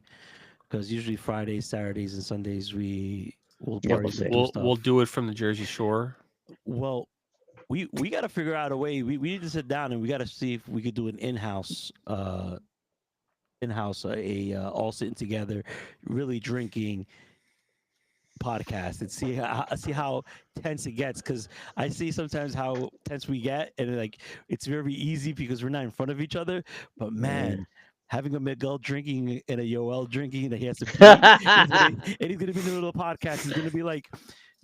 because usually Fridays, Saturdays, and Sundays we'll do it from the Jersey Shore. Well, we got to figure out a way. We need to sit down and we got to see if we could do an in-house all sitting together, really drinking podcast, and see how tense it gets, because I see sometimes how tense we get, and like it's very easy because we're not in front of each other, but man, having a Miguel drinking and a Yoel drinking that he has to pee, and he's gonna be in the middle of the podcast, he's gonna be like,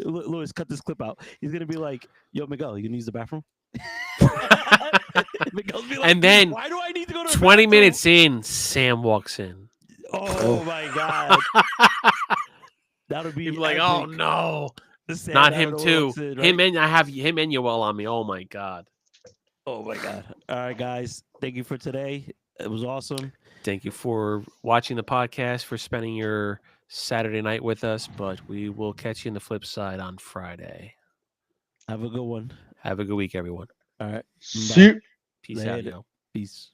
Louis, cut this clip out, he's gonna be like, yo, Miguel, you gonna use the bathroom? Miguel's be like, and then why do I need to go to 20 minutes in, Sam walks in. Oh my god. That'll be like, oh no, not him too. In, right? Him and Yoel on me. Oh my god. Oh my god. All right, guys. Thank you for today. It was awesome. Thank you for watching the podcast, for spending your Saturday night with us. But we will catch you in the flip side on Friday. Have a good one. Have a good week, everyone. All right. See you. Peace out, Later. yo. Peace.